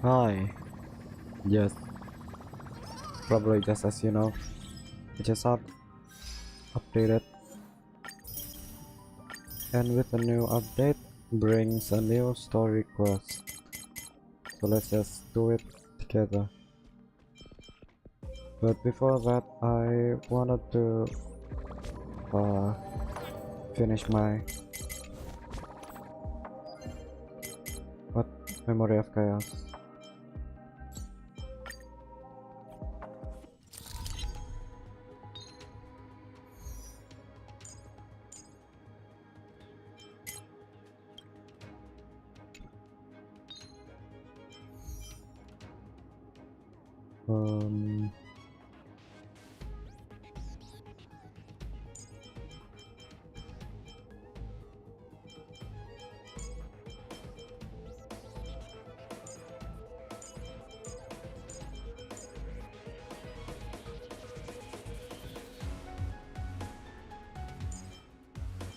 Hi. Yes, probably just as you know. It just updated, and with a new update brings a new story quest. So let's just do it together. But before that, I wanted to uh, finish my what Memory of Chaos. Um,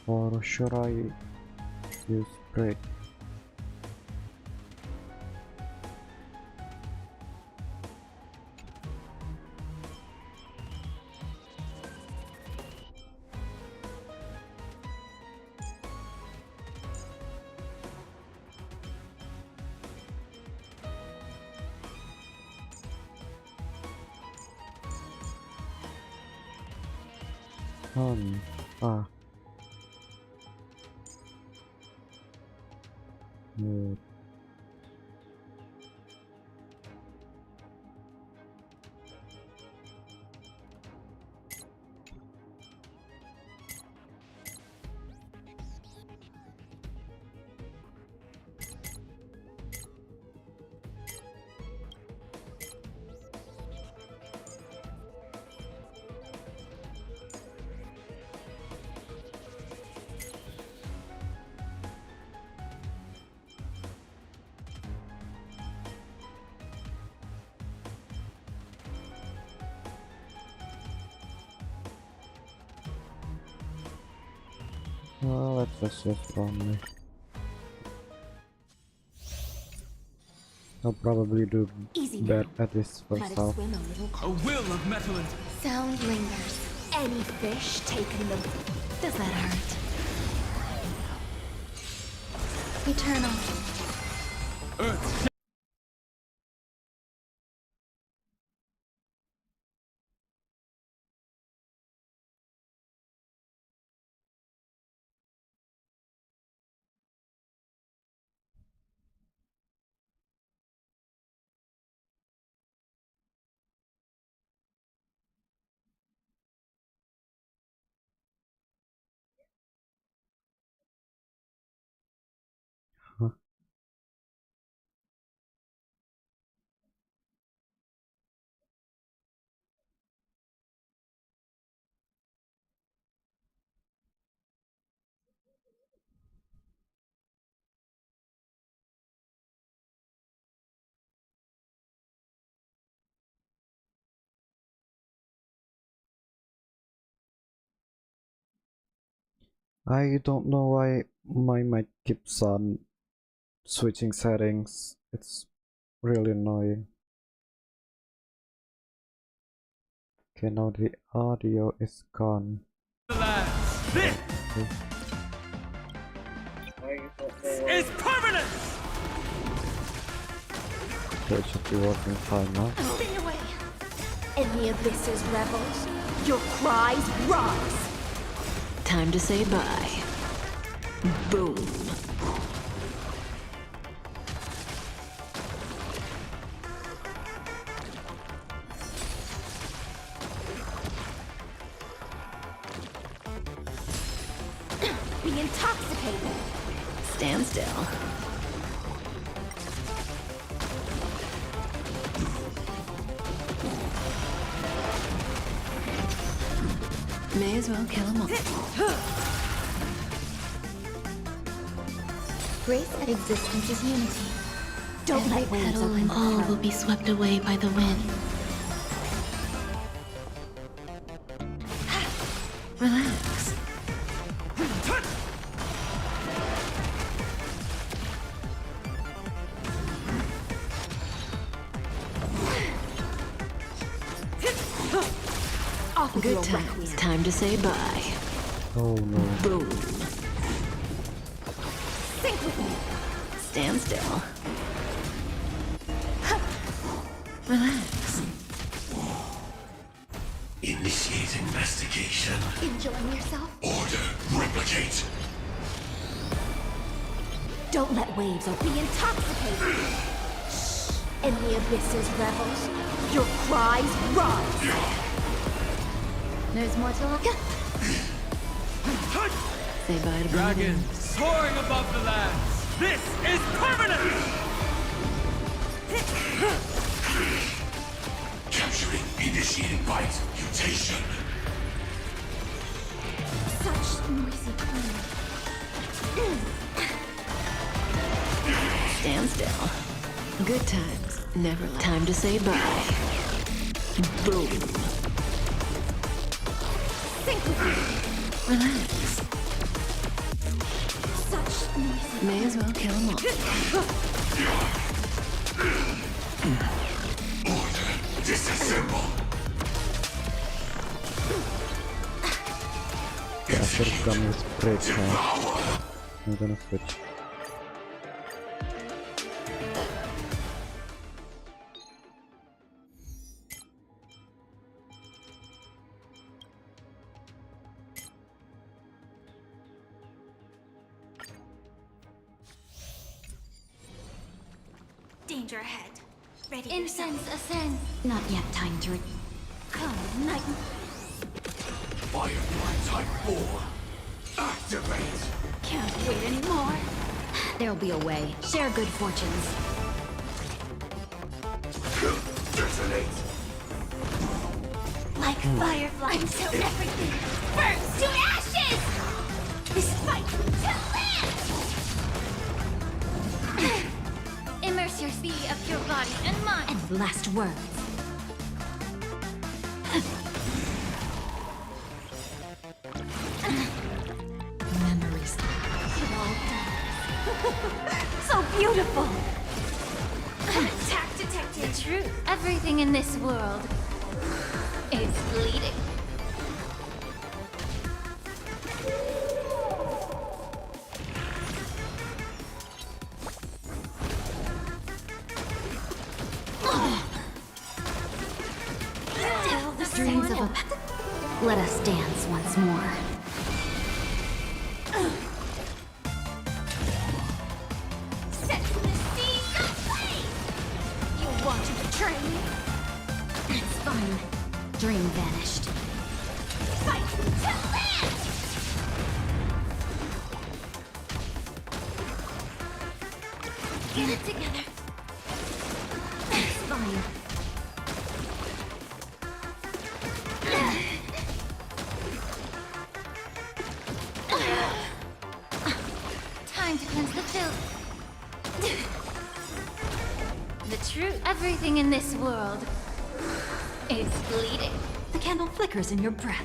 or should I use break? Um, ah, no. Let's just run me. I'll probably do Easy bad now. at this Might first have half. swim a little. A will of metal and Sound lingers. Any fish taken them. Does that hurt? Eternal. earth. Huh. I don't know why my mic keeps on switching settings. It's really annoying. Okay, now the audio is gone. This Okay. is permanent! So it should be working fine now. Stay away. Any abyss's rebels. Your cries rise. Time to say bye. Boom. Be intoxicated. Stand still. May as well kill them all. Grace of existence is unity. Don't And let waves petal open and the all throne. will be swept away by the wind. Relax. with Good your times. requiem. Time to say bye. Oh no. Boom. Think with me. Stand still. Relax. Initiate investigation. Enjoying yourself? Order replicate. Don't let waves or be intoxicated. In the abyss's revels, your cries rise. There's more to look at. Say bye to Dragon soaring above the lands. This is permanent! Capturing initiating bite mutation. Such noisy cleaning. Stand still. Good times. Never time to say bye. Boom. Think with me. Relax. Such noisy. May as well kill them all. Order disassemble. After gun is break now. Devour. I'm gonna switch. Danger ahead. Ready. Incense ascend. Not yet time to come, night. Firefly type 4. Activate. Can't wait anymore. There'll be a way. Share good fortunes. Detonate. Like fireflies until everything burns to ashes! This fight to live! Immerse your sea of your body and mind. And last words. Memories. So beautiful! Attack detected. The truth. Everything in this world is bleeding. Tell the dreams of a... Let us dance once more. Set the seas ablaze! You want to betray me? It's fine. Dream vanished. Fight to live! Get it together. It's fine. Time to cleanse the filth. The truth. Everything in this world is bleeding. The candle flickers in your breath.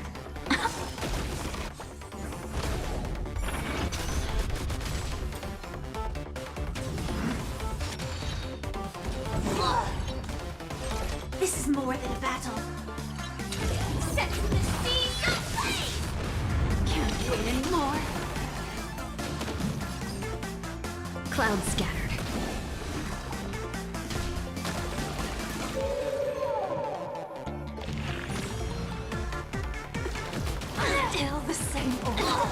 This is more than a battle. Set the seas ablaze! Can't wait anymore. Clouds scattered. Still the same old.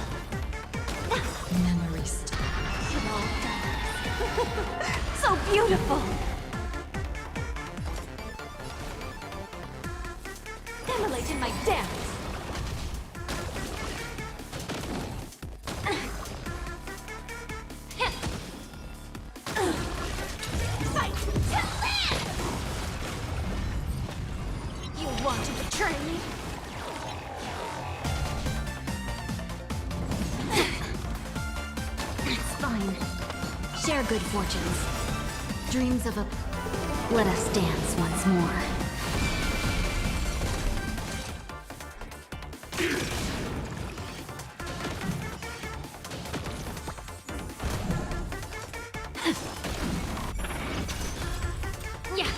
Memories. It all dies. So beautiful. Immolate in my dance. Fight to live! You want to betray me? It's fine. Share good fortunes. Dreams of a... Let us dance once more. Yeah.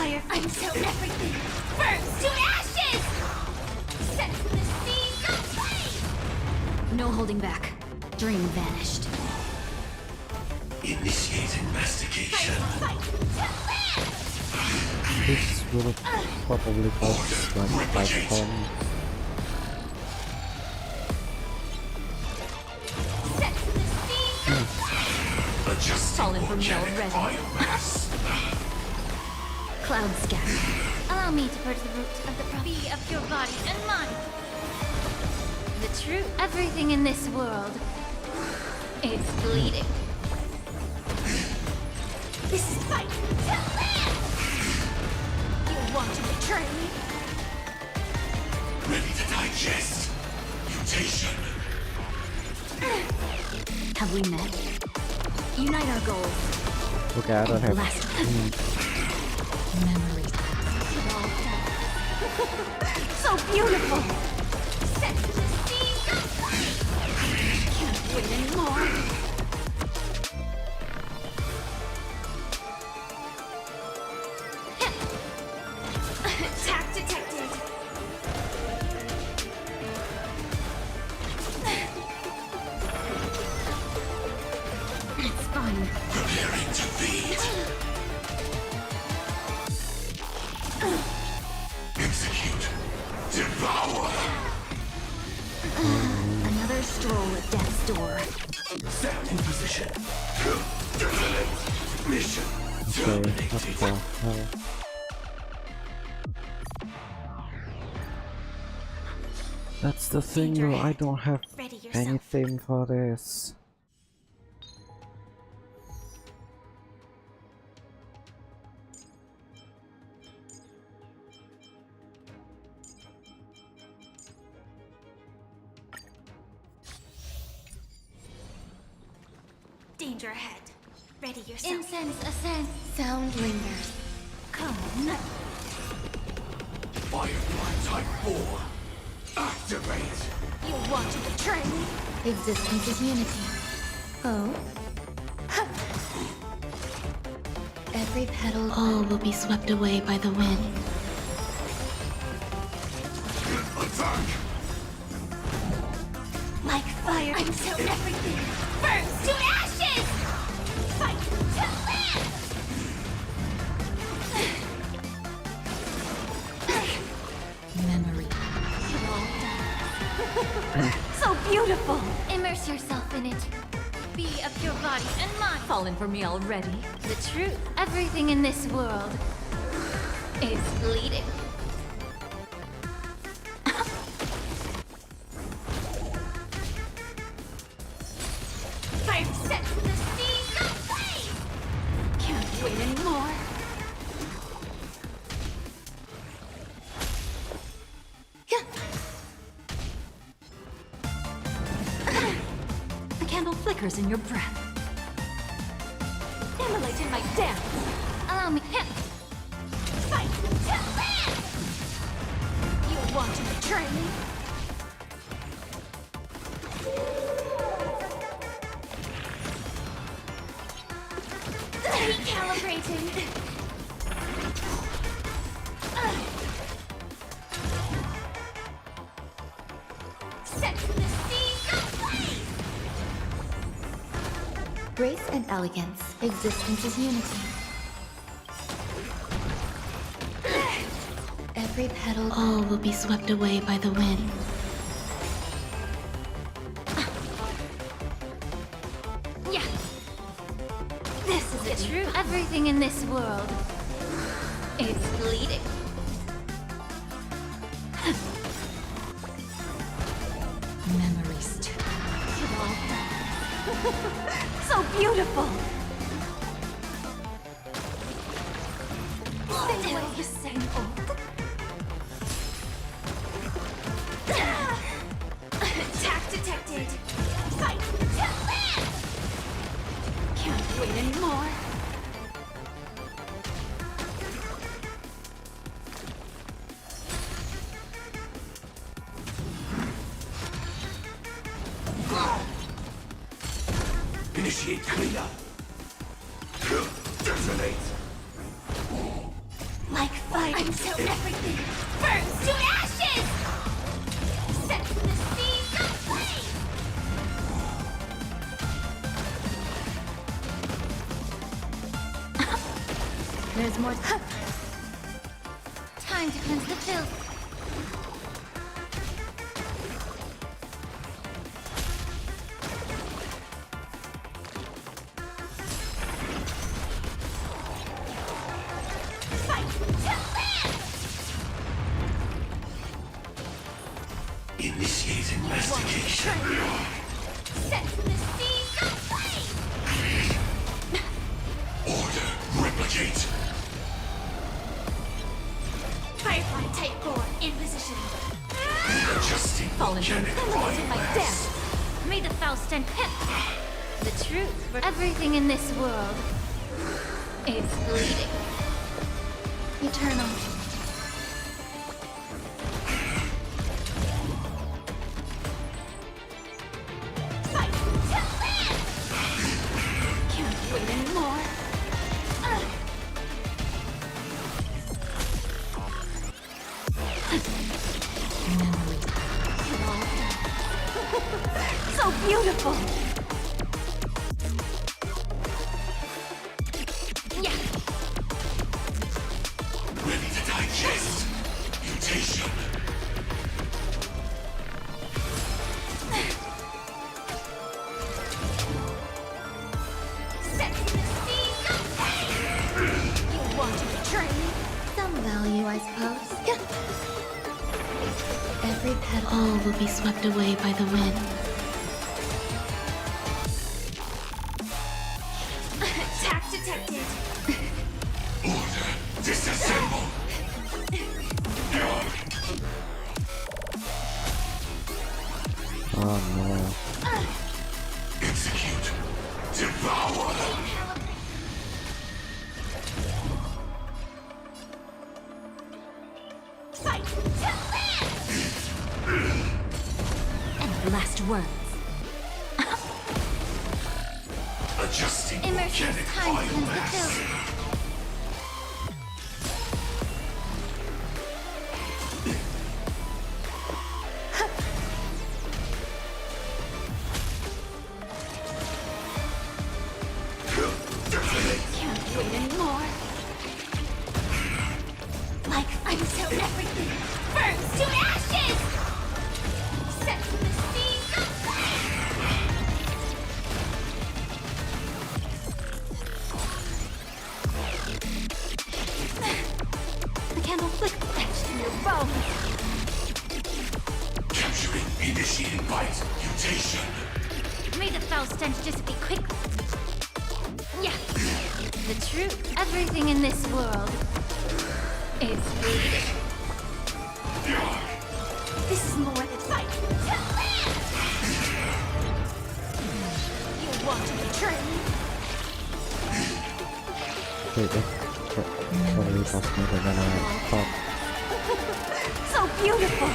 fire until everything burns to ashes! Set the seas ablaze! No holding back. Dream vanished. Initiating mastication. Fight to live! This will probably cost like 5 pounds. Set the seas ablaze! Adjusting Fallen for me organic already. biomass. Cloud scatter. Allow me to purge the root of the be of your body and mind. The truth, everything in this world is bleeding. This is fight to live! You want to betray me? Ready to digest. Mutation. Have we met? Unite our goals. Okay, I don't have. Last memories. So beautiful! Set the seas ablaze! Can't wait anymore! Attack detected! It's fine. Preparing to feed. Execute. Devour. Another stroll at death's door. Set in position. Detonate. Mission Okay, what terminated. the hell? That's the thing though, I don't have Ready yourself. anything for this. Danger ahead. Ready yourself. Incense ascend. Sound lingers. Come on. Firefly Type 4. Activate. You want to betray me? Existence is unity. Oh? Every petal. All will be swept away by the wind. Attack. Like fire until everything burns to ashes! Fight to live! Memory. So beautiful! Immerse yourself in it. Be of your body and mind. Fallen for me already. The truth, everything in this world is bleeding. Fire set the seas ablaze! Can't wait anymore. The candle flickers in your breath. Immolate in my dance. Allow me. Fight to live! You want to betray me? Recalibrating. Set the seas ablaze! Grace and elegance. Existence is unity. Every petal. All will be swept away by the wind. Yeah. This is the truth. Everything in this world is bleeding. Memories. So beautiful. Still the same old. Attack detected. Fight to live. Can't wait anymore. Initiate cleanup. Detonate. Like Like until everything burns to ashes! Set the seas aflame! There's more. Time to cleanse the filth. Fight to live! Initiate investigation. Set the seas aflame! Order. Replicate. Firefly Type 4 in position. Adjusting volcanic Eliminating my biomass. death. May the Faust and Pip. The truth for everything in this world is bleeding. Eternal. Fight to live! Can't wait anymore. So beautiful! Yeah! Ready to digest. Mutation. Set the seas aflame! You want to betray me? Some value, I suppose. Every petal. All will be swept away by the wind. Attack detected! Order. Disassemble. Oh no. Execute. Devour. Fight to live! And last words. Adjusting Immersion volcanic time to cleanse the biomass. filth. Can't wait anymore. Like until everything burns to ashes! Set the seas aflame! The candle flickers etched in your bones. Capturing initiating bite. Mutation. May the foul stench dissipate quickly. Yeah. The truth. Everything in this world is bleeding. This is more than fight to live! You want to betray me? Wait, totally lost me than I thought. So beautiful!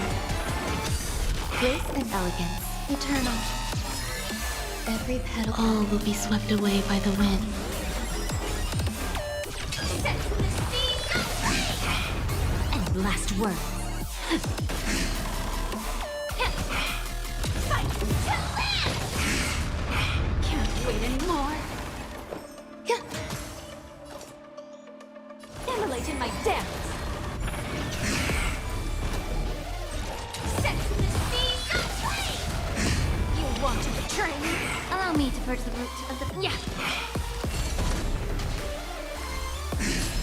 Grace and elegance. Eternal. Every petal. All will be swept away by the wind. Set the seas aflame! And last word. Fight to live! Can't wait anymore. Immolate in my dance. Set the seas aflame! You want to betray me? Allow me to purge the root of the... Yeah!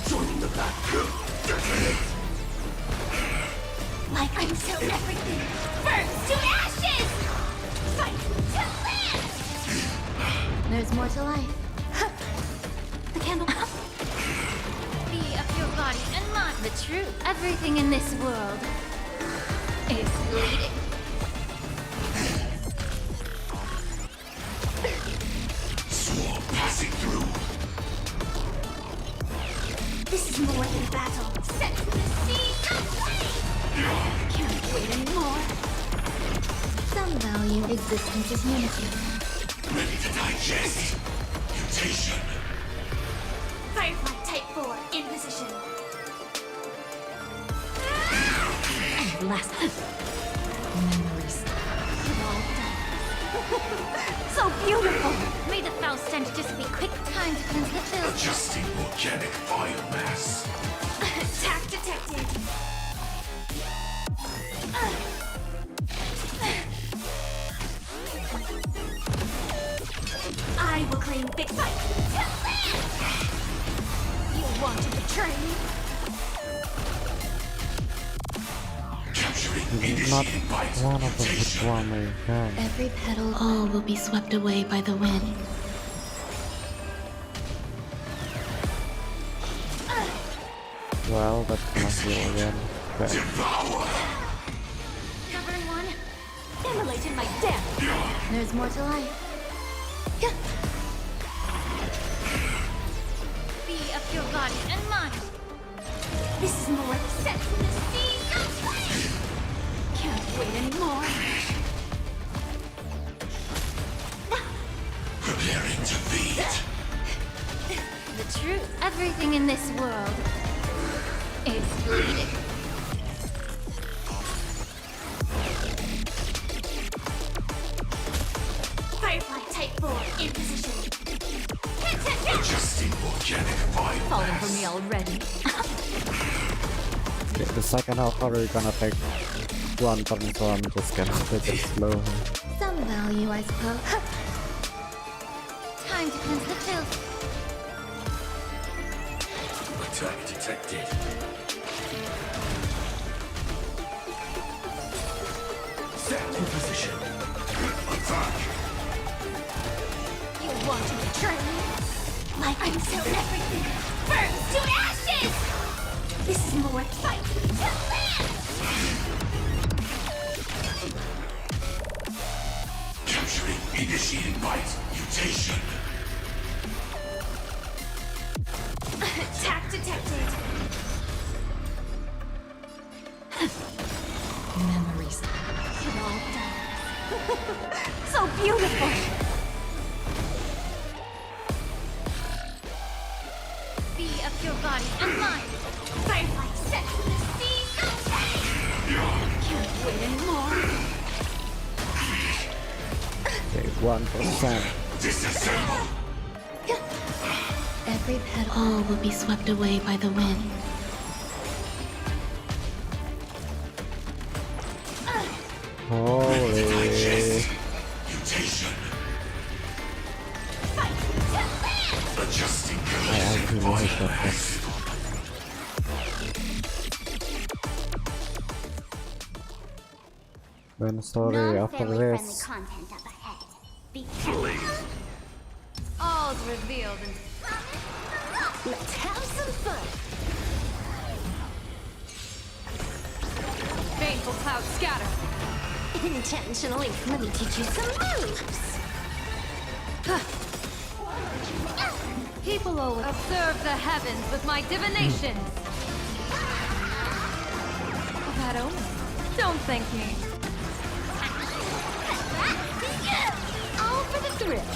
Joining the back. Detonate. Like until everything burns to ashes! Fight to live! There's more to life. The candle. Be of your body and mind. The truth. Everything in this world is bleeding. Swarm passing through. This is more than battle. Set the seas aflame! Can't wait anymore. Some value. Existence is unity. Ready to digest. Mutation. Firefly Type 4 in position. last. Memories. So beautiful! May the foul stench just be quick time to cleanse the filth. Adjusting organic biomass. Attack detected! I will claim big fight! You want to betray me? Capturing Not initiating bite one of them would mutation. want me. Yeah. Every petal, all will be swept away by the wind. Well, that's gonna heal again. Okay. Devour. Stubborn one, immolate in my death! There's more to life. Be of your body and mind. This is more the sense in the sea. Can't wait anymore. Preparing to feed. The truth. Everything in this world is bleeding. Firefly Type 4 in position. Adjusting organic biomass. Falling for me already. Okay, the second half already gonna take one turn, so I'm just gonna take it slow. Some value, I suppose. Time to cleanse the filth. Attack detected. Set in position. Attack. You want to betray me? Like until everything burns to ashes! This is more fight to live! Capturing initiating bite mutation. Attack detected! Memories. It all dies. So beautiful! Be of your body and mind. Firefly set in the sea. Can't wait anymore. Okay, 1%. Disassemble. Every petal, all will be swept away by the wind. Holy. Digest. Mutation. Fight to live! Adjusting I galactic actually hate that biomass. When story after Non-family-friendly this. content up ahead. Be careful. All's revealed in... Let's have some fun! Baneful clouds scatter. Intentionally, let me teach you some moves. People always observe the heavens with my divination. That omen. Don't thank me. All for the thrill.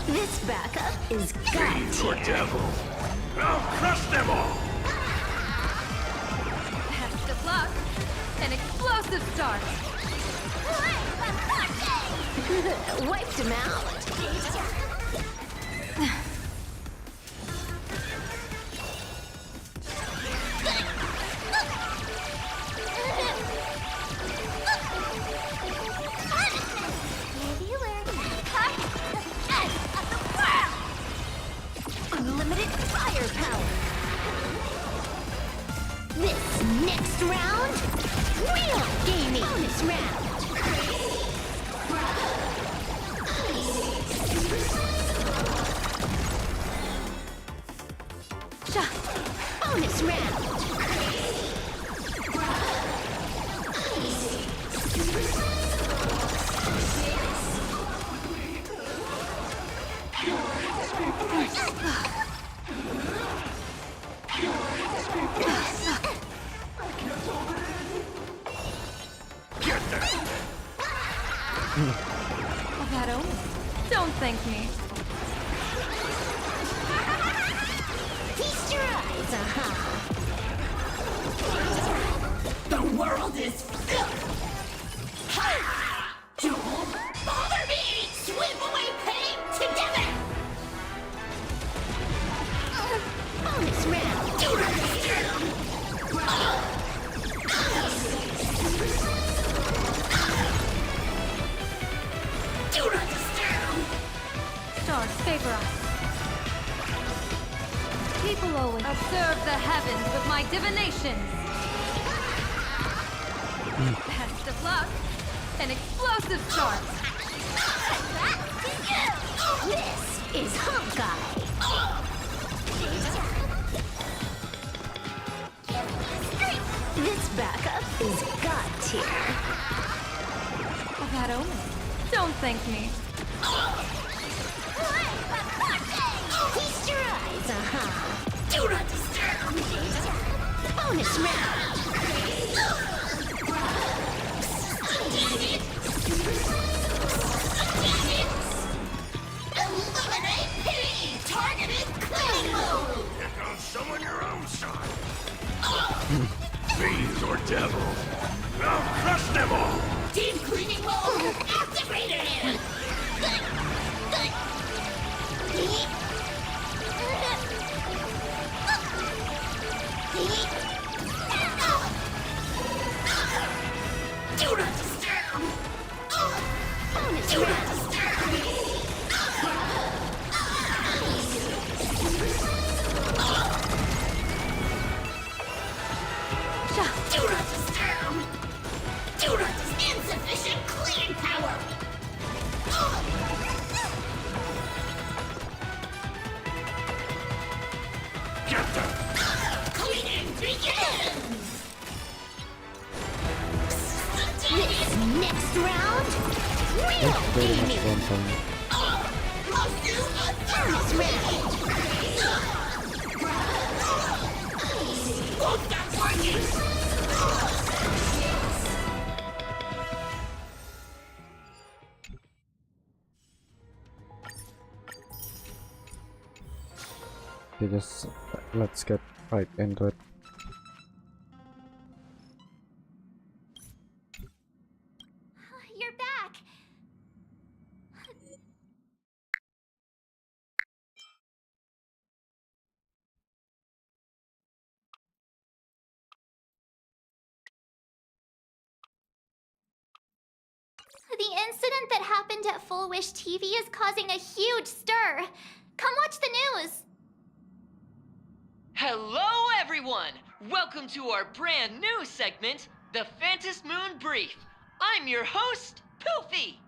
This backup is god tier. Devil. I'll crush them all. Best of luck. An explosive start. Wiped him out. Unlimited firepower. This next round, real gaming. Bonus round. Bonus round. That omen. Don't thank me. Feast your eyes, The world is filled. Ha! Don't bother me! Swim away pain together! Bonus round. Do not disturb! Do not disturb! Stars favor us. People always observe the heavens with my divinations. Best of luck. An explosive start. This is Honkai. This backup is God tier. A bad omen. Don't thank me. Feast your eyes, Do not disturb! Bonus round. Eliminate pity! Targeted clean mode! Pick on someone your own side. Fiends or devils. I'll crush them all! Deep cleaning mode activated! Do not disturb! Bonus Do not round. disturb! Do not disturb! Do not disturb! Insufficient cleaning power! Get them! Cleaning begins! This next round, real That's very much gaming. fun for me. Must do a thorough Round. Won't that working? Okay, just let's get right into it. You're back. The incident that happened at Full Wish TV is causing a huge stir. Come watch the news. Hello, everyone! Welcome to our brand new segment, the Phantom Moon Brief. I'm your host, Poofy.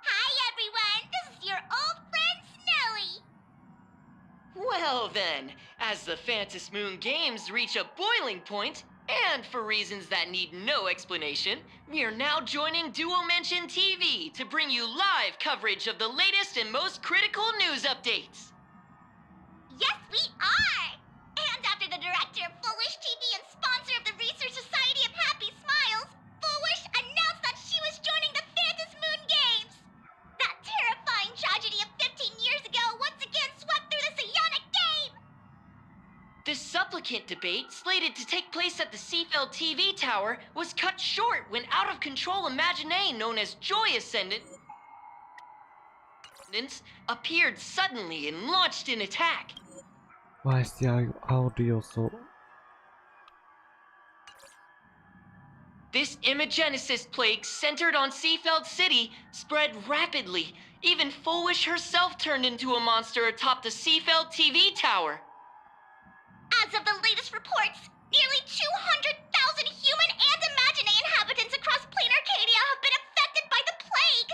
Hi, everyone. This is your old friend, Snowy. Well then, as the Phantom Moon Games reach a boiling point, and for reasons that need no explanation, we are now joining Duo Mention TV to bring you live coverage of the latest and most critical news updates. Yes, we are! And after the director of Foolish TV and sponsor of the Research Society of Happy Smiles, Foolish announced that she was joining the Phantom Moon Games! That terrifying tragedy of 15 years ago once again swept through the psionic game! The supplicant debate, slated to take place at the Seafeld TV tower, was cut short when out-of-control Imaginee known as Joy Ascendant appeared suddenly and launched an attack. Why is the audio so... This Imagenesis plague centered on Seafeld City spread rapidly. Even Foolish herself turned into a monster atop the Seafeld TV tower. As of the latest reports, nearly 200,000 human and Imaginee inhabitants across plain Arcadia have been affected by the plague.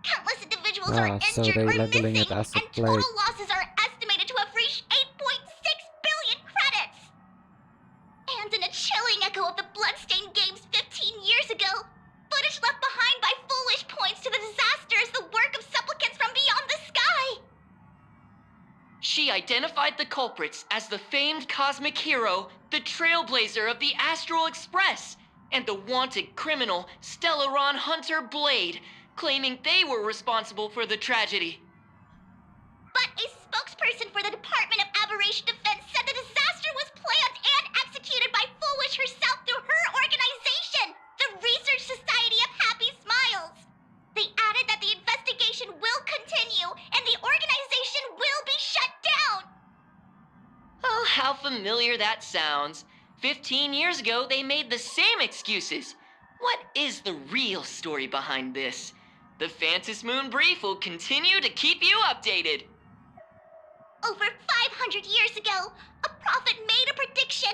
Countless individuals are So injured they're or labeling missing, it as a and plague. total losses are estimated to have reached 8.6 billion credits. And in a chilling echo of the Bloodstained Games 15 years ago, footage left behind by Foolish points to the disaster as the work of supplicants from beyond the sky. She identified the culprits as the famed cosmic hero, the trailblazer of the Astral Express, and the wanted criminal, Stellaron Hunter Blade, claiming they were responsible for the tragedy. But a spokesperson for the Department of Aberration Defense familiar that sounds, 15 years ago they made the same excuses. What is the real story behind this? The Phantom Moon Brief will continue to keep you updated. Over 500 years ago, a prophet made a prediction.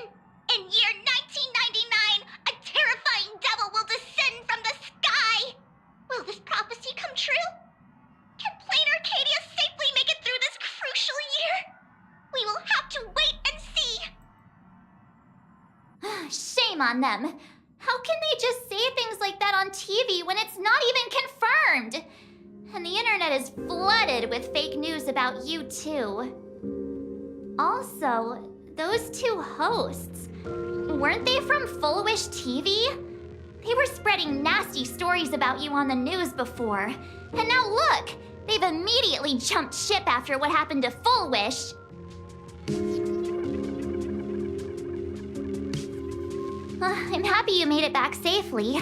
In year 1999, a terrifying devil will descend from the sky. Will this prophecy come true? Can Plain Arcadia safely make it through this crucial year? We will have to wait and see. Shame on them. How can they just say things like that on TV when it's not even confirmed? And the internet is flooded with fake news about you too. Also, those two hosts, weren't they from Full Wish TV? They were spreading nasty stories about you on the news before. And now look, they've immediately jumped ship after what happened to Full Wish. I'm happy you made it back safely.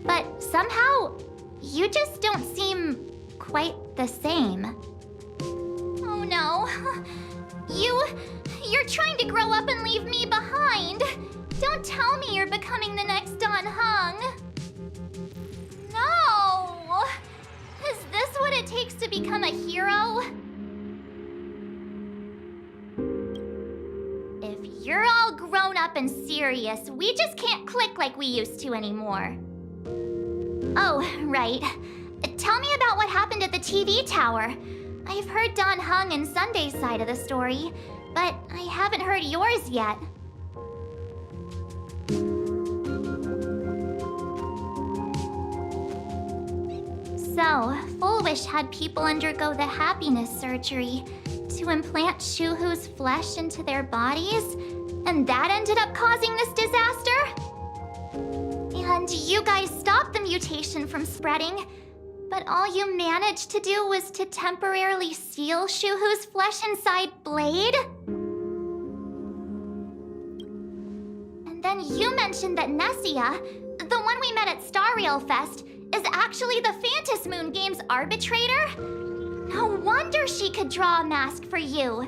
But somehow, you just don't seem quite the same. Oh no. You're trying to grow up and leave me behind. Don't tell me you're becoming the next Don Hung. No! Is this what it takes to become a hero? If you're all grown up and serious, we just can't click like we used to anymore. Oh, right. Tell me about what happened at the TV tower. I've heard Don Hung and Sunday's side of the story, but I haven't heard yours yet. So, Full Wish had people undergo the happiness surgery to implant Shuhu's flesh into their bodies, and that ended up causing this disaster? And you guys stopped the mutation from spreading, but all you managed to do was to temporarily seal Shuhu's flesh inside Blade? And then you mentioned that Nessia, the one we met at Star Rail Fest, is actually the Phantom Moon Games arbitrator? No wonder she could draw a mask for you.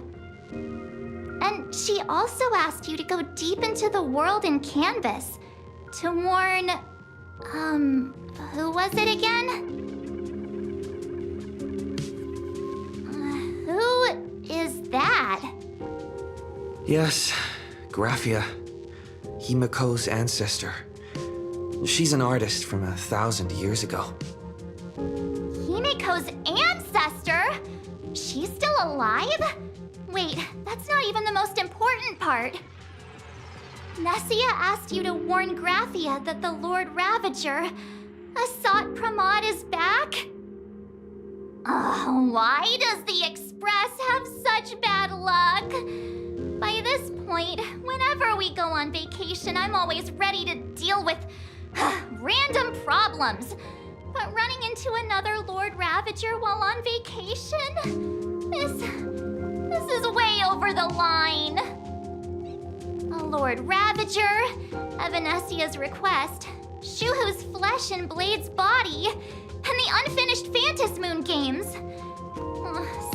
And she also asked you to go deep into the world in Canvas to warn... who was it again? Who is that? Yes, Graphia. Himeko's ancestor. She's an artist from 1,000 years ago. Himeko's ancestor? She's still alive? Wait, that's not even the most important part. Nessia asked you to warn Graphia that the Lord Ravager, Asat Pramod, is back? Oh, why does the Express have such bad luck? By this point, whenever we go on vacation, I'm always ready to deal with random problems. But running into another Lord Ravager while on vacation? This is way over the line. A Lord Ravager, at Venessia's request, Shuhu's flesh and Blade's body, and the unfinished Phantom Moon Games.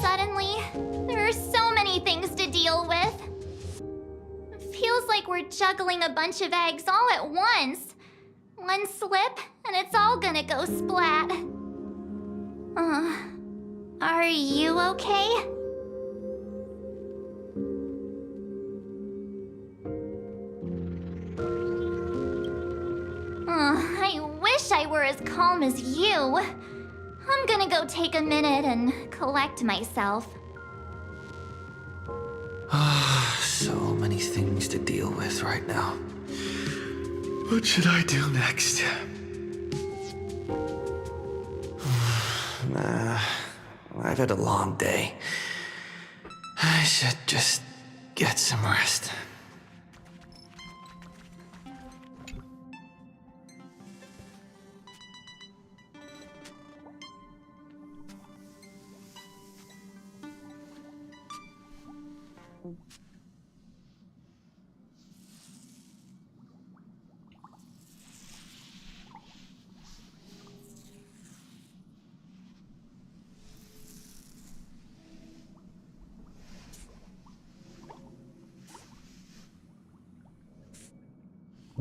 Suddenly, there are so many things to deal with. It feels like we're juggling a bunch of eggs all at once. One slip, and it's all gonna go splat. Are you okay? I wish I were as calm as you. I'm gonna go take a minute and collect myself. So many things to deal with right now. What should I do next? I've had a long day. I should just get some rest.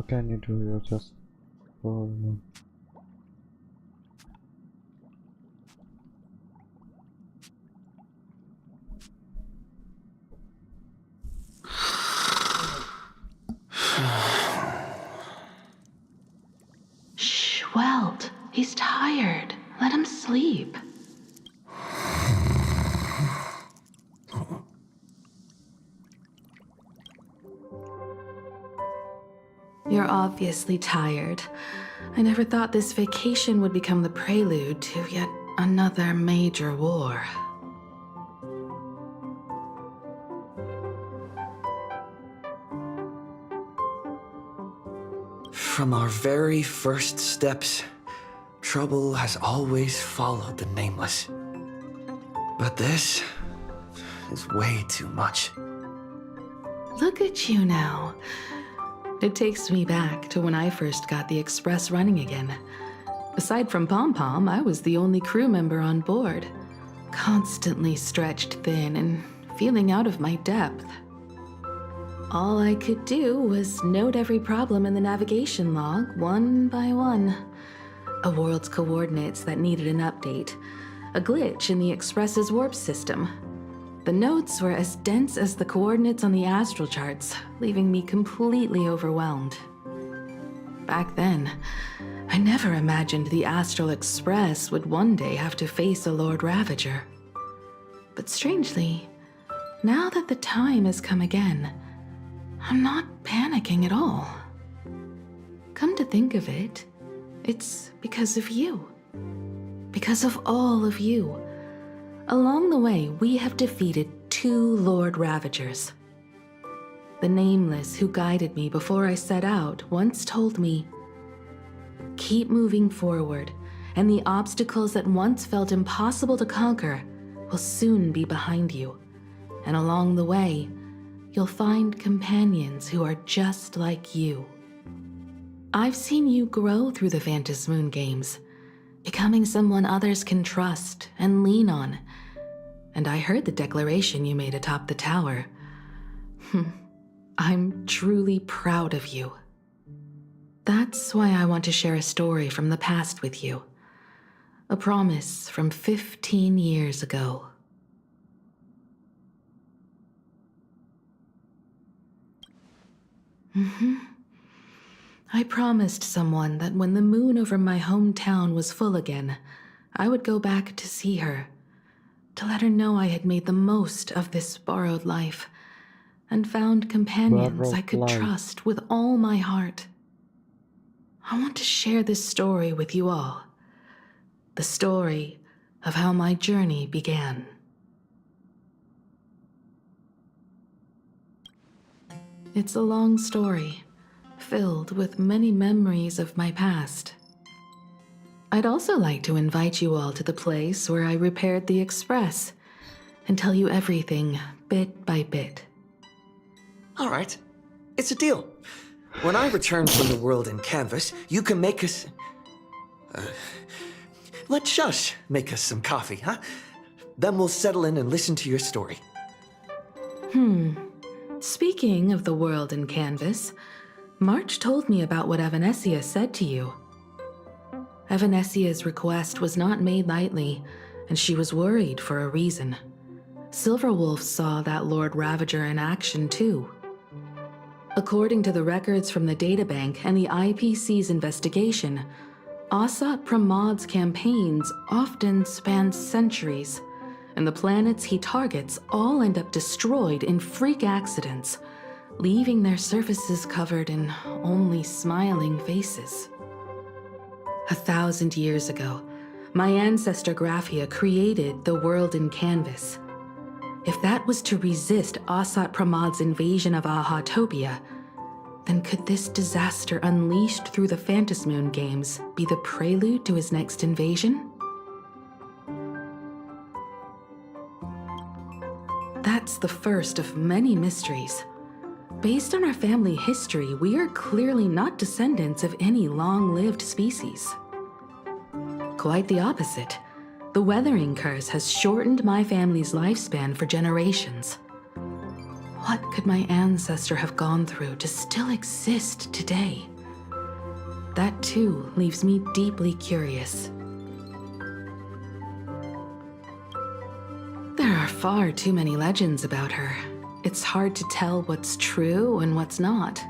What can you do? You're just for Shh, Welt. He's tired. Let him sleep. You're obviously tired. I never thought this vacation would become the prelude to yet another major war. From our very first steps, trouble has always followed the Nameless. But this is way too much. Look at you now. It takes me back to when I first got the Express running again. Aside from Pom Pom, I was the only crew member on board, constantly stretched thin and feeling out of my depth. All I could do was note every problem in the navigation log, one by one. A world's coordinates that needed an update, a glitch in the Express's warp system. The notes were as dense as the coordinates on the astral charts, leaving me completely overwhelmed. Back then, I never imagined the Astral Express would one day have to face a Lord Ravager. But strangely, now that the time has come again, I'm not panicking at all. Come to think of it, it's because of you. Because of all of you. Along the way, we have defeated 2 Lord Ravagers. The Nameless who guided me before I set out once told me, "Keep moving forward, and the obstacles that once felt impossible to conquer will soon be behind you. And along the way, you'll find companions who are just like you." I've seen you grow through the Phantom Moon games, becoming someone others can trust and lean on. And I heard the declaration you made atop the tower. I'm truly proud of you. That's why I want to share a story from the past with you. A promise from 15 years ago. I promised someone that when the moon over my hometown was full again, I would go back to see her, to let her know I had made the most of this borrowed life and found companions I could trust with all my heart. I want to share this story with you all. The story of how my journey began. It's a long story, filled with many memories of my past. I'd also like to invite you all to the place where I repaired the Express and tell you everything bit by bit. All right, it's a deal. When I return from the world in canvas, you can make us... let Shush make us some coffee, huh? Then we'll settle in and listen to your story. Speaking of the world in canvas, March told me about what Evanesia said to you. Evanesia's request was not made lightly, and she was worried for a reason. Silverwolf saw that Lord Ravager in action too. According to the records from the databank and the IPC's investigation, Asat Pramod's campaigns often span centuries, and the planets he targets all end up destroyed in freak accidents, leaving their surfaces covered in only smiling faces. 1,000 years ago, my ancestor Graphia created the world in canvas. If that was to resist Asat Pramod's invasion of Ahatopia, then could this disaster unleashed through the Phantom Moon games be the prelude to his next invasion? That's the first of many mysteries. Based on our family history, we are clearly not descendants of any long-lived species. Quite the opposite. The weathering curse has shortened my family's lifespan for generations. What could my ancestor have gone through to still exist today? that too leaves me deeply curious. There are far too many legends about her. It's hard to tell what's true and what's not.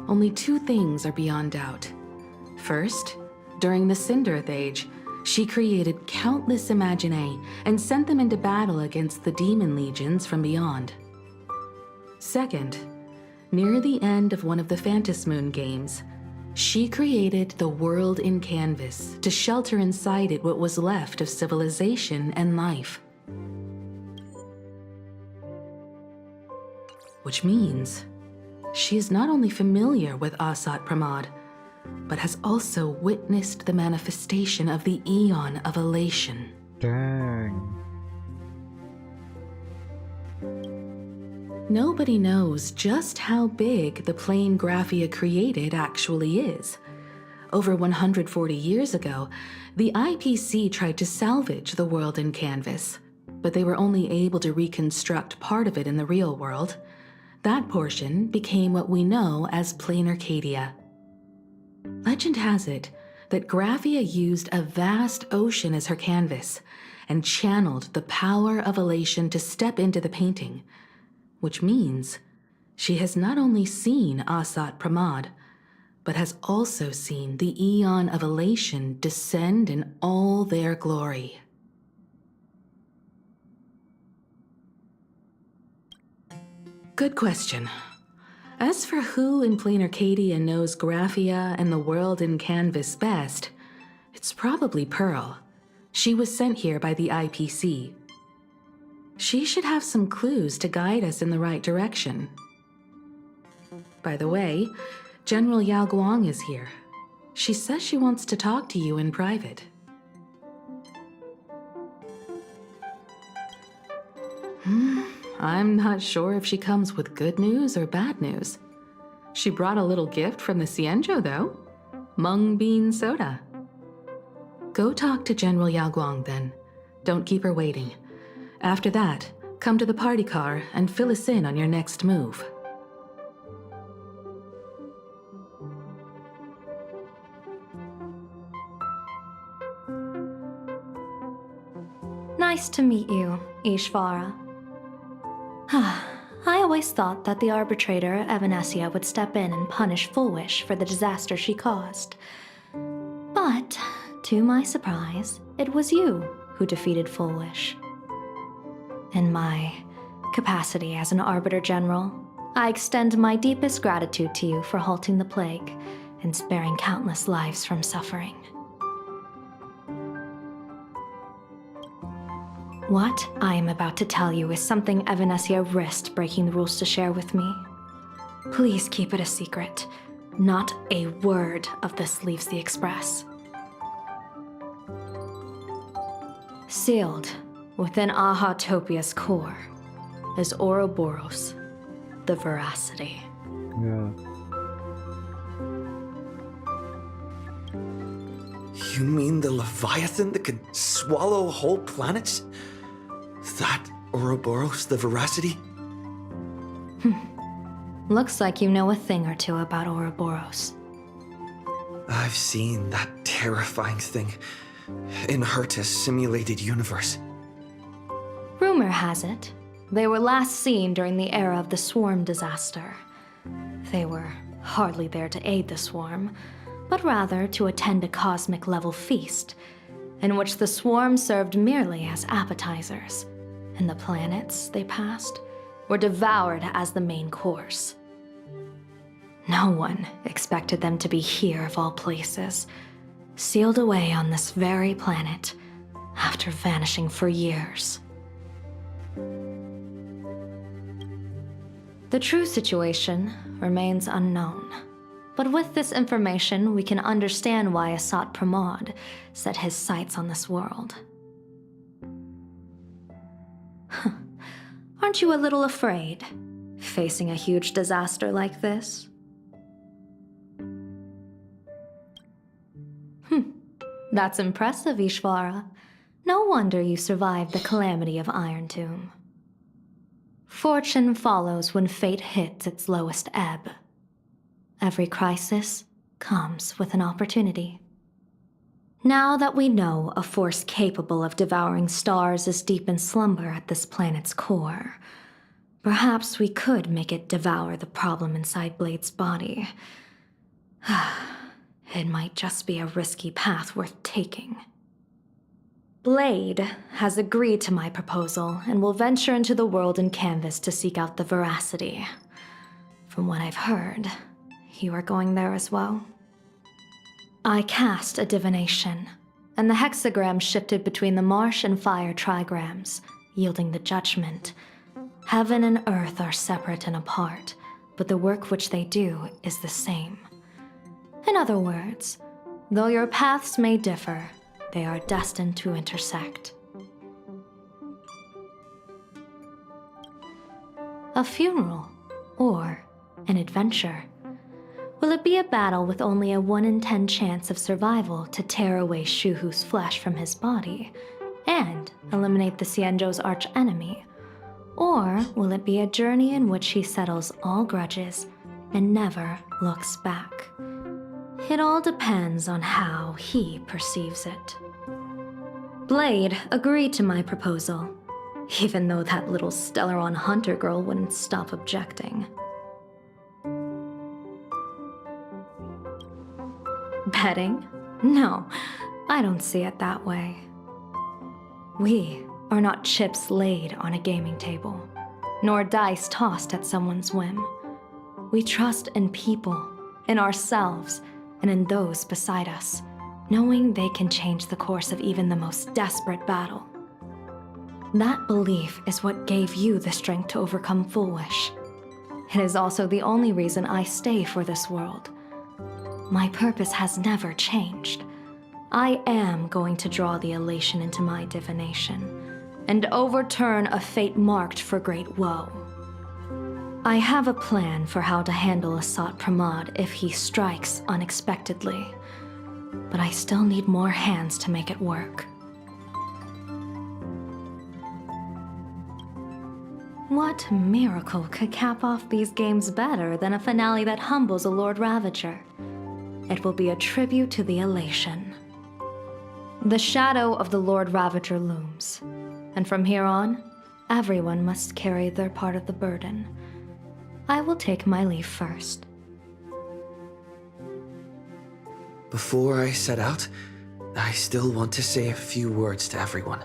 Only two things are beyond doubt. First, during the Cinderth Age, she created countless Imaginae and sent them into battle against the demon legions from beyond. Second, near the end of one of the Phantasmoon games, she created the world in canvas to shelter inside it what was left of civilization and life. Which means she is not only familiar with Asat Pramod, but has also witnessed the manifestation of the Eon of Elation. Dang. Nobody knows just how big the plane Graphia created actually is. Over 140 years ago, the IPC tried to salvage the world in canvas, but they were only able to reconstruct part of it in the real world. That portion became what we know as Plain Arcadia. Legend has it that Graphia used a vast ocean as her canvas and channeled the power of elation to step into the painting, which means she has not only seen Asat Pramod, but has also seen the Eon of Elation descend in all their glory. Good question. As for who in Plain Arcadia knows Graphia and the world in canvas best, it's probably Pearl. She was sent here by the IPC. She should have some clues to guide us in the right direction. By the way, General Yao Guang is here. She says she wants to talk to you in private. I'm not sure if she comes with good news or bad news. She brought a little gift from the Cienjo, though. Mung bean soda. Go talk to General Yao Guang, then. Don't keep her waiting. After that, come to the party car and fill us in on your next move. Nice to meet you, Ishvara. I always thought that the arbitrator, Evanesia, would step in and punish Foolish for the disaster she caused. But, to my surprise, it was you who defeated Foolish. In my capacity as an Arbiter General, I extend my deepest gratitude to you for halting the plague and sparing countless lives from suffering. What I am about to tell you is something Evanesia risked breaking the rules to share with me. Please keep it a secret. Not a word of this leaves the Express. Sealed within Ahatopia's core is Ouroboros, the Veracity. Yeah. You mean the Leviathan that can swallow whole planets? That Ouroboros, the Veracity? Looks like you know a thing or two about Ouroboros. I've seen that terrifying thing in Herta's simulated universe. Rumor has it, they were last seen during the era of the Swarm disaster. They were hardly there to aid the Swarm, but rather to attend a cosmic-level feast, in which the Swarm served merely as appetizers, and the planets they passed were devoured as the main course. No one expected them to be here of all places, sealed away on this very planet after vanishing for years. The true situation remains unknown, but with this information we can understand why Asat Pramod set his sights on this world. Aren't you a little afraid, facing a huge disaster like this? That's impressive, Ishvara. No wonder you survived the calamity of Iron Tomb. Fortune follows when fate hits its lowest ebb. Every crisis comes with an opportunity. Now that we know a force capable of devouring stars is deep in slumber at this planet's core, perhaps we could make it devour the problem inside Blade's body. It might just be a risky path worth taking. Blade has agreed to my proposal and will venture into the world in canvas to seek out the veracity. From what I've heard, you are going there as well? I cast a divination, and the hexagram shifted between the marsh and fire trigrams, yielding the judgment. Heaven and earth are separate and apart, but the work which they do is the same. In other words, though your paths may differ, they are destined to intersect. A funeral, or an adventure. Will it be a battle with only a 1 in 10 chance of survival to tear away Shuhu's flesh from his body and eliminate the Xianzhou's arch-enemy? Or will it be a journey in which he settles all grudges and never looks back? It all depends on how he perceives it. Blade agreed to my proposal, even though that little Stellaron hunter girl wouldn't stop objecting. Betting? No, I don't see it that way. We are not chips laid on a gaming table, nor dice tossed at someone's whim. We trust in people, in ourselves, and in those beside us, knowing they can change the course of even the most desperate battle. That belief is what gave you the strength to overcome Foolish. It is also the only reason I stay for this world. My purpose has never changed. I am going to draw the elation into my divination, and overturn a fate marked for great woe. I have a plan for how to handle Asat Pramod if he strikes unexpectedly, but I still need more hands to make it work. What miracle could cap off these games better than a finale that humbles a Lord Ravager? It will be a tribute to the elation. The shadow of the Lord Ravager looms, and from here on, everyone must carry their part of the burden. I will take my leave first. Before I set out, I still want to say a few words to everyone.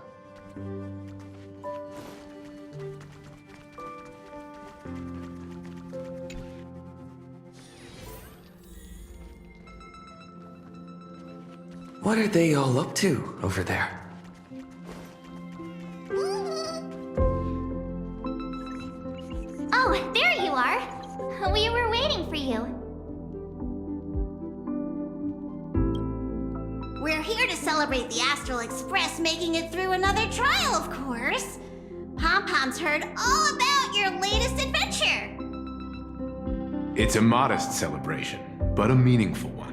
What are they all up to over there? Oh, there you are. We were waiting for you. We're here to celebrate the Astral Express making it through another trial, of course. Pom-Pom's heard all about your latest adventure. It's a modest celebration, but a meaningful one.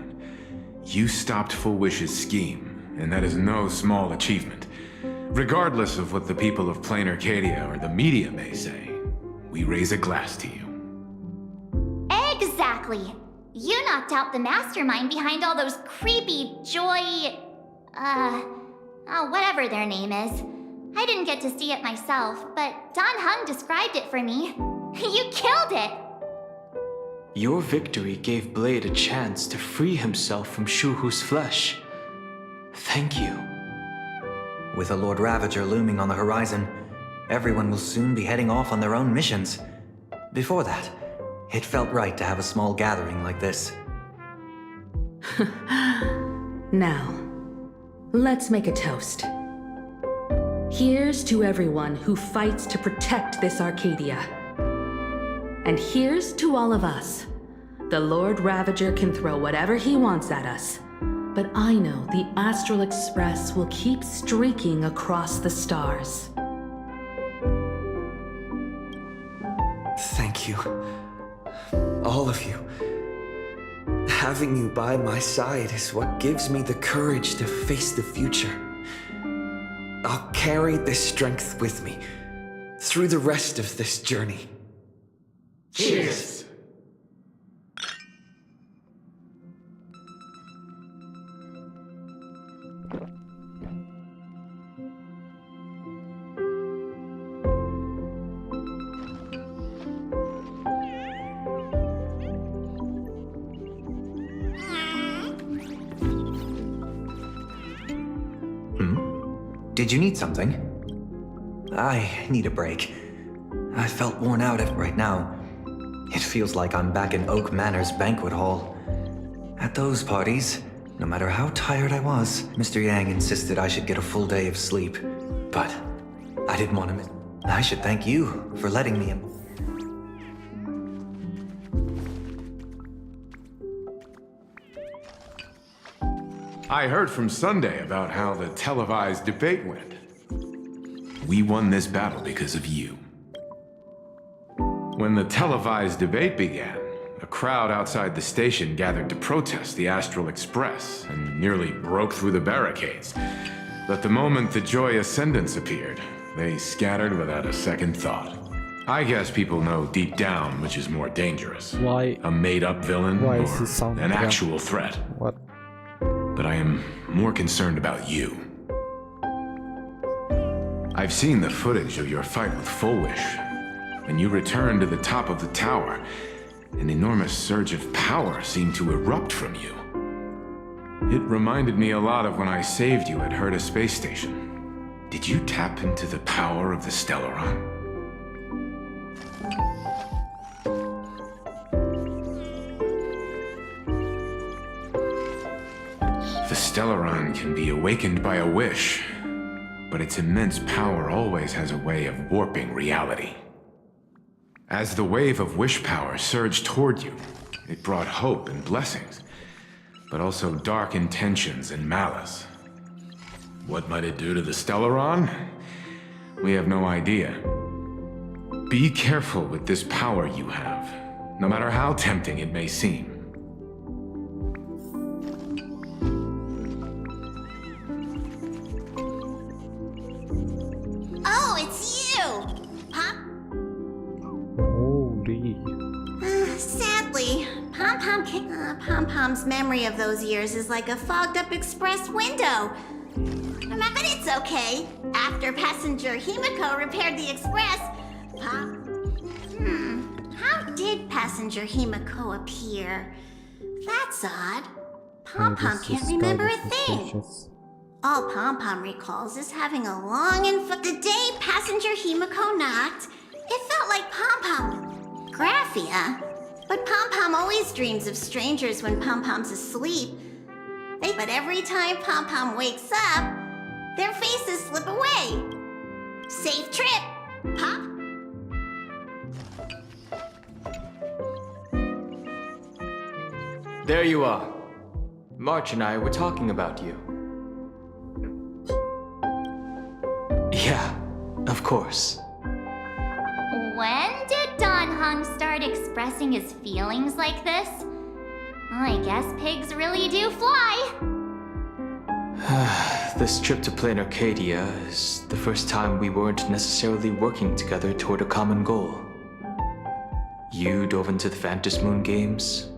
You stopped Fullwish's scheme, and that is no small achievement. Regardless of what the people of Plain Arcadia or the media may say, we raise a glass to you. Exactly. You knocked out the mastermind behind all those creepy whatever their name is. I didn't get to see it myself, but Don Hung described it for me. You killed it! Your victory gave Blade a chance to free himself from Shuhu's flesh. Thank you. With a Lord Ravager looming on the horizon, everyone will soon be heading off on their own missions. Before that, it felt right to have a small gathering like this. Now, let's make a toast. Here's to everyone who fights to protect this Arcadia. And here's to all of us. The Lord Ravager can throw whatever he wants at us, but I know the Astral Express will keep streaking across the stars. Thank you. All of you. Having you by my side is what gives me the courage to face the future. I'll carry this strength with me through the rest of this journey. Cheers! Did you need something? I need a break. I felt worn out right now. It feels like I'm back in Oak Manor's banquet hall. At those parties, no matter how tired I was, Mr. Yang insisted I should get a full day of sleep. But I didn't want to miss. I should thank you for letting me. I heard from Sunday about how the televised debate went. We won this battle because of you. When the televised debate began, a crowd outside the station gathered to protest the Astral Express and nearly broke through the barricades. But the moment the Joy Ascendants appeared, they scattered without a second thought. I guess people know deep down which is more dangerous. Why? A made-up villain Why or is he sounding an like- actual threat. What? But I am more concerned about you. I've seen the footage of your fight with Full Wish. When you returned to the top of the tower, an enormous surge of power seemed to erupt from you. It reminded me a lot of when I saved you at Herta Space Station. Did you tap into the power of the Stellaron? The Stellaron can be awakened by a wish, but its immense power always has a way of warping reality. As the wave of wish power surged toward you, it brought hope and blessings, but also dark intentions and malice. What might it do to the Stellaron? We have no idea. Be careful with this power you have, no matter how tempting it may seem. Oh, it's you! Pop? Holy. Sadly, Pom-Pom's memory of those years is like a fogged-up express window. But it's okay. After passenger Himeko repaired the express, how did passenger Himeko appear? That's odd. Pom-Pom can't remember a thing. All Pom-Pom recalls is having a long and the day passenger Himeko knocked, it felt like Pom-Pom. Graphia. But Pom-Pom always dreams of strangers when Pom-Pom's asleep. But every time Pom-Pom wakes up, their faces slip away. Safe trip, Pop. There you are. March and I were talking about you. Yeah, of course. When did Don Hung start expressing his feelings like this? I guess pigs really do fly. This trip to Plain Arcadia is the first time we weren't necessarily working together toward a common goal. You dove into the Phantom Moon Games.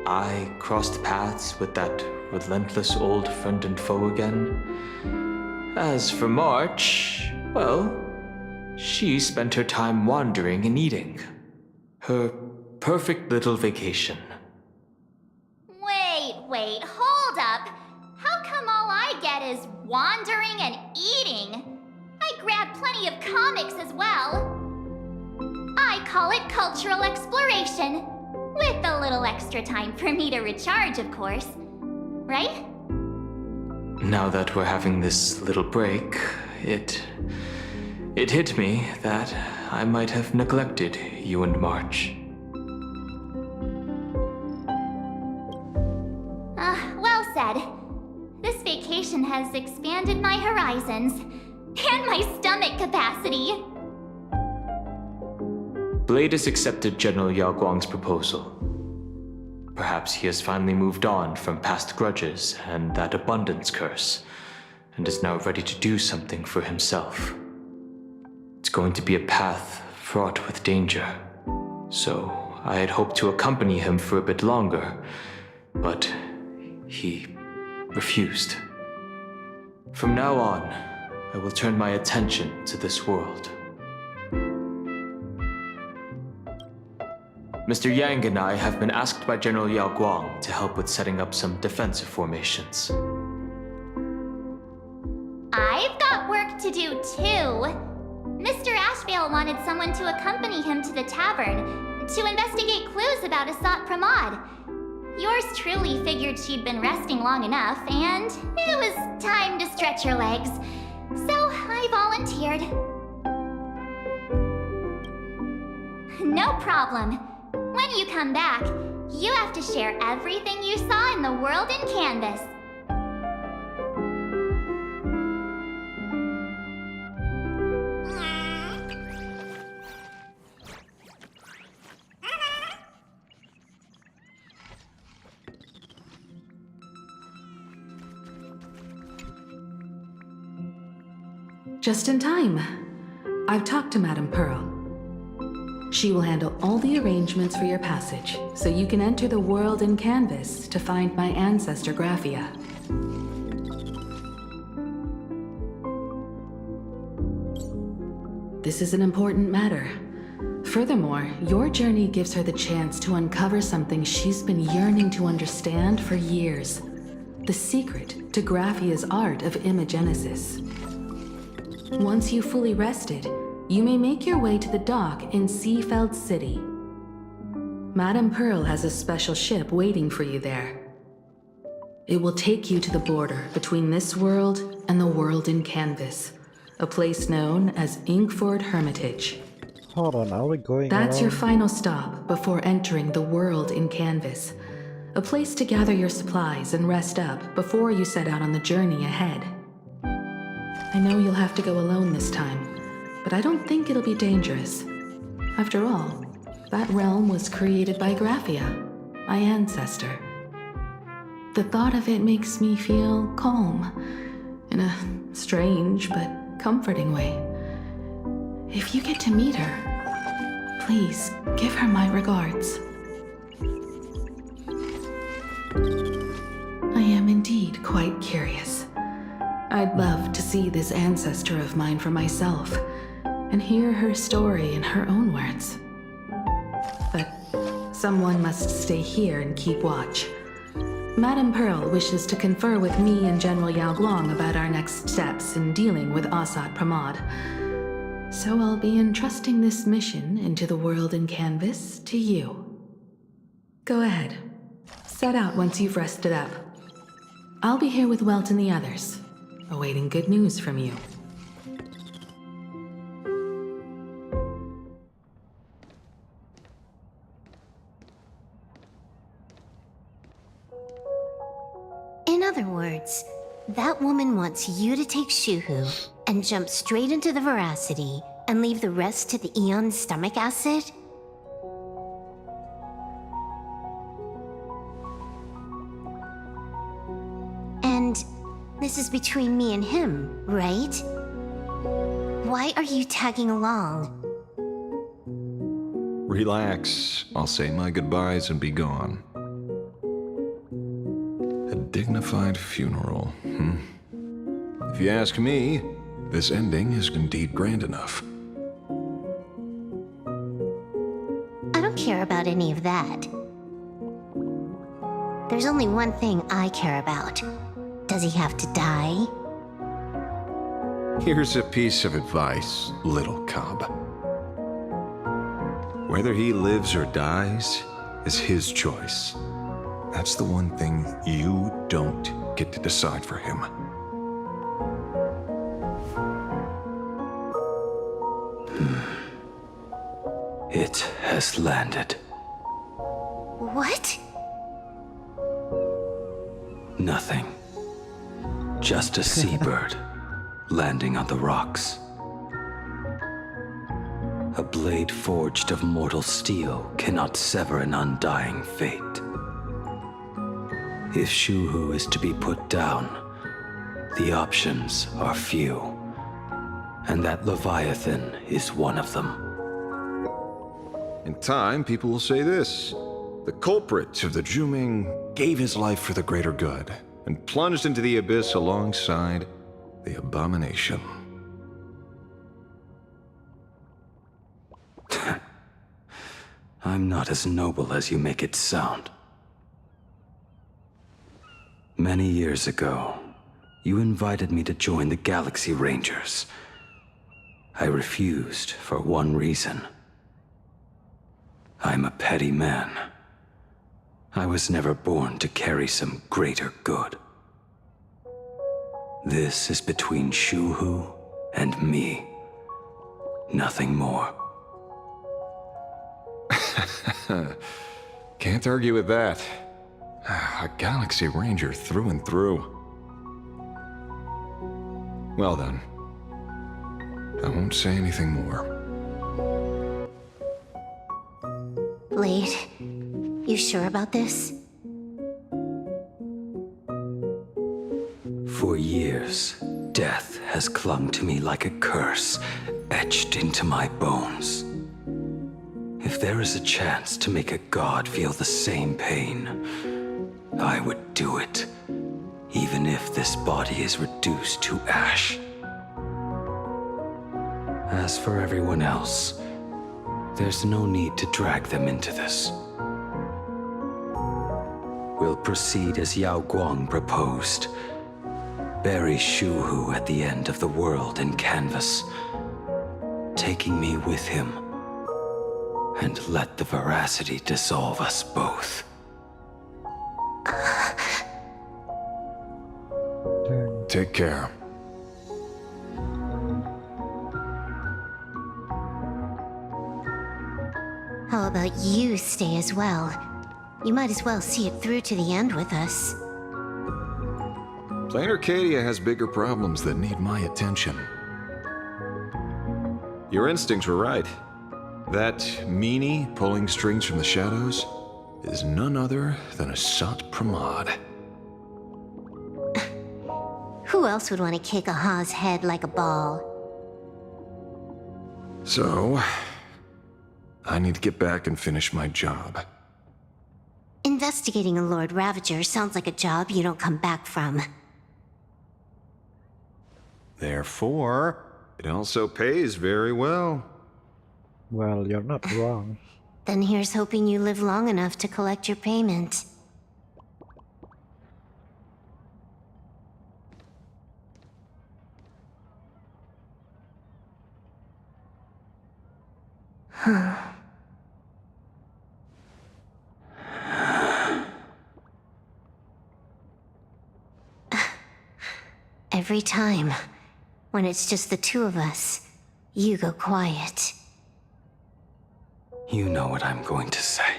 I crossed paths with that relentless old friend and foe again. As for March, well, she spent her time wandering and eating. Her perfect little vacation. Wait, hold up. How come all I get is wandering and eating? I grabbed plenty of comics as well. I call it cultural exploration. With a little extra time for me to recharge, of course. Right? Now that we're having this little break, it hit me that I might have neglected you and March. Well said. This vacation has expanded my horizons and my stomach capacity. Blade has accepted General Yao Guang's proposal. Perhaps he has finally moved on from past grudges and that abundance curse, and is now ready to do something for himself. It's going to be a path fraught with danger, so I had hoped to accompany him for a bit longer, but he refused. From now on, I will turn my attention to this world. Mr. Yang and I have been asked by General Yao Guang to help with setting up some defensive formations. I've got work to Mr. Ashvale wanted someone to accompany him to the tavern to investigate clues about Asat Pramod. Yours truly figured she'd been resting long enough, and it was time to stretch her legs. So I volunteered. No problem. When you come back, you have to share everything you saw in the world in Canvas. Just in time. I've talked to Madame Pearl. She will handle all the arrangements for your passage, so you can enter the world in Canvas to find my ancestor Graphia. This is an important matter. Furthermore, your journey gives her the chance to uncover something she's been yearning to understand for years. The secret to Graphia's art of imagenesis. Once you've fully rested, you may make your way to the dock in Seafeld City. Madame Pearl has a special ship waiting for you there. It will take you to the border between this world and the world in Canvas, a place known as Inkford Hermitage. Hold on, are we going That's your around? final stop before entering the world in Canvas, a place to gather your supplies and rest up before you set out on the journey ahead. I know you'll have to go alone this time, but I don't think it'll be dangerous. After all, that realm was created by Graphia, my ancestor. The thought of it makes me feel calm, in a strange but comforting way. If you get to meet her, please give her my regards. I am indeed quite curious. I'd love to see this ancestor of mine for myself, and hear her story in her own words. But someone must stay here and keep watch. Madame Pearl wishes to confer with me and General Yao Guang about our next steps in dealing with Asat Pramod. So I'll be entrusting this mission into the world in Canvas to you. Go ahead. Set out once you've rested up. I'll be here with Welt and the others, awaiting good news from you. In other words, that woman wants you to take Shuhu and jump straight into the Veracity and leave the rest to the Eon's stomach acid? And this is between me and him, right? Why are you tagging along? Relax. I'll say my goodbyes and be gone. A dignified funeral, If you ask me, this ending is indeed grand enough. I don't care about any of that. There's only one thing I care about. Does he have to die? Here's a piece of advice, little cub. Whether he lives or dies is his choice. That's the one thing you don't get to decide for him. It has landed. What? Nothing. Just a seabird landing on the rocks. A blade forged of mortal steel cannot sever an undying fate. If Shuhu is to be put down, the options are few, and that Leviathan is one of them. In time, people will say this. The culprit of the Juming gave his life for the greater good and plunged into the abyss alongside the abomination. I'm not as noble as you make it sound. Many years ago, you invited me to join the Galaxy Rangers. I refused for one reason. I'm a petty man. I was never born to carry some greater good. This is between Shuhu and me. Nothing more. Can't argue with that. A Galaxy Ranger through and through. Well then, I won't say anything more. Blade, you sure about this? For years, death has clung to me like a curse, etched into my bones. If there is a chance to make a god feel the same pain, I would do it, even if this body is reduced to ash. As for everyone else, there's no need to drag them into this. We'll proceed as Yao Guang proposed. Bury Shuhu at the end of the world in canvas, taking me with him, and let the veracity dissolve us both. Take care. How about you stay as well? You might as well see it through to the end with us. Plain Arcadia has bigger problems that need my attention. Your instincts were right. That meanie pulling strings from the shadows is none other than a Sat Pramod. Who else would want to kick a Ha's head like a ball? So, I need to get back and finish my job. Investigating a Lord Ravager sounds like a job you don't come back from. Therefore, it also pays very well. Well, you're not wrong. Then here's hoping you live long enough to collect your payment. Huh. Every time, when it's just the two of us, you go quiet. You know what I'm going to say.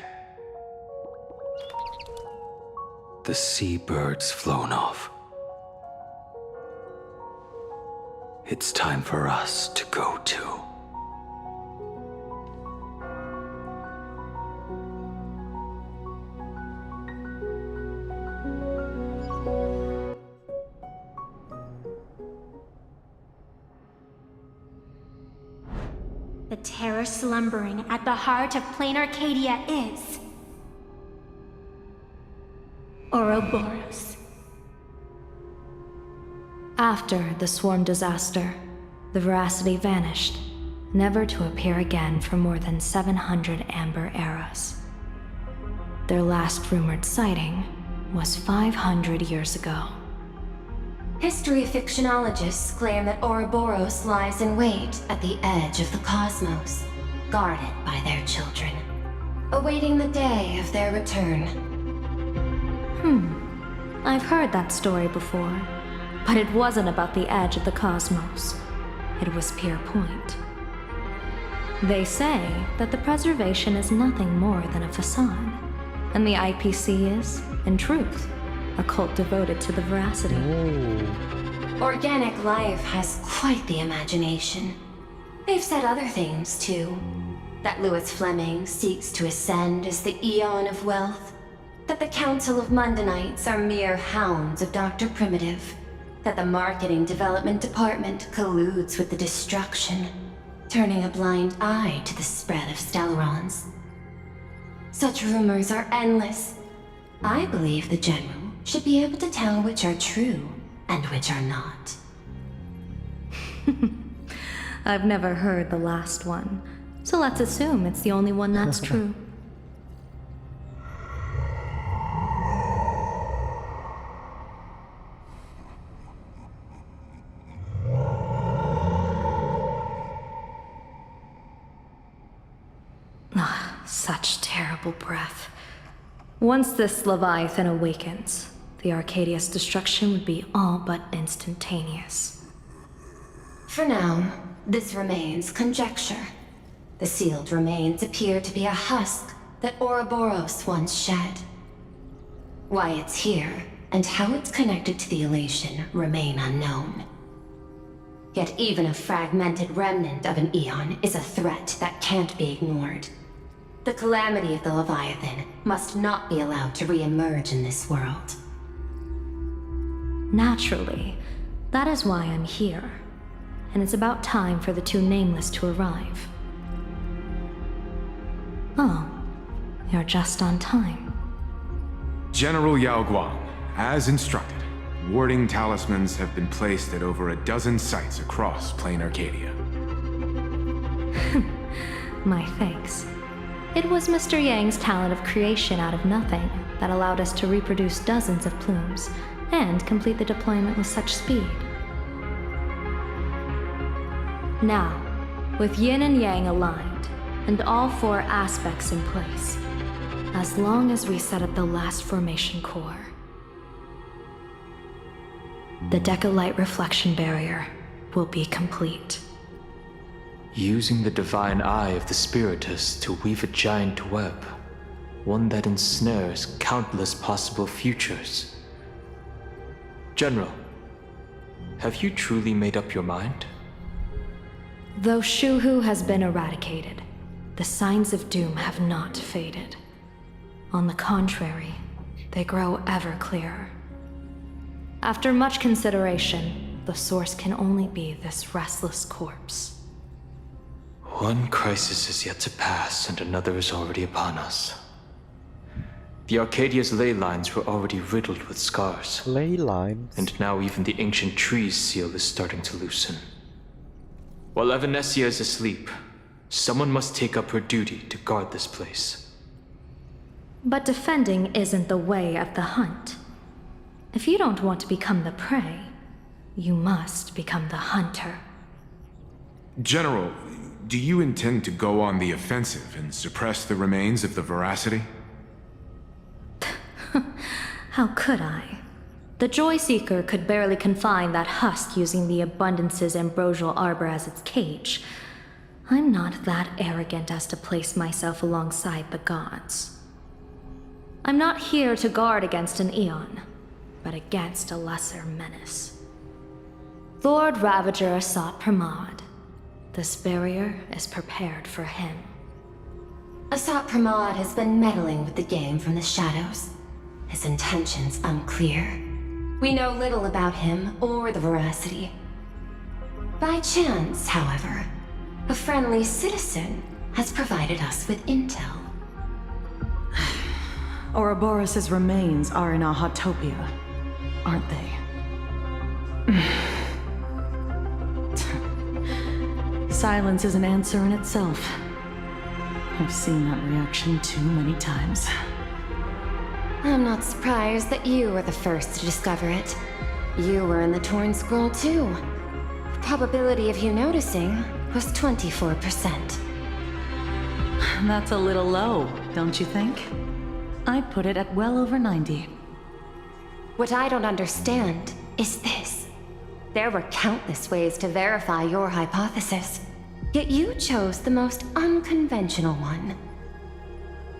The seabird's flown off. It's time for us to go too. The terror slumbering at the heart of Plain Arcadia is... Ouroboros. After the swarm disaster, the veracity vanished, never to appear again for more than 700 amber eras. Their last rumored sighting was 500 years ago. History fictionologists claim that Ouroboros lies in wait at the edge of the cosmos, guarded by their children, awaiting the day of their return. I've heard that story before, but it wasn't about the edge of the cosmos. It was Pier Point. They say that the preservation is nothing more than a facade, and the IPC is, in truth, a cult devoted to the veracity. Organic life has quite the imagination. They've said other things, too. That Louis Fleming seeks to ascend as the Eon of Wealth. That the Council of Mundanites are mere hounds of Dr. Primitive. That the Marketing Development Department colludes with the destruction, turning a blind eye to the spread of Stellarons. Such rumors are endless. I believe the General should be able to tell which are true and which are not. I've never heard the last one, so let's assume it's the only one that's true. Such terrible breath. Once this Leviathan awakens, the Arcadia's destruction would be all but instantaneous. For now, this remains conjecture. The sealed remains appear to be a husk that Ouroboros once shed. Why it's here, and how it's connected to the elation, remain unknown. Yet even a fragmented remnant of an Eon is a threat that can't be ignored. The calamity of the Leviathan must not be allowed to re-emerge in this world. Naturally, that is why I'm here. And it's about time for the two Nameless to arrive. Oh, you're just on time. General Yao Guang, as instructed, warding talismans have been placed at over a dozen sites across Plain Arcadia. My thanks. It was Mr. Yang's talent of creation out of nothing that allowed us to reproduce dozens of plumes and complete the deployment with such speed. Now, with Yin and Yang aligned, and all four aspects in place, as long as we set up the last formation core, the Decalight reflection barrier will be complete. Using the divine eye of the Spiritus to weave a giant web, one that ensnares countless possible futures. General, have you truly made up your mind? Though Shuhu has been eradicated, the signs of doom have not faded. On the contrary, they grow ever clearer. After much consideration, the source can only be this restless corpse. One crisis is yet to pass, and another is already upon us. The Arcadia's ley lines were already riddled with scars. Ley lines? And now even the ancient trees seal is starting to loosen. While Evanesia is asleep, someone must take up her duty to guard this place. But defending isn't the way of the hunt. If you don't want to become the prey, you must become the hunter. General, do you intend to go on the offensive and suppress the remains of the Veracity? How could I? The Joy Seeker could barely confine that husk using the Abundance's ambrosial arbor as its cage. I'm not that arrogant as to place myself alongside the gods. I'm not here to guard against an Eon, but against a lesser menace. Lord Ravager sought Pramod. This barrier is prepared for him. Asat Pramod has been meddling with the game from the shadows. His intentions unclear. We know little about him or the Veracity. By chance, however, a friendly citizen has provided us with intel. Ouroboros' remains are in Ahatopia, aren't they? Silence is an answer in itself. I've seen that reaction too many times. I'm not surprised that you were the first to discover it. You were in the Torn Scroll too. The probability of you noticing was 24%. That's a little low, don't you think? I'd put it at well over 90. What I don't understand is this. There were countless ways to verify your hypothesis, yet you chose the most unconventional one.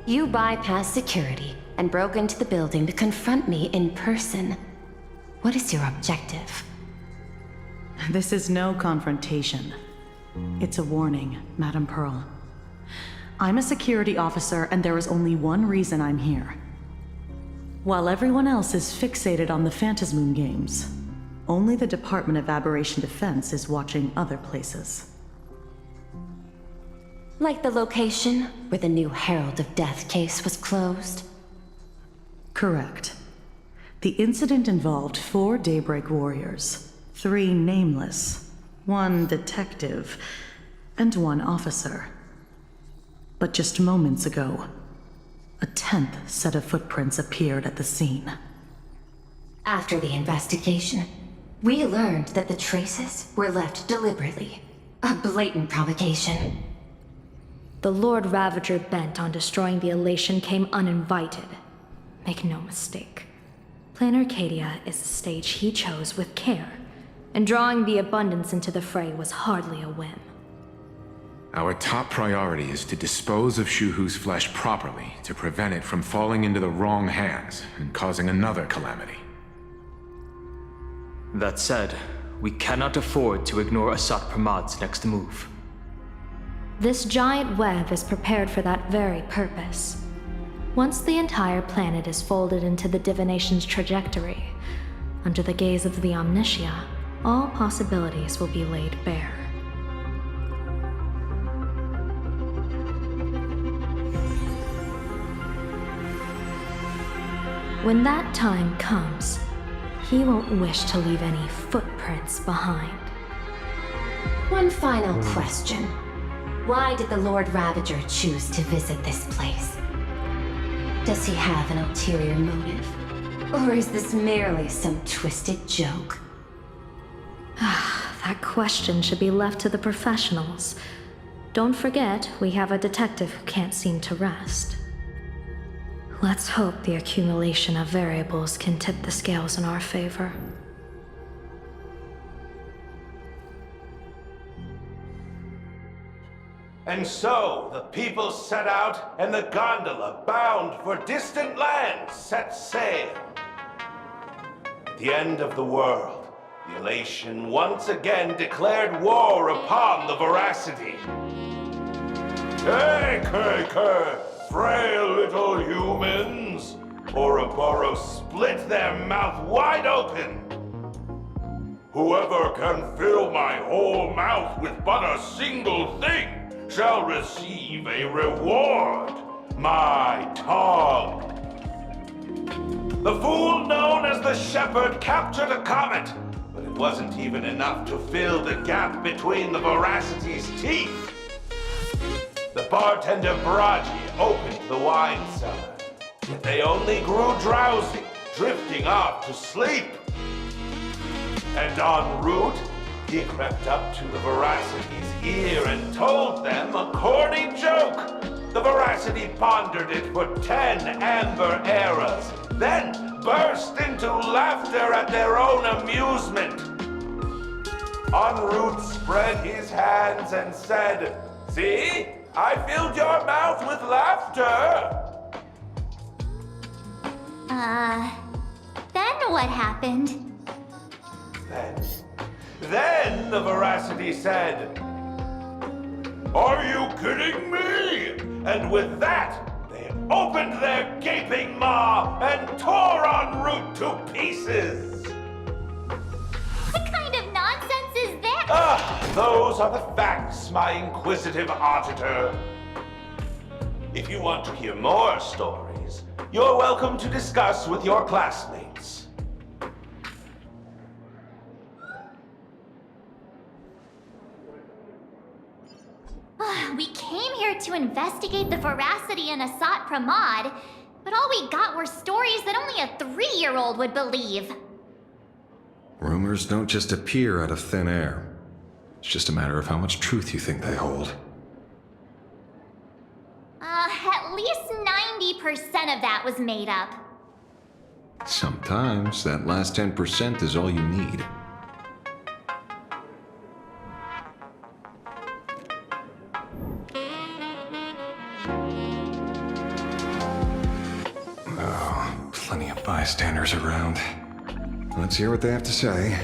You bypassed security and broke into the building to confront me in person. What is your objective? This is no confrontation. It's a warning, Madam Pearl. I'm a security officer, and there is only one reason I'm here. While everyone else is fixated on the Phantasmoon games, only the Department of Aberration Defense is watching other places. Like the location where the new Herald of Death case was closed? Correct. The incident involved 4 Daybreak Warriors, 3 Nameless, 1 detective, and 1 officer. But just moments ago, a 10th set of footprints appeared at the scene. After the investigation, we learned that the traces were left deliberately. A blatant provocation. The Lord Ravager bent on destroying the Elation came uninvited. Make no mistake. Plan Arcadia is a stage he chose with care, and drawing the Abundance into the fray was hardly a whim. Our top priority is to dispose of Shuhu's flesh properly to prevent it from falling into the wrong hands and causing another calamity. That said, we cannot afford to ignore Asat Pramad's next move. This giant web is prepared for that very purpose. Once the entire planet is folded into the divination's trajectory, under the gaze of the Omnitia, all possibilities will be laid bare. When that time comes, he won't wish to leave any footprints behind. One final question. Why did the Lord Ravager choose to visit this place? Does he have an ulterior motive? Or is this merely some twisted joke? That question should be left to the professionals. Don't forget, we have a detective who can't seem to rest. Let's hope the accumulation of variables can tip the scales in our favor. And so, the people set out, and the gondola, bound for distant lands, set sail. At the end of the world, the Elation once again declared war upon the Veracity. Hey, frail little humans! Ouroboros split their mouth wide open! Whoever can fill my whole mouth with but a single thing shall receive a reward, my tongue. The fool known as the Shepherd captured a comet, but it wasn't even enough to fill the gap between the Veracity's teeth. The bartender Braji opened the wine cellar, yet they only grew drowsy, drifting off to sleep. And en route, he crept up to the Veracity's ear and told them a corny joke. The Veracity pondered it for 10 amber eras, then burst into laughter at their own amusement. En route spread his hands and said, "See? I filled your mouth with laughter." Then what happened? Then the Veracity said, "Are you kidding me?" And with that, they opened their gaping maw and tore en route to pieces. What kind of nonsense is that? Those are the facts, my inquisitive auditor. If you want to hear more stories, you're welcome to discuss with your classmates. We came here to investigate the Veracity and Asat Pramad, but all we got were stories that only a 3-year-old would believe. Rumors don't just appear out of thin air. It's just a matter of how much truth you think they hold. At least 90% of that was made up. Sometimes that last 10% is all you need. Oh, plenty of bystanders around. Let's hear what they have to say.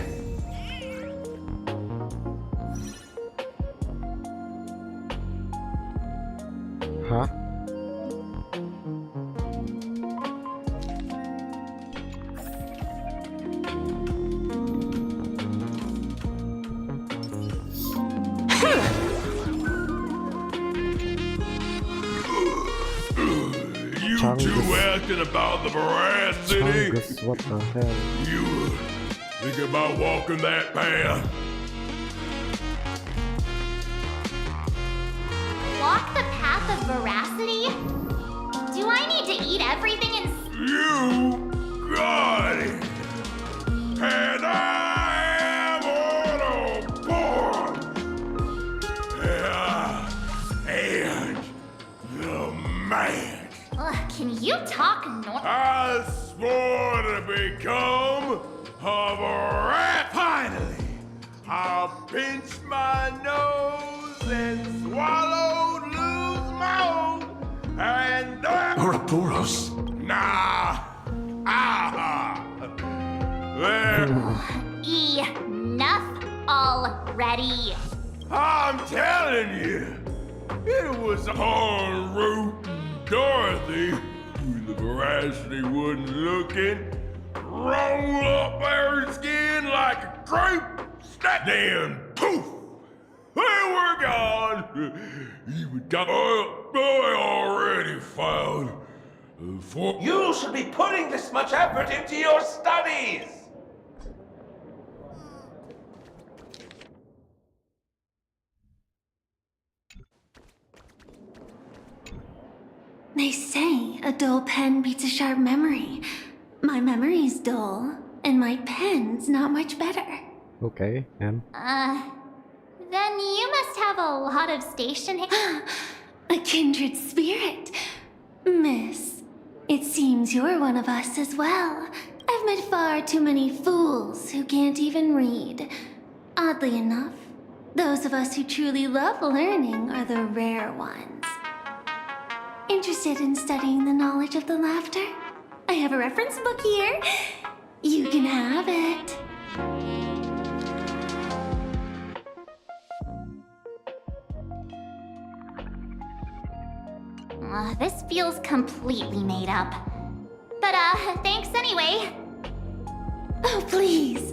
Huh? You two asking about the Veracity? Chungus, what the hell? You think about walking that path? Walk the path of Veracity? Do I need to eat everything in... You got it! And I am on board! Yeah, and Can you talk I swore to become a rat. Finally, I'll pinch my nose and swallow, lose my own, and Ouroboros. nah. Ah. There. Enough already. I'm telling you, it was en route Dorothy, who the veracity wasn't looking, roll up her skin like a crepe, snap, then poof, they were gone. Even I already found for You should be putting this much effort into your studies! They say a dull pen beats a sharp memory. My memory's dull, and my pen's not much better. Okay, and Then you must have a lot of station. A kindred spirit. Miss, it seems you're one of us as well. I've met far too many fools who can't even read. Oddly enough, those of us who truly love learning are the rare ones. Interested in studying the knowledge of the laughter? I have a reference book here. You can have it. This feels completely made up. But, thanks anyway. Oh, please.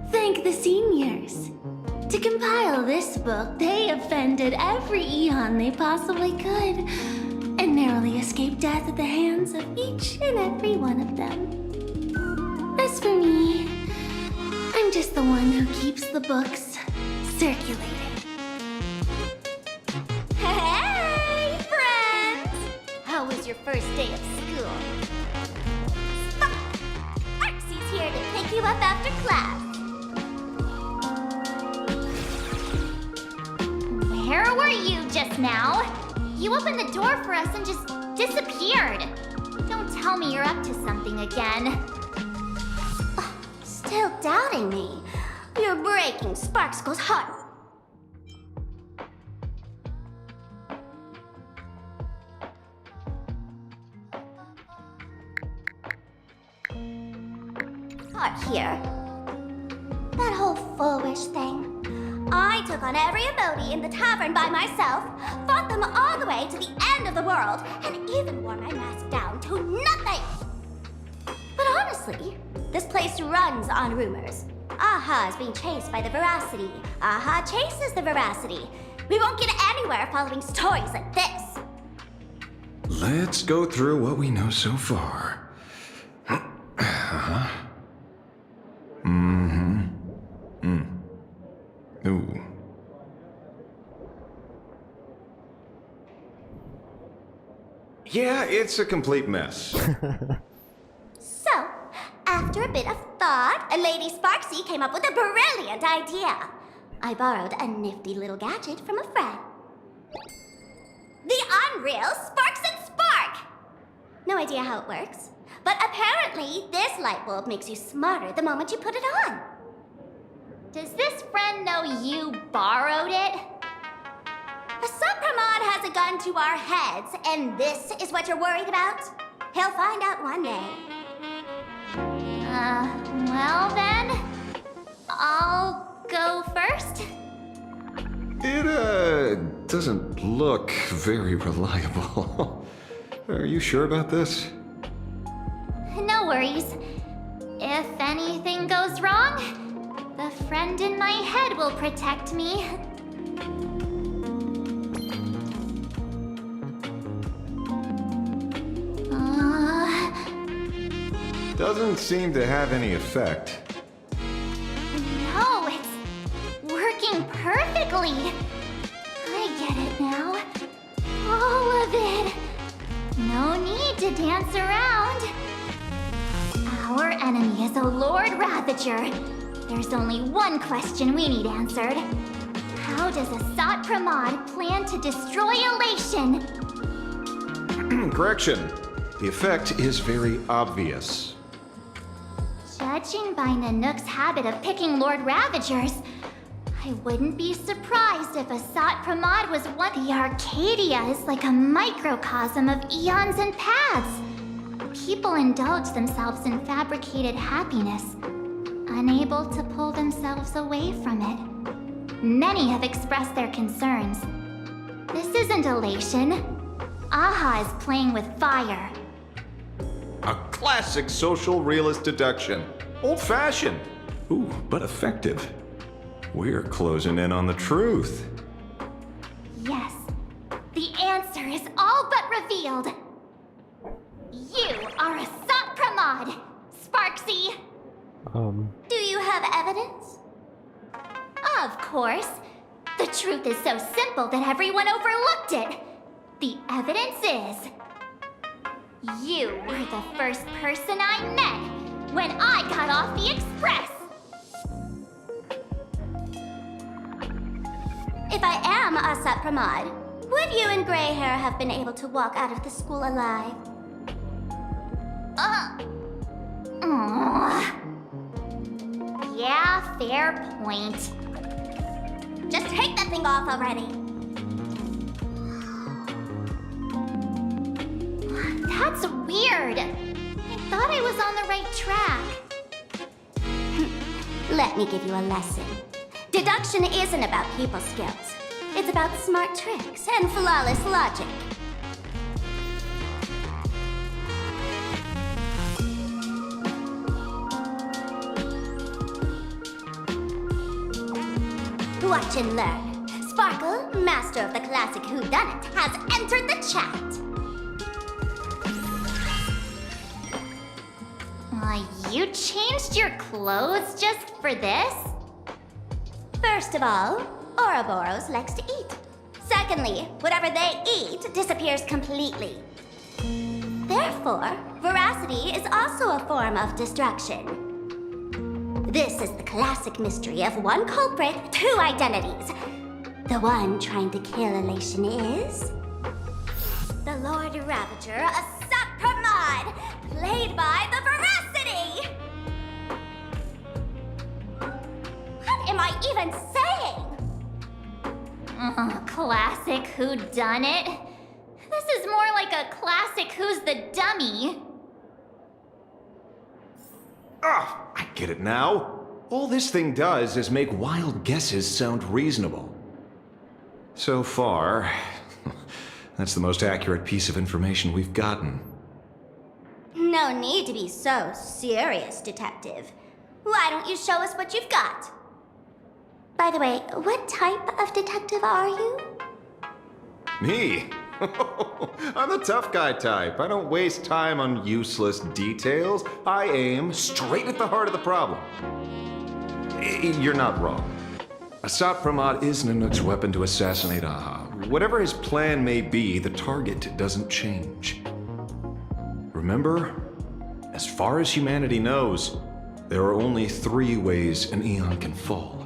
Thank the seniors. To compile this book, they offended every eon they possibly could, and narrowly escaped death at the hands of each and every one of them. As for me, I'm just the one who keeps the books circulating. Hey, friends! How was your first day of school? Arxie's here to pick you up after class. Where were you just now? You opened the door for us and just disappeared. Don't tell me you're up to something again. Still doubting me? You're breaking Sparkskull's heart. Here. That whole foolish thing. I took on every abode in the tavern by myself, fought them all the way to the end of the world, and even wore my mask down to nothing! But honestly, this place runs on rumors. Aha is being chased by the veracity. Aha chases the veracity. We won't get anywhere following stories like this. Let's go through what we know so far. Ooh. Yeah, it's a complete mess. So, after a bit of thought, Lady Sparksy came up with a brilliant idea. I borrowed a nifty little gadget from a friend. The unreal Sparks and Spark! No idea how it works, but apparently this light bulb makes you smarter the moment you put it on. Does this friend know you borrowed it? Supramon has a gun to our heads, and this is what you're worried about? He'll find out one day. Well then, I'll go first. It, doesn't look very reliable. Are you sure about this? No worries. If anything goes wrong, the friend in my head will protect me. Doesn't seem to have any effect. No, it's working perfectly. I get it now. All of it. No need to dance around. Our enemy is a Lord Ravager. There's only one question we need answered. How does Asat Pramod plan to destroy Elation? Correction. The effect is very obvious. Judging by Nanook's habit of picking Lord Ravagers, I wouldn't be surprised if Asat Pramod was one. The Arcadia is like a microcosm of eons and paths. People indulge themselves in fabricated happiness, unable to pull themselves away from it. Many have expressed their concerns. This isn't elation. Aha is playing with fire. A classic social realist deduction. Old-fashioned. Ooh, but effective. We're closing in on the truth. Yes, the answer is all but revealed. You are Asat Pramod, Sparksy. Do you have evidence? Of course. The truth is so simple that everyone overlooked it. The evidence is... you were the first person I met when I got off the Express. If I am Asat Pramod, would you and Grey Hair have been able to walk out of the school alive? Yeah, fair point. Just take that thing off already. That's weird. I thought I was on the right track. Let me give you a lesson. Deduction isn't about people skills. It's about smart tricks and flawless logic. Watch and learn. Sparkle, master of the classic whodunit, has entered the chat. You changed your clothes just for this? First of all, Ouroboros likes to eat. Secondly, whatever they eat disappears completely. Therefore, veracity is also a form of distraction. This is the classic mystery of one culprit, two identities. The one trying to kill elation is... the Lord Ravager, Asat Pramod, played by the Veracity! What am I even saying? Classic whodunit? This is more like a classic Who's the Dummy. Ah, I get it now. All this thing does is make wild guesses sound reasonable. So far, that's the most accurate piece of information we've gotten. No need to be so serious, Detective. Why don't you show us what you've got? By the way, what type of detective are you? Me? I'm the tough guy type. I don't waste time on useless details. I aim straight at the heart of the problem. You're not wrong. Asat Pramod is Nanook's weapon to assassinate Aha. Whatever his plan may be, the target doesn't change. Remember, as far as humanity knows, there are only 3 ways an Eon can fall.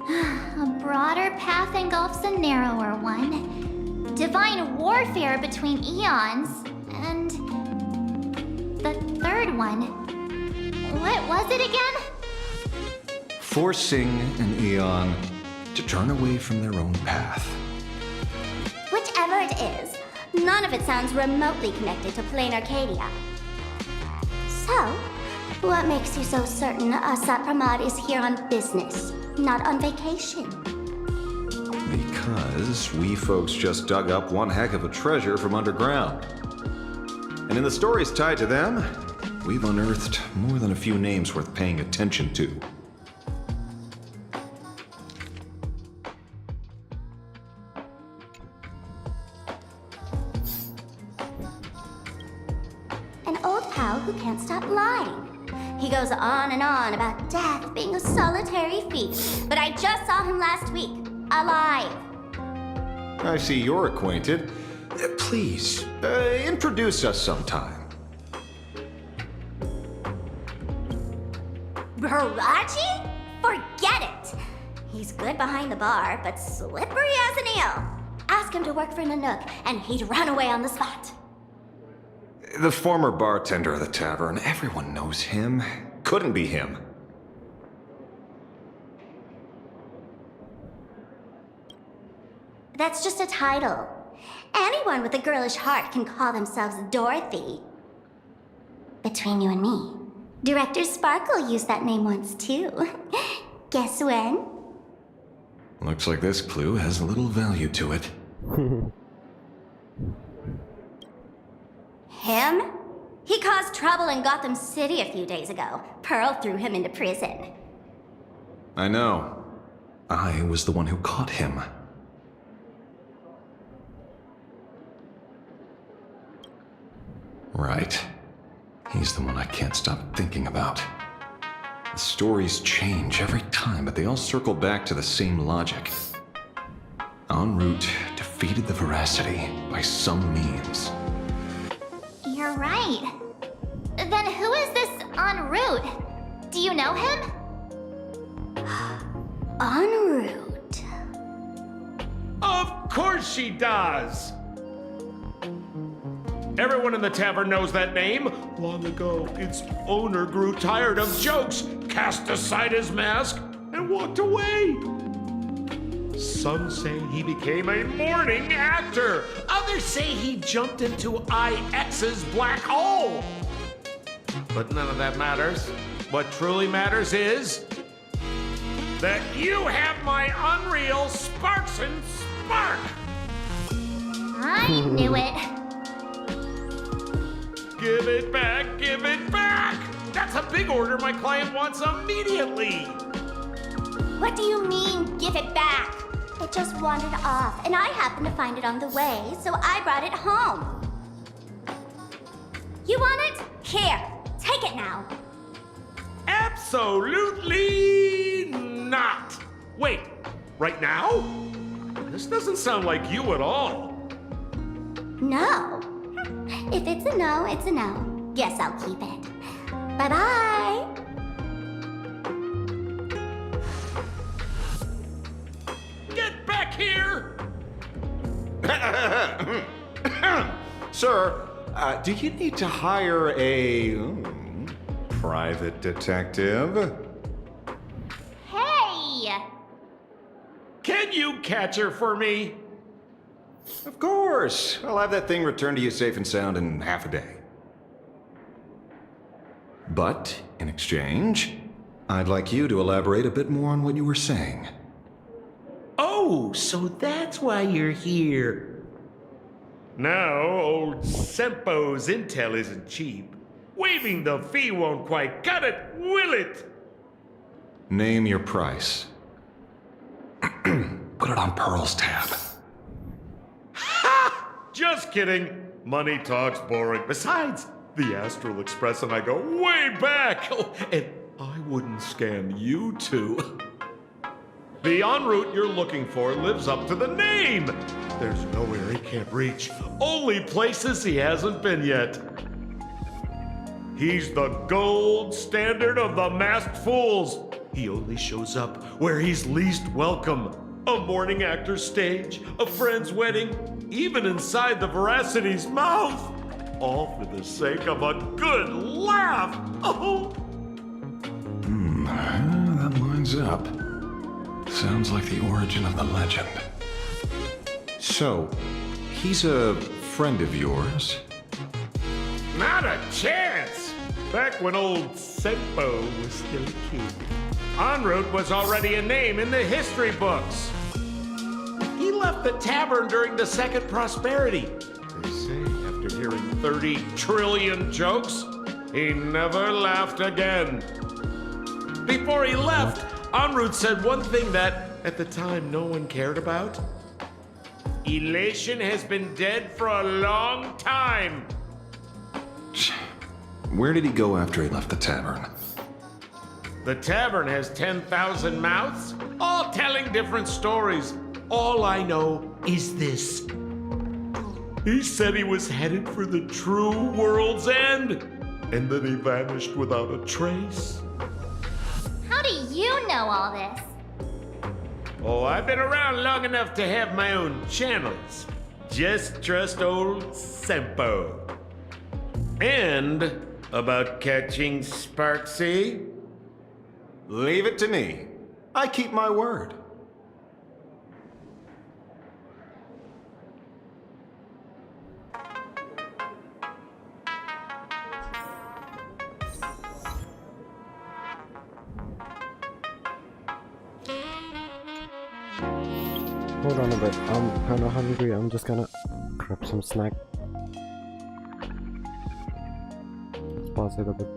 A broader path engulfs a narrower one. Divine warfare between eons, and the third one. What was it again? Forcing an Eon to turn away from their own path. Whichever it is, none of it sounds remotely connected to plain Arcadia. So, what makes you so certain Asat Pramod is here on business, not on vacation? Because we folks just dug up one heck of a treasure from underground. And in the stories tied to them, we've unearthed more than a few names worth paying attention to. An old pal who can't stop lying. He goes on and on about death being a solitary feat, but I just saw him last week, alive. I see you're acquainted. Please, introduce us sometime. Baraji? Forget it! He's good behind the bar, but slippery as an eel. Ask him to work for Nanook, and he'd run away on the spot. The former bartender of the tavern. Everyone knows him. Couldn't be him. That's just a title. Anyone with a girlish heart can call themselves Dorothy. Between you and me, Director Sparkle used that name once too. Guess when? Looks like this clue has a little value to it. Him? He caused trouble in Gotham City a few days ago. Pearl threw him into prison. I know. I was the one who caught him. Right. He's the one I can't stop thinking about. The stories change every time, but they all circle back to the same logic. En route defeated the Veracity by some means. You're right. Then who is this en route? Do you know him? En route. Of course she does! Everyone in the tavern knows that name. Long ago, its owner grew tired of jokes, cast aside his mask, and walked away. Some say he became a morning actor. Others say he jumped into IX's black hole. But none of that matters. What truly matters is that you have my unreal Sparks and Spark. I knew it. Give it back, give it back! That's a big order my client wants immediately! What do you mean, give it back? It just wandered off, and I happened to find it on the way, so I brought it home. You want it? Here, take it now. Absolutely not! Wait, right now? This doesn't sound like you at all. No. If it's a no, it's a no. Guess I'll keep it. Bye-bye. Get back here! Sir, do you need to hire a private detective? Hey! Can you catch her for me? Of course. I'll have that thing returned to you safe and sound in half a day. But, in exchange, I'd like you to elaborate a bit more on what you were saying. Oh, so that's why you're here. No, old Sempo's intel isn't cheap. Waiving the fee won't quite cut it, will it? Name your price. Put it on Pearl's tab. Just kidding. Money talk's boring. Besides, the Astral Express and I go way back. Oh, and I wouldn't scam you two. The en route you're looking for lives up to the name. There's nowhere he can't reach. Only places he hasn't been yet. He's the gold standard of the masked fools. He only shows up where he's least welcome. A morning actor's stage, a friend's wedding, even inside the Veracity's mouth. All for the sake of a good laugh. Oh. That lines up. Sounds like the origin of the legend. So, he's a friend of yours? Not a chance! Back when old Sempo was still a kid, en route was already a name in the history books. He left the tavern during the Second Prosperity. They say after hearing 30 trillion jokes, he never laughed again. Before he left, en route said one thing that, at the time, no one cared about. Elation has been dead for a long time. Where did he go after he left the tavern? The tavern has 10,000 mouths, all telling different stories. All I know is this. He said he was headed for the true world's end, and then he vanished without a trace. How do you know all this? Oh, I've been around long enough to have my own channels. Just trust old Sempo. And about catching Sparksy? Leave it to me. I keep my word. Hold on a bit, I'm kinda hungry, I'm just gonna grab some snack. Let's pause it a bit.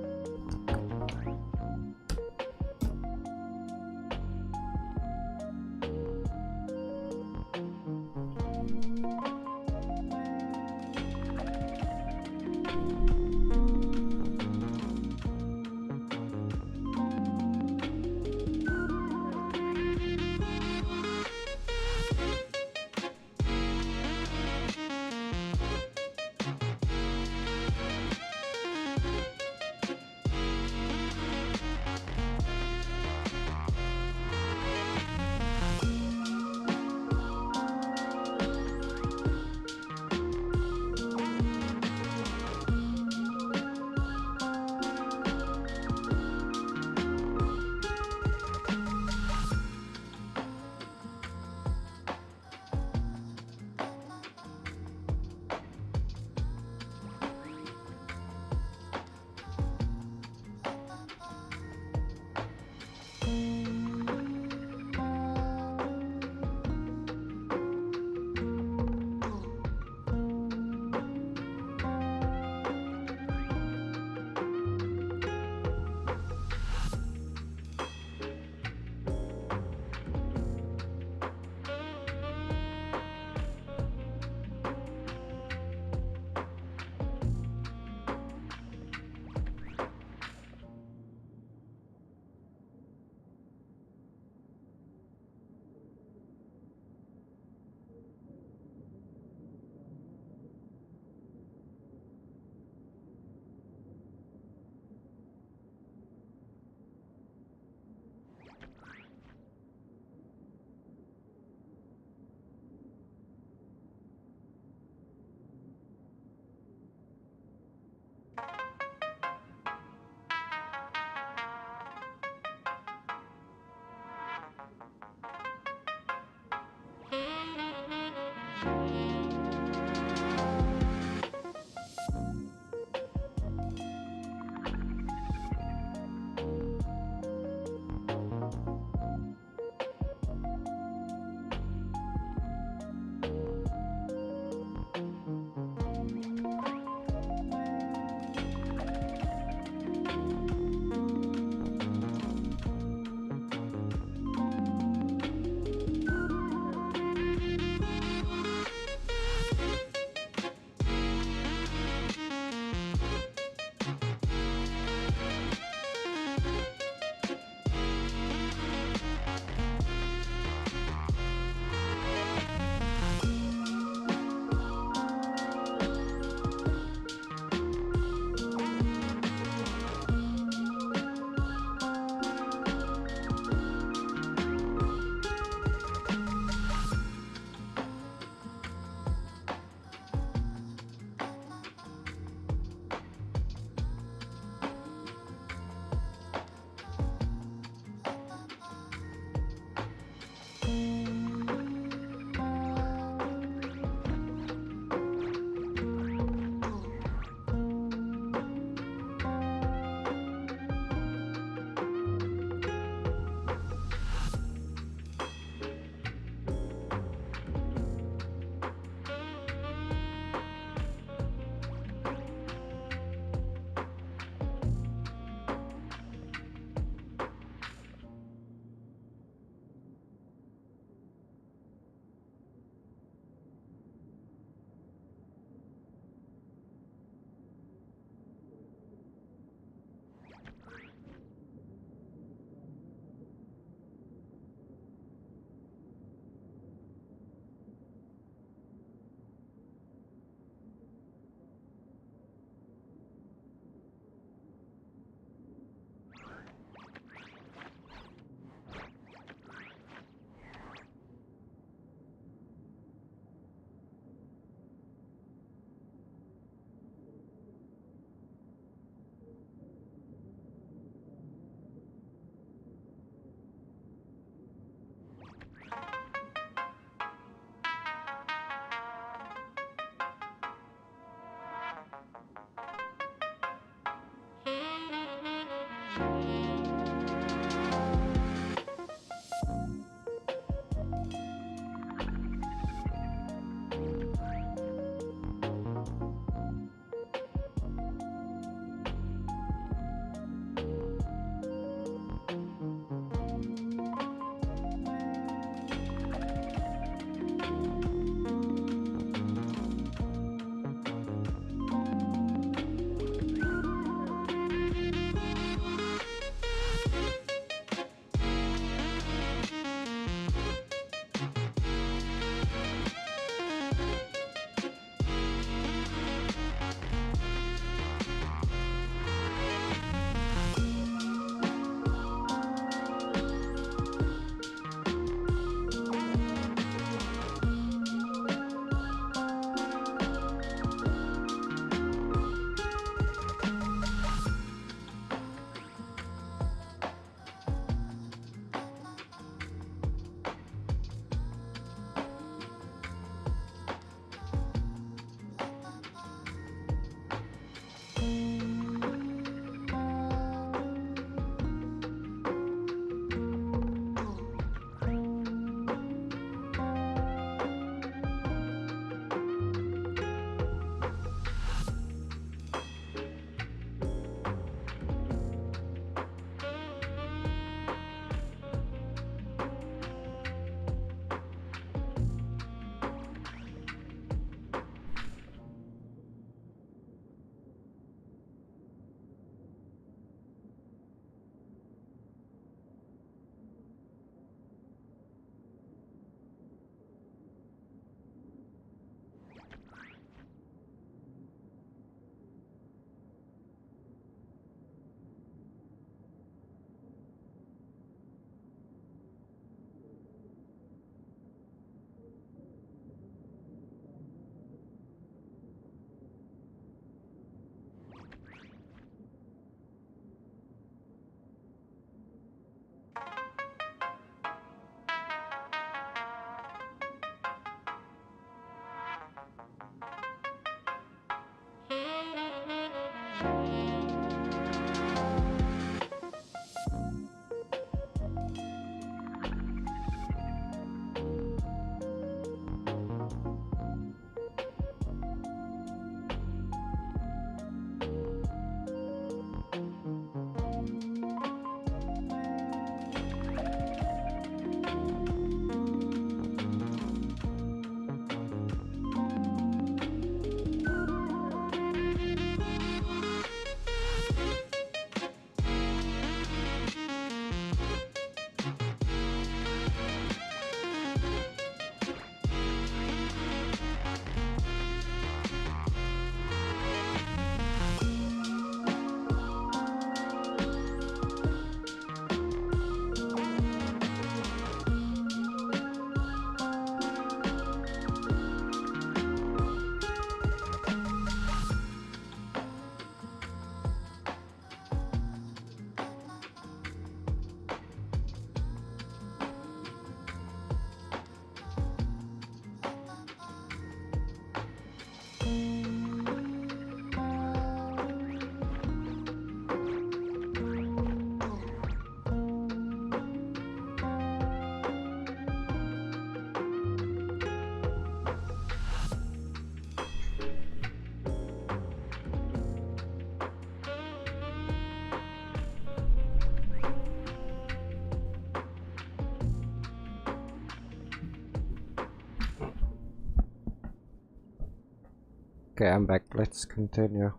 Okay, I'm back. Let's continue.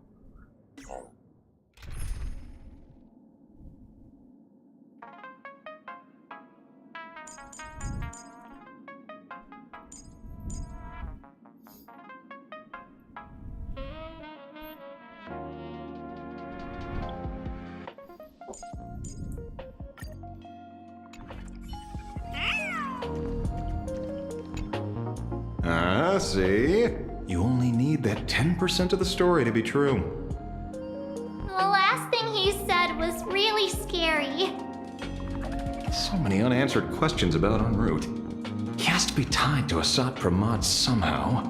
Ah, see? You only need that 10% of the story to be true. The last thing he said was really scary. So many unanswered questions about en route. He has to be tied to Asat Pramod somehow.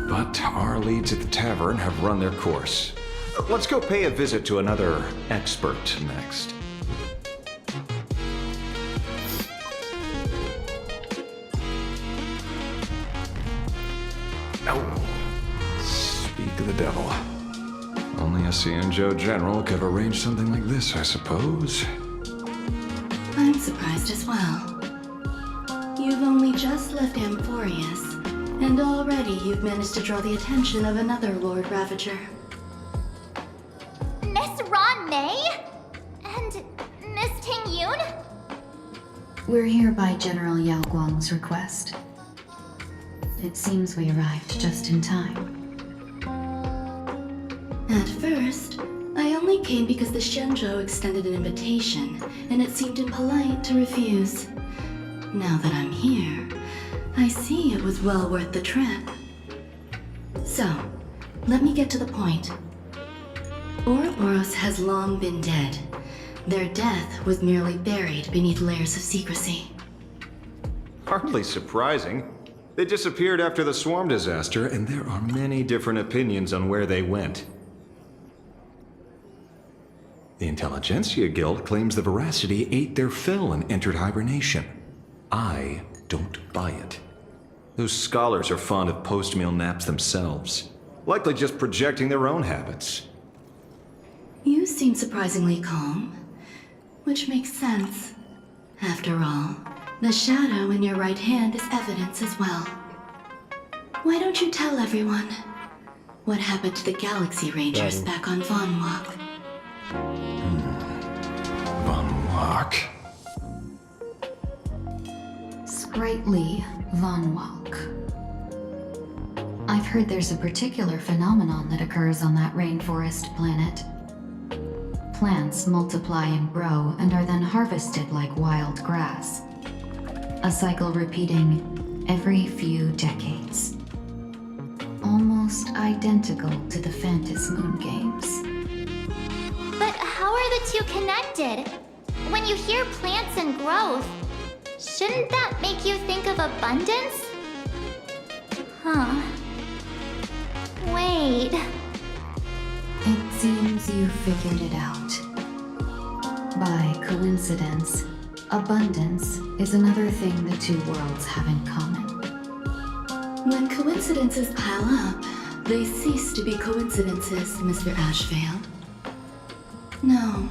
But our leads at the tavern have run their course. Let's go pay a visit to another expert next. Speak of the devil. Only a Joe General could have arranged something like this, I suppose. I'm surprised as well. You've only just left Amphorius, and already you've managed to draw the attention of another Lord Ravager. Miss Ron May? And Miss Ting Yoon? We're here by General Yao Guang's request. It seems we arrived just in time. At first, I only came because the Shenzhou extended an invitation, and it seemed impolite to refuse. Now that I'm here, I see it was well worth the trip. So, let me get to the point. Ouroboros has long been dead. Their death was merely buried beneath layers of secrecy. Hardly surprising. They disappeared after the swarm disaster, and there are many different opinions on where they went. The Intelligentsia Guild claims the Veracity ate their fill and entered hibernation. I don't buy it. Those scholars are fond of post-meal naps themselves, likely just projecting their own habits. You seem surprisingly calm, which makes sense. After all, the shadow in your right hand is evidence as well. Why don't you tell everyone what happened to the Galaxy Rangers back on Von Walk? Von Walk? Sprightly Von Walk. I've heard there's a particular phenomenon that occurs on that rainforest planet. Plants multiply and grow and are then harvested like wild grass. A cycle repeating every few decades. Almost identical to the Phantom Moon Games. But how are the two connected? When you hear plants and growth, shouldn't that make you think of abundance? Huh. Wait. It seems you figured it out. By coincidence, abundance is another thing the two worlds have in common. When coincidences pile up, they cease to be coincidences, Mr. Ashvale. No.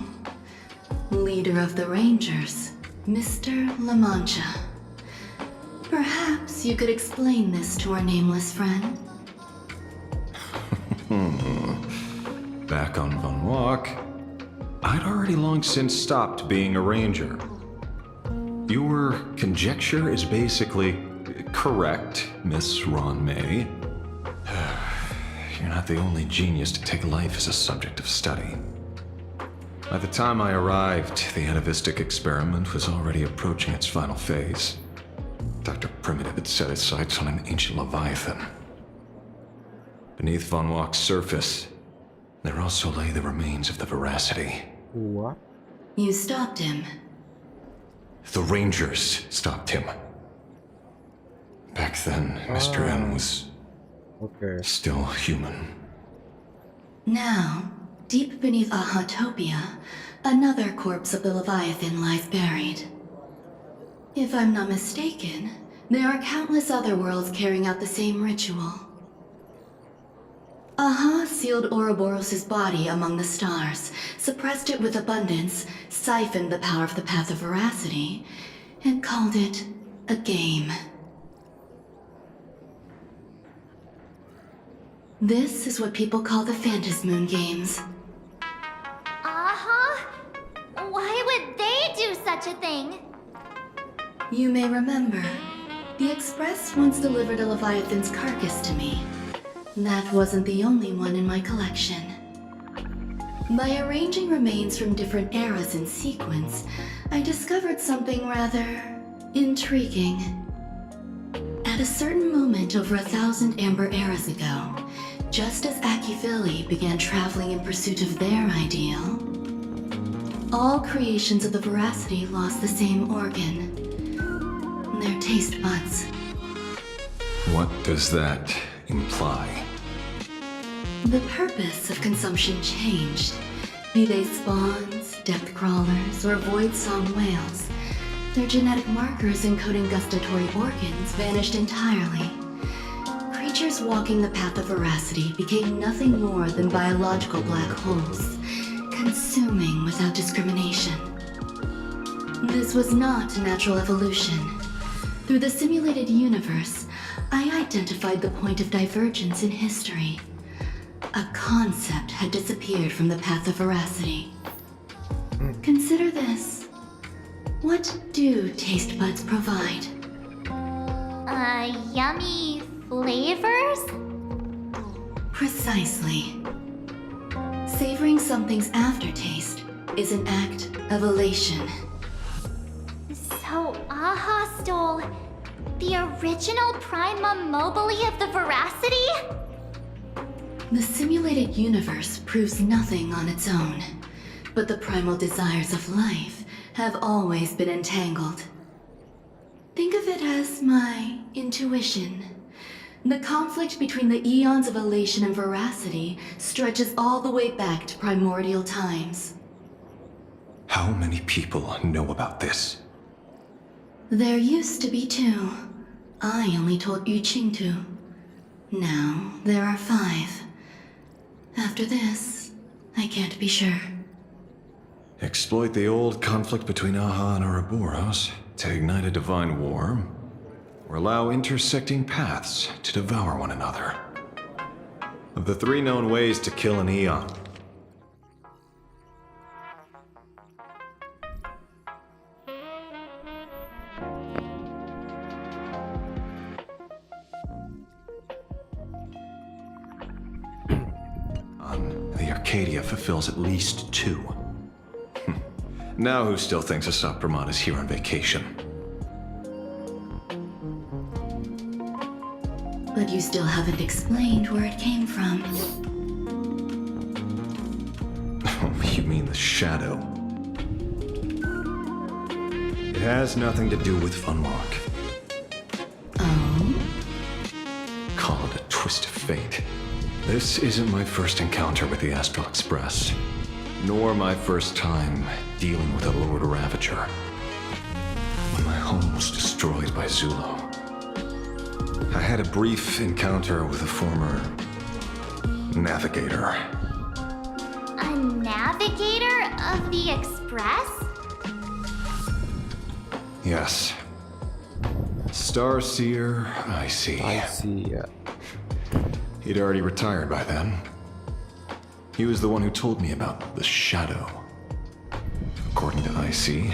Leader of the Rangers, Mr. La Mancha. Perhaps you could explain this to our nameless friend. Back on Von Walk, I'd already long since stopped being a ranger. Your conjecture is basically correct, Miss Ron May. You're not the only genius to take life as a subject of study. By the time I arrived, the atavistic experiment was already approaching its final phase. Dr. Primitive had set his sights on an ancient Leviathan. Beneath Von Walk's surface, there also lay the remains of the Veracity. What? You stopped him. The Rangers stopped him. Back then, Mr. N was still human. Now, deep beneath Ahatopia, another corpse of the Leviathan lies buried. If I'm not mistaken, there are countless other worlds carrying out the same ritual. Aha sealed Ouroboros' body among the stars, suppressed it with abundance, siphoned the power of the Path of Veracity, and called it a game. This is what people call the Phantom Moon Games. Uh-huh. Why would they do such a thing? You may remember, the Express once delivered a Leviathan's carcass to me. That wasn't the only one in my collection. By arranging remains from different eras in sequence, I discovered something rather intriguing. At a certain moment over 1,000 Amber eras ago, just as Akivili began traveling in pursuit of their ideal, all creations of the Veracity lost the same organ, their taste buds. What does that imply? The purpose of consumption changed. Be they spawns, depth crawlers, or void-song whales, their genetic markers encoding gustatory organs vanished entirely. Creatures walking the path of veracity became nothing more than biological black holes, consuming without discrimination. This was not natural evolution. Through the simulated universe, I identified the point of divergence in history. A concept had disappeared from the path of veracity. Consider this. What do taste buds provide? Yummy flavors? Precisely. Savoring something's aftertaste is an act of elation. So Aha stole the original Prima Mobile of the Veracity? The simulated universe proves nothing on its own, but the primal desires of life have always been entangled. Think of it as my intuition. The conflict between the eons of elation and veracity stretches all the way back to primordial times. How many people know about this? There used to be 2. I only told Yu Qing to. Now there are 5. After this, I can't be sure. Exploit the old conflict between Aha and Ouroboros to ignite a divine war, or allow intersecting paths to devour one another. Of the 3 known ways to kill an Eon, the Arcadia fulfills at least 2. Now who still thinks a Sapramat is here on vacation? But you still haven't explained where it came from. Oh, you mean the shadow? It has nothing to do with Funwalk. Oh? Call it a twist of fate. This isn't my first encounter with the Astral Express, nor my first time dealing with a Lord Ravager. When my home was destroyed by Zulo, I had a brief encounter with a former navigator. A navigator of the Express? Yes. Starseer, I see. I see, yeah. He'd already retired by then. He was the one who told me about the Shadow. According to IC,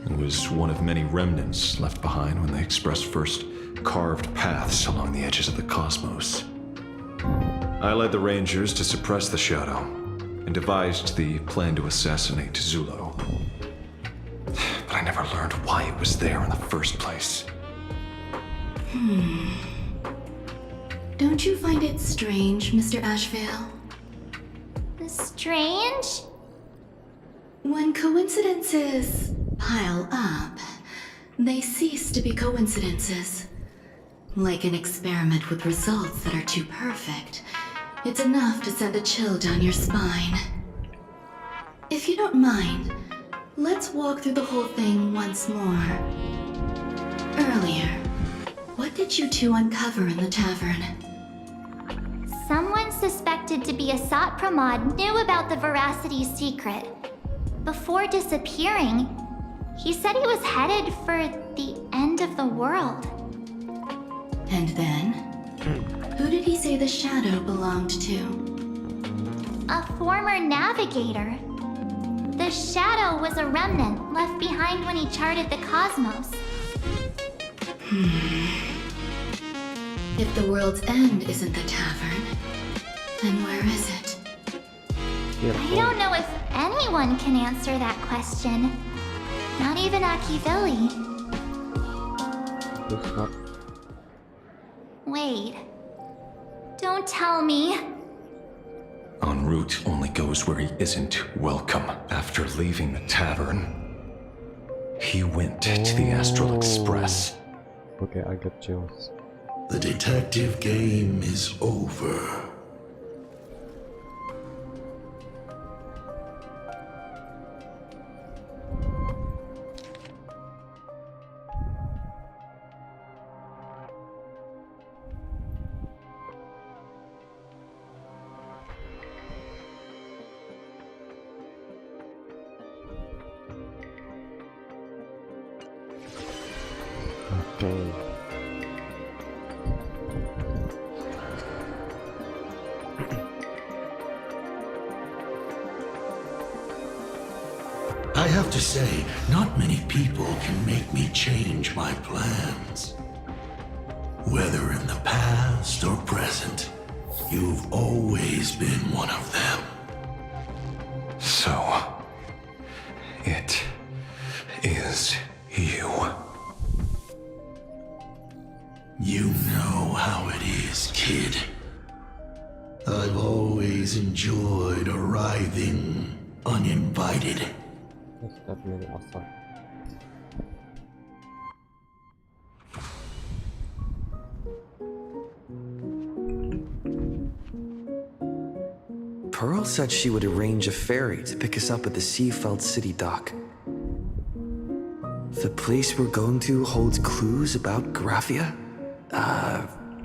it was one of many remnants left behind when the Express first carved paths along the edges of the cosmos. I led the Rangers to suppress the Shadow, and devised the plan to assassinate Zulo. But I never learned why it was there in the first place. Don't you find it strange, Mr. Ashvale? Strange? When coincidences pile up, they cease to be coincidences. Like an experiment with results that are too perfect, it's enough to send a chill down your spine. If you don't mind, let's walk through the whole thing once more. Earlier, what did you 2 uncover in the tavern? Someone suspected to be a Satpramod knew about the Veracity secret. Before disappearing, he said he was headed for the end of the world. And then? Who did he say the Shadow belonged to? A former navigator. The Shadow was a remnant left behind when he charted the cosmos. If the world's end isn't the tavern, then where is it? I don't know if anyone can answer that question. Not even Akivili. Wait. Don't tell me. En route only goes where he isn't welcome. After leaving the tavern, he went to the Astral Express. Okay, I got chills. The detective game is over. have to say, not many people can make me change my plans. Whether in the past or present, you've always been one of them. So, it is you. You know how it is, kid. I've always enjoyed arriving uninvited. Pearl said she would arrange a ferry to pick us up at the Seafeld City dock. The place we're going to holds clues about Graphia?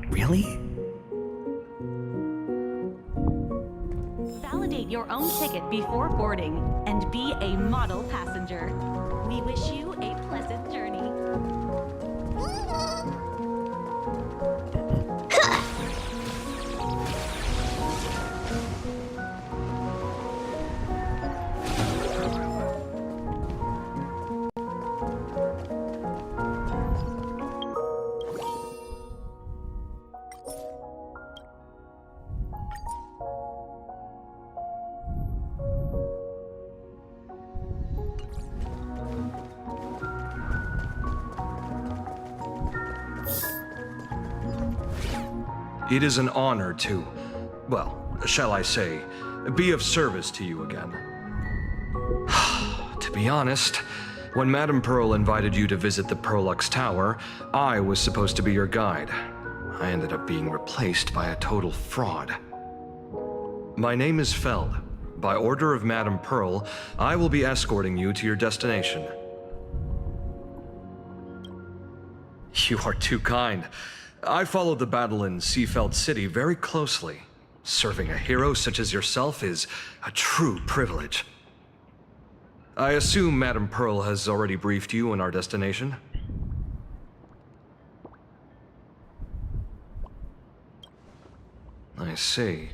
Really? Validate your own ticket before boarding and be a model passenger. We wish you a pleasant journey. It is an honor to, well, shall I say, be of service to you again. To be honest, when Madame Pearl invited you to visit the Perlux Tower, I was supposed to be your guide. I ended up being replaced by a total fraud. My name is Feld. By order of Madame Pearl, I will be escorting you to your destination. You are too kind. I followed the battle in Seafeld City very closely. Serving a hero such as yourself is a true privilege. I assume Madame Pearl has already briefed you on our destination? I see.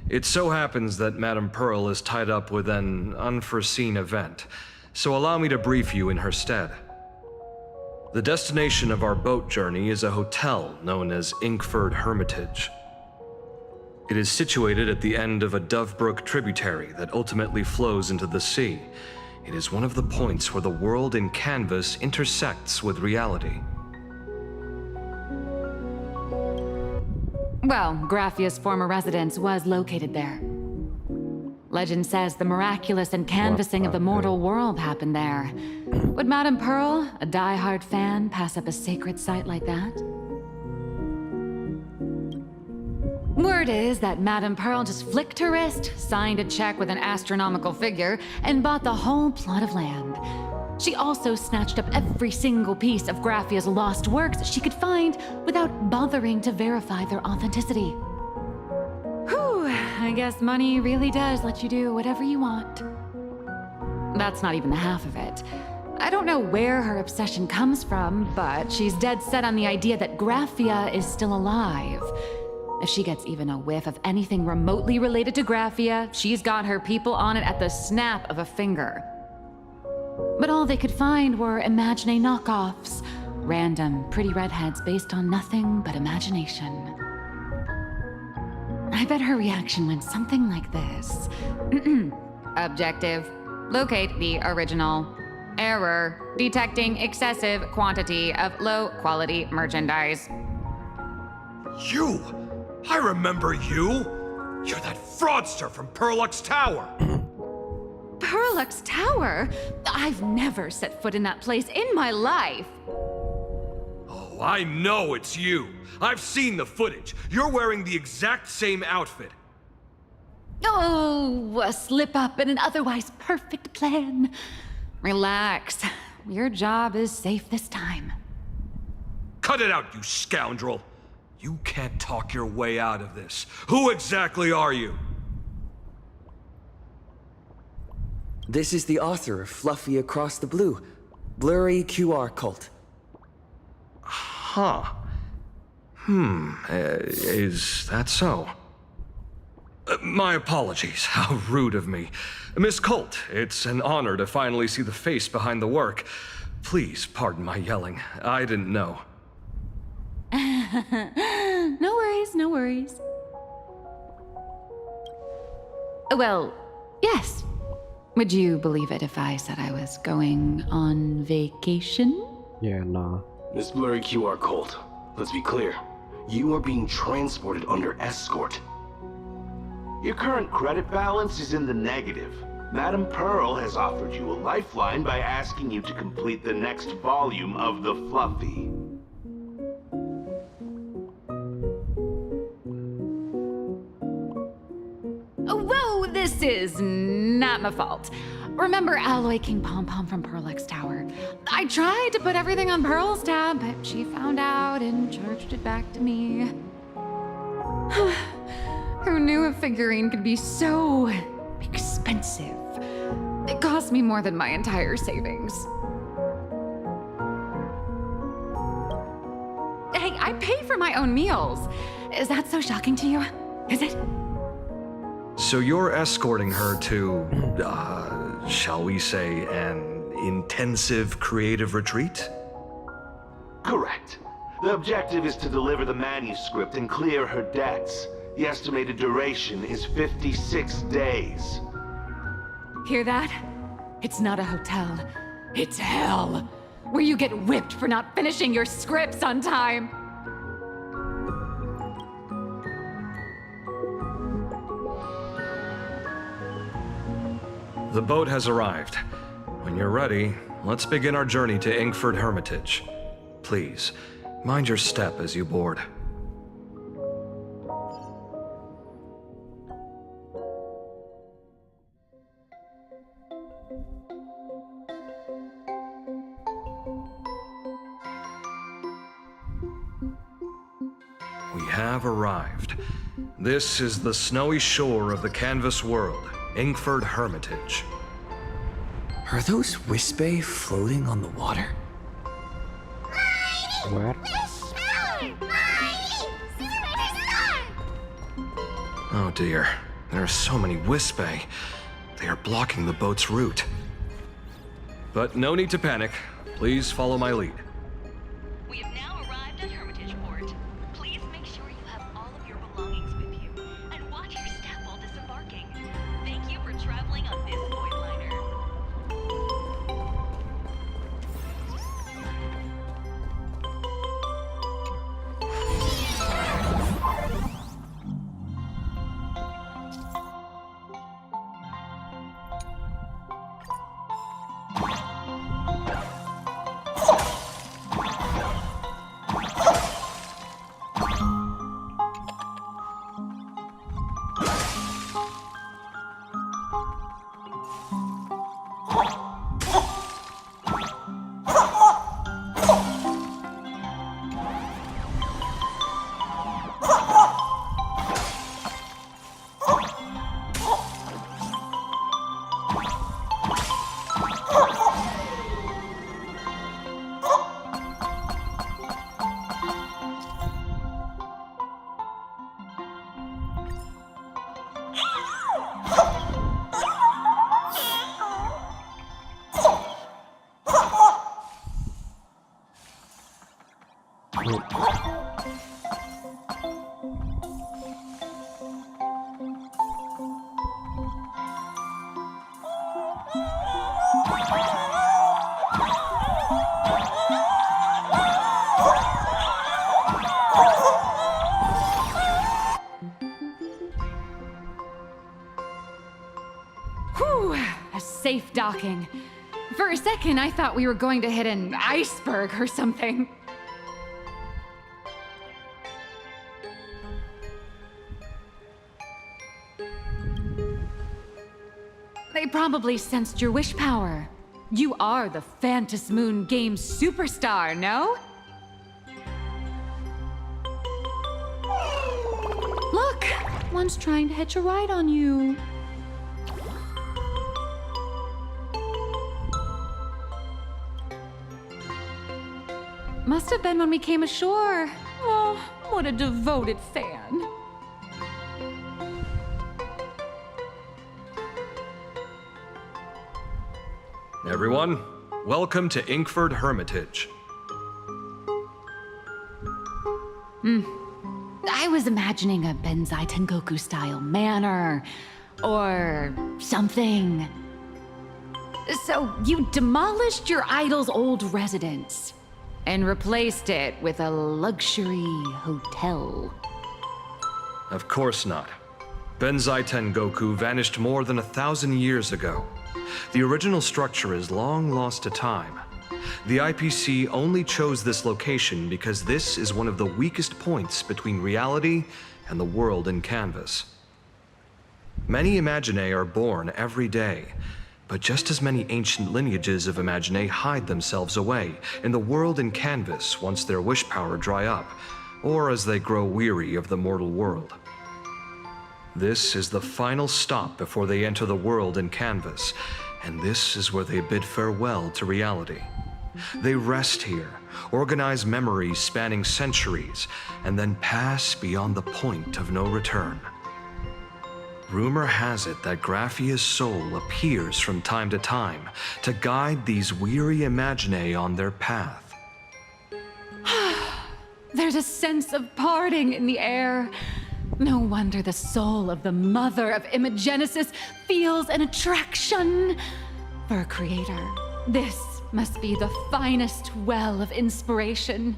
It so happens that Madame Pearl is tied up with an unforeseen event, so allow me to brief you in her stead. The destination of our boat journey is a hotel known as Inkford Hermitage. It is situated at the end of a Dovebrook tributary that ultimately flows into the sea. It is one of the points where the world in canvas intersects with reality. Well, Graphia's former residence was located there. Legend says the miraculous canvassing of the mortal world happened there. Would Madame Pearl, a die-hard fan, pass up a sacred site like that? Word is that Madame Pearl just flicked her wrist, signed a check with an astronomical figure, and bought the whole plot of land. She also snatched up every single piece of Graphia's lost works she could find without bothering to verify their authenticity. Whew, I guess money really does let you do whatever you want. That's not even the half of it. I don't know where her obsession comes from, but she's dead set on the idea that Graphia is still alive. If she gets even a whiff of anything remotely related to Graphia, she's got her people on it at the snap of a finger. But all they could find were Imagine knockoffs, random, pretty redheads based on nothing but imagination. I bet her reaction went something like this. Objective. Locate the original. Error. Detecting excessive quantity of low-quality merchandise. You! I remember you! You're that fraudster from Perlux Tower! Perlux Tower? I've never set foot in that place in my life. Oh, I know it's you! I've seen the footage. You're wearing the exact same outfit. Oh, a slip-up in an otherwise perfect plan. Relax. Your job is safe this time. Cut it out, you scoundrel! You can't talk your way out of this. Who exactly are you? This is the author of Fluffy Across the Blue, Blurry QR Cult. Huh. Is that so? My apologies. How rude of me. Miss Colt, it's an honor to finally see the face behind the work. Please pardon my yelling. I didn't know. No worries, no worries. Well, yes. Would you believe it if I said I was going on vacation? Yeah, nah. Miss Blurry QR Colt, let's be clear. You are being transported under escort. Your current credit balance is in the negative. Madame Pearl has offered you a lifeline by asking you to complete the next volume of the Fluffy. Whoa, this is not my fault. Remember Alloy King Pom Pom from Pearl-X Tower? I tried to put everything on Pearl's tab, but she found out and charged it back to me. Who knew a figurine could be so expensive? It cost me more than my entire savings. Hey, I pay for my own meals. Is that so shocking to you? Is it? So you're escorting her to, shall we say, an intensive creative retreat? Correct. The objective is to deliver the manuscript and clear her debts. The estimated duration is 56 days. Hear that? It's not a hotel. It's hell, where you get whipped for not finishing your scripts on time. The boat has arrived. When you're ready, let's begin our journey to Inkford Hermitage. Please, mind your step as you board. We have arrived. This is the snowy shore of the canvas world, Inkford Hermitage. Are those Wispay floating on the water? What? Oh dear, there are so many Wispay. They are blocking the boat's route. But no need to panic. Please follow my lead. We have now arrived at Hermitage Port. Please make sure you have all of your belongings with you, and watch your step while disembarking. Thank you for traveling on this void liner. Whew, a safe docking. For a second, I thought we were going to hit an iceberg or something. They probably sensed your wish power. You are the Phantasy Moon Games superstar, no? Look, one's trying to hitch a ride on you. Must have been when we came ashore. Oh, what a devoted fan. Everyone, welcome to Inkford Hermitage. I was imagining a Benzai Tengoku style manor or something. So you demolished your idol's old residence and replaced it with a luxury hotel. Of course not. Benzai Tengoku vanished more than 1,000 years ago. The original structure is long lost to time. The IPC only chose this location because this is one of the weakest points between reality and the world in canvas. Many Imaginae are born every day, but just as many ancient lineages of Imaginae hide themselves away in the world in canvas once their wish power dry up, or as they grow weary of the mortal world. This is the final stop before they enter the world in canvas, and this is where they bid farewell to reality. They rest here, organize memories spanning centuries, and then pass beyond the point of no return. Rumor has it that Graphia's soul appears from time to time to guide these weary Imaginae on their path. There's a sense of parting in the air. No wonder the soul of the mother of Imagenesis feels an attraction for a creator. This must be the finest well of inspiration.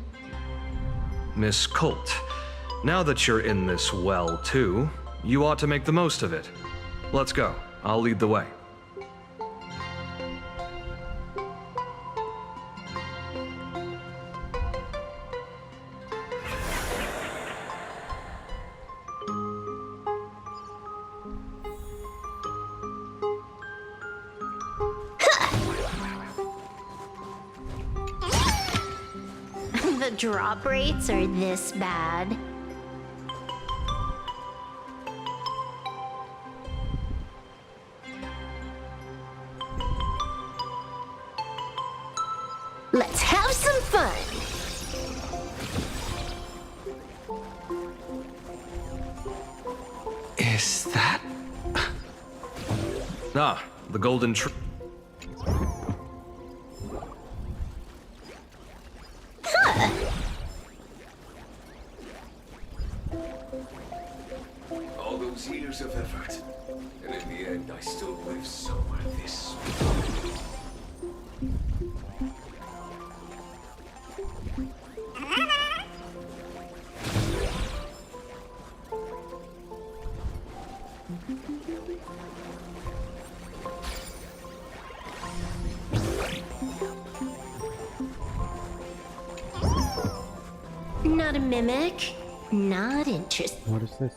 Miss Colt, now that you're in this well too, you ought to make the most of it. Let's go. I'll lead the way. The drop rates are this bad. Let's have some fun. Is that... Ah, the golden tree. All those years of effort, and in the end, I still live somewhere this. Not a mimic. Not interested. What is this?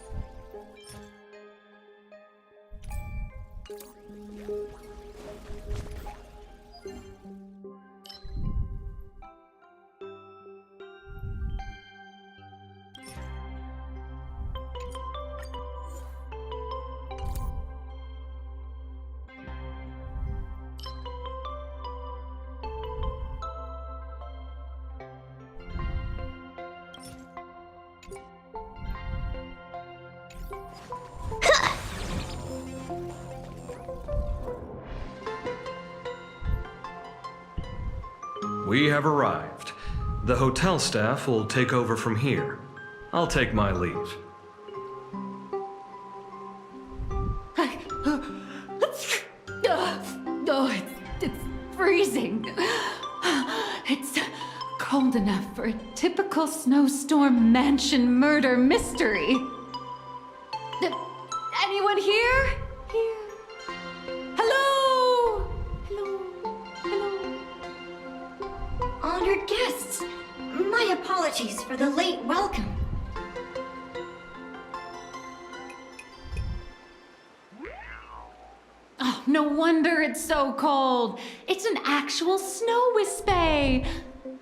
We have arrived. The hotel staff will take over from here. I'll take my leave. It's freezing. It's cold enough for a typical snowstorm mansion murder mystery. Anyone here? Here? Hello? Hello? Honored guests, my apologies for the late welcome. Oh, no wonder it's so cold. It's an actual snow wispy.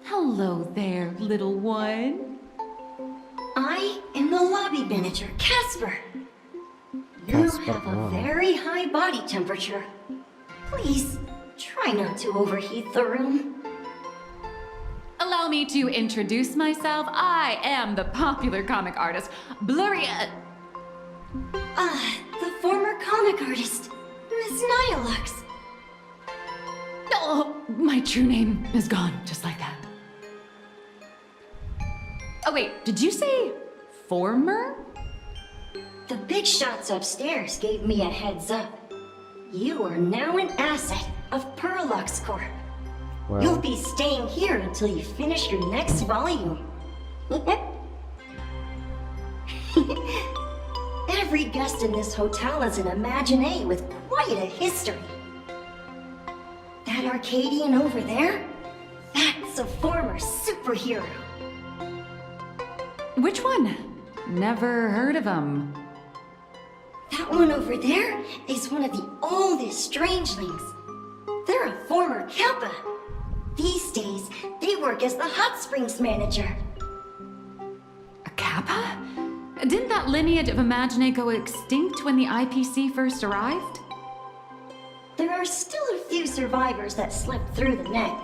Hello there, little one. I am the lobby manager, Casper. You have a very high body temperature. Please, try not to overheat the room. Allow me to introduce myself. I am the popular comic artist, Blurry. The former comic artist, Miss Nihilux. Oh, my true name is gone, just like that. Oh wait, did you say former? The big shots upstairs gave me a heads up. You are now an asset of Perlux Corp. Well. You'll be staying here until you finish your next volume. Every guest in this hotel is an Imaginé with quite a history. That Arcadian over there? That's a former superhero. Which one? Never heard of him. That one over there is one of the oldest strangelings. They're a former Kappa. These days, they work as the hot springs manager. A Kappa? Didn't that lineage of Imaginé go extinct when the IPC first arrived? There are still a few survivors that slipped through the net.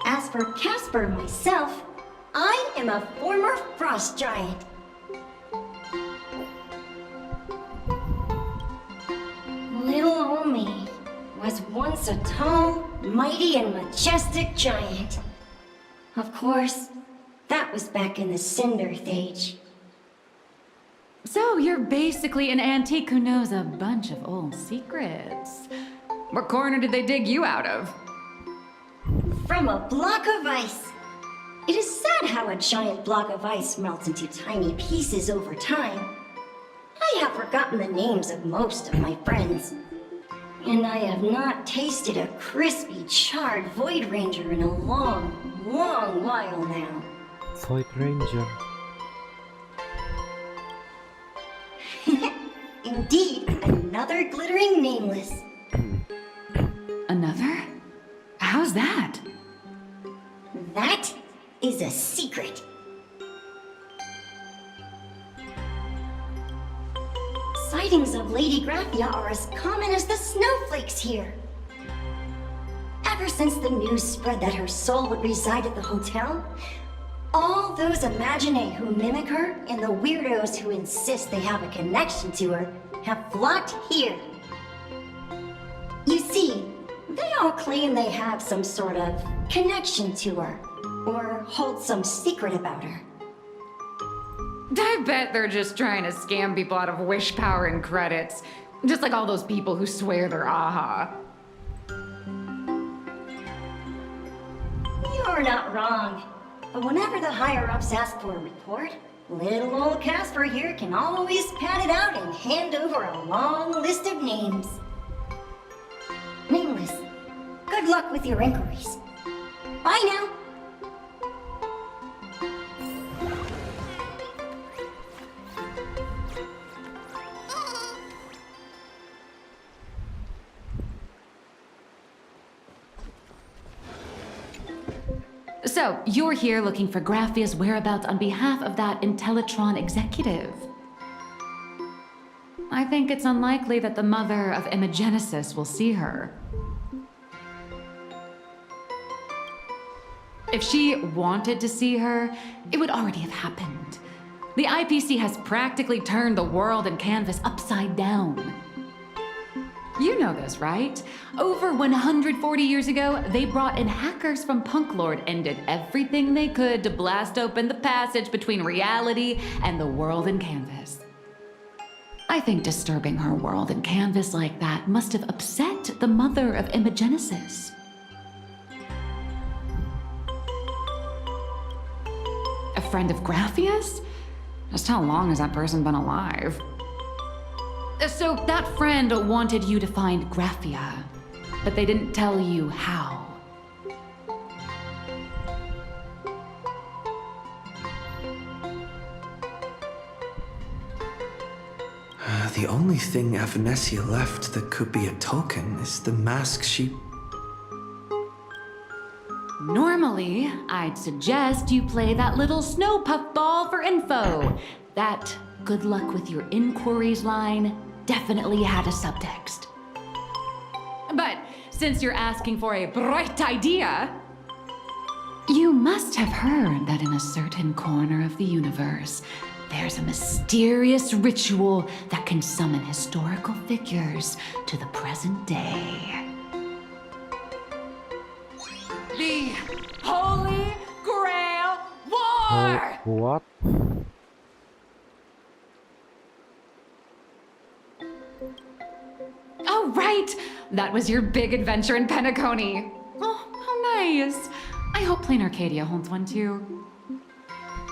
As for Casper and myself, I am a former frost giant. Little old me was once a tall, mighty, and majestic giant. Of course, that was back in the Cinder Age. So you're basically an antique who knows a bunch of old secrets. What corner did they dig you out of? From a block of ice. It is sad how a giant block of ice melts into tiny pieces over time. I have forgotten the names of most of my friends. And I have not tasted a crispy, charred Void Ranger in a long, long while now. Void Ranger. Indeed, another glittering nameless. Another? How's that? That is a secret. Sightings of Lady Graphia are as common as the snowflakes here. Ever since the news spread that her soul would reside at the hotel, all those Imaginé who mimic her and the weirdos who insist they have a connection to her have flocked here. You see, they all claim they have some sort of connection to her, or hold some secret about her. I bet they're just trying to scam people out of wish power and credits. Just like all those people who swear they're AHA. You're not wrong. But whenever the higher-ups ask for a report, little old Casper here can always pad it out and hand over a long list of names. Nameless, good luck with your inquiries. Bye now. So, you're here looking for Graphia's whereabouts on behalf of that Intellitron executive. I think it's unlikely that the mother of Imagenesis will see her. If she wanted to see her, it would already have happened. The IPC has practically turned the world and canvas upside down. You know this, right? Over 140 years ago, they brought in hackers from Punklord and did everything they could to blast open the passage between reality and the world and canvas. I think disturbing her world and canvas like that must have upset the mother of Imagenesis. A friend of Graphia's? Just how long has that person been alive? So that friend wanted you to find Graphia, but they didn't tell you how. The only thing Avanessia left that could be a token is the mask she... Normally, I'd suggest you play that little snow puffball for info. That good luck with your inquiries line definitely had a subtext. But since you're asking for a bright idea, you must have heard that in a certain corner of the universe, there's a mysterious ritual that can summon historical figures to the present day. more! What? Oh, right! That was your big adventure in Penacony. Oh, how nice. I hope Plain Arcadia holds one too.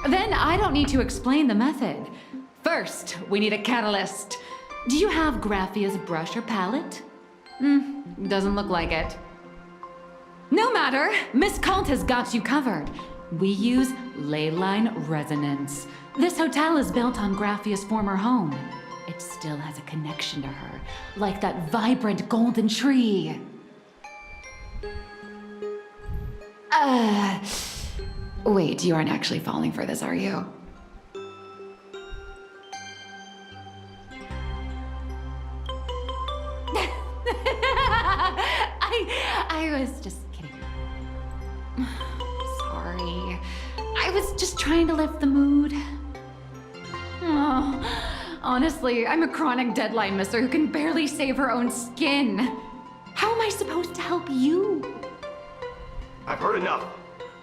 Then I don't need to explain the method. First, we need a catalyst. Do you have Graphia's brush or palette? Doesn't look like it. No matter, Miss Kalt has got you covered. We use ley line resonance. This hotel is built on Graphia's former home. It still has a connection to her, like that vibrant golden tree. Wait, you aren't actually falling for this, are you? I was just kidding. Sorry. I was just trying to lift the mood. Oh, honestly, I'm a chronic deadline misser who can barely save her own skin. How am I supposed to help you? I've heard enough.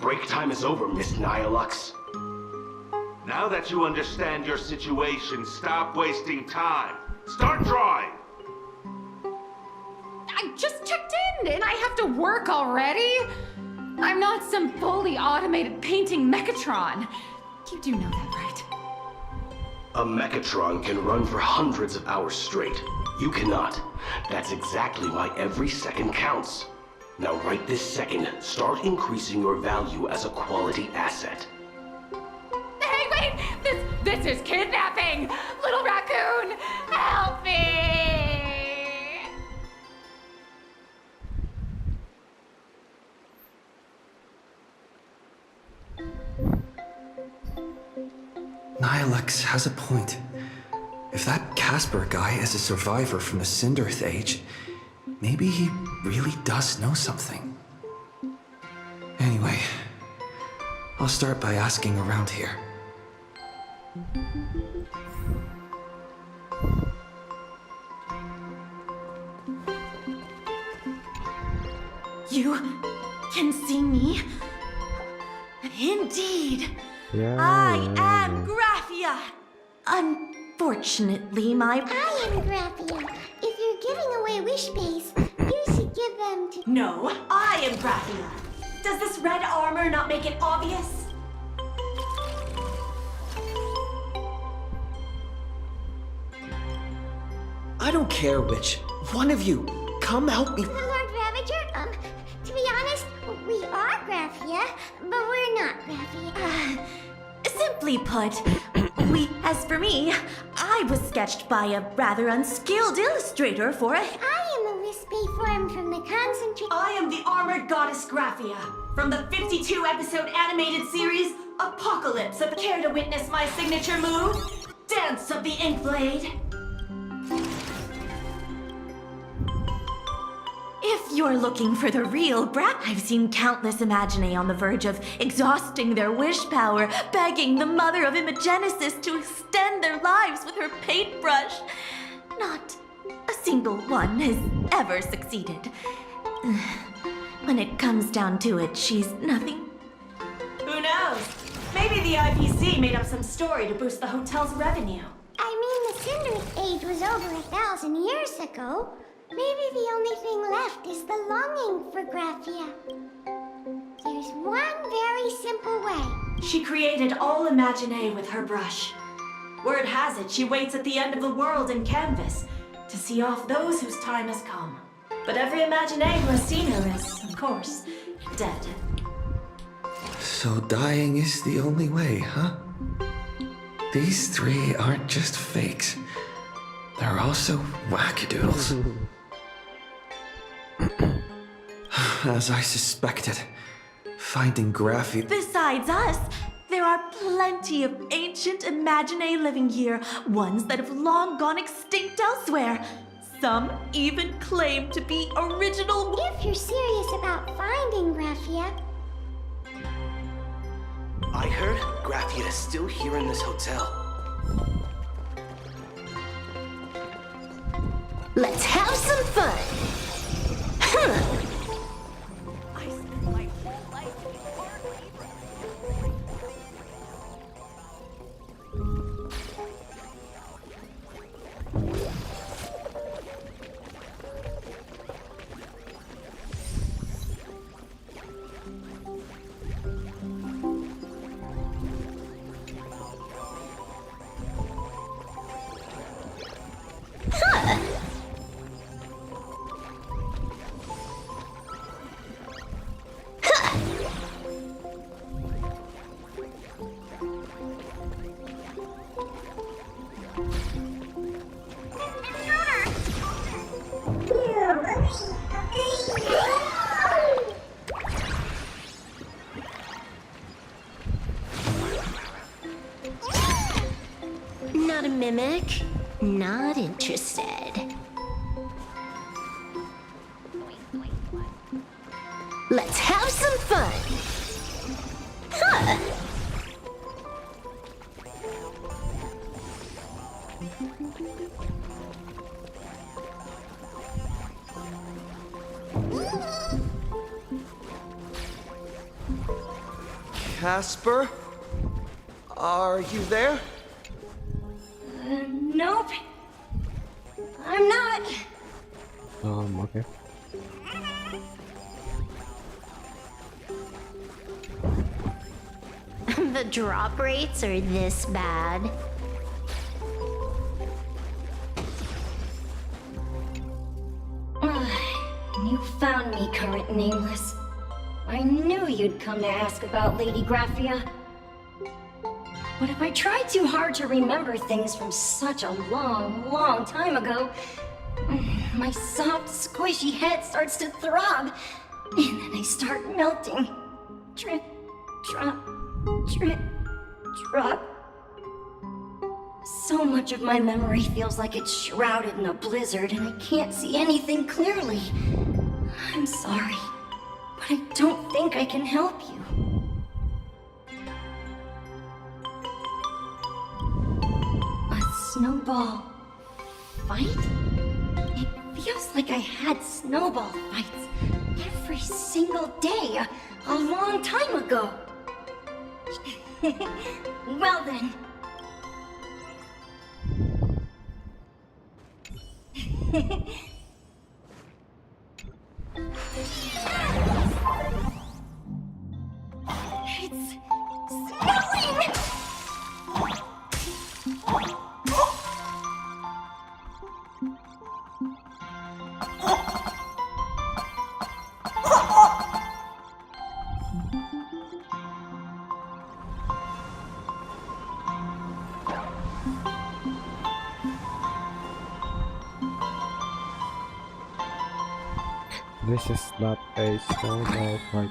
Break time is over, Miss Nihilux. Now that you understand your situation, stop wasting time. Start drawing! I just checked in and I have to work already? I'm not some fully automated painting Mechatron. You do know that, right? A Mechatron can run for hundreds of hours straight. You cannot. That's exactly why every second counts. Now right this second, start increasing your value as a quality asset. Hey, wait! This is kidnapping! Little raccoon, help me! Nihilux has a point. If that Casper guy is a survivor from the Cinderth Age, maybe he really does know something. Anyway, I'll start by asking around here. You can see me? Indeed. Yeah, I yeah, am Graphia. Unfortunately, I am Graphia. If you're giving away wish space, you should give them to... No, I am Graphia. Does this red armor not make it obvious? I don't care which. One of you, come help me. Lord Ravager, to be honest, we are Graphia, but we're not Graphia. Simply put, as for me, I was sketched by a rather unskilled illustrator for a... I am a wispy form from the concentrate... I am the armored goddess Graphia, from the 52-episode animated series, Apocalypse. Care to witness my signature move? Dance of the Inkblade. If you're looking for the real I've seen countless Imaginae on the verge of exhausting their wish power, begging the mother of Imagenesis to extend their lives with her paintbrush. Not a single one has ever succeeded. When it comes down to it, she's nothing. Who knows? Maybe the IPC made up some story to boost the hotel's revenue. I mean, the Cinderth Age was over 1,000 years ago. Maybe the only thing left is the longing for Graphia. There's one very simple way. She created all Imaginae with her brush. Word has it, she waits at the end of the world in canvas to see off those whose time has come. But every Imaginae who has seen her is, of course, dead. So dying is the only way, huh? These three aren't just fakes. They're also wackadoodles. As I suspected, finding Graphia... Besides us, there are plenty of ancient Imaginae living here, ones that have long gone extinct elsewhere. Some even claim to be original... If you're serious about finding Graphia... I heard Graphia is still here in this hotel. Let's have some fun! not a mimic. Not interested. Let's have some fun. Huh. Casper? Are you there? Nope. I'm not. Okay. The drop rates are this bad. You found me, current nameless. I knew you'd come to ask about Lady Graphia. But if I try too hard to remember things from such a long, long time ago, my soft, squishy head starts to throb, and then I start melting. Drip, drop, drip, drop. So much of my memory feels like it's shrouded in a blizzard, and I can't see anything clearly. I'm sorry, but I don't think I can help you. A snowball fight? It feels like I had snowball fights every single day a long time ago. Well then. It's snowing! This is not a snowball fight.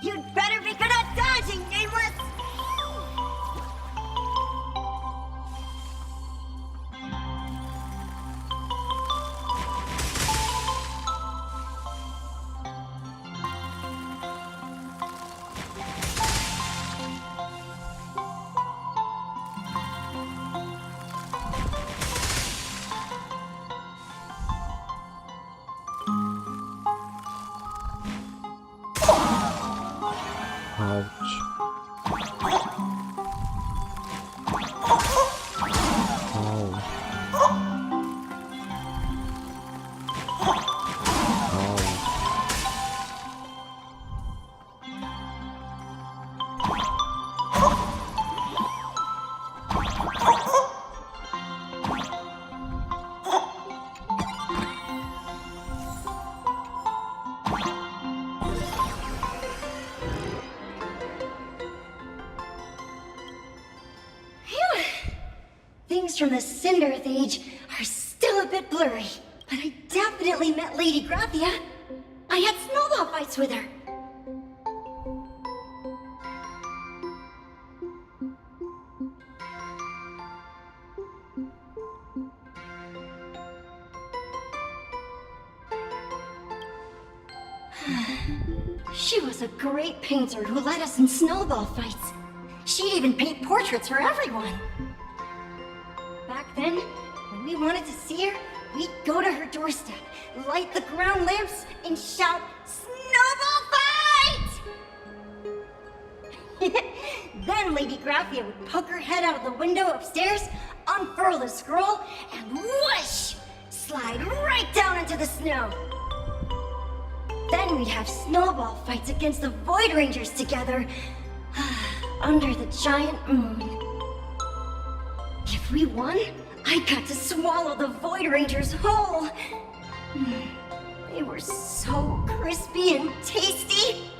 You'd better be good at dodging, Nameless! things from the Cinderth age are still a bit blurry. But I definitely met Lady Graphia. I had snowball fights with her. She was a great painter who led us in snowball fights. She'd even paint portraits for everyone. Back then, when we wanted to see her, we'd go to her doorstep, light the ground lamps, and shout, "Snowball fight!" Then Lady Graphia would poke her head out of the window upstairs, unfurl the scroll, and whoosh! Slide right down into the snow. Then we'd have snowball fights against the Void Rangers together, under the giant moon. If we won, I got to swallow the Void Rangers whole. They were so crispy and tasty.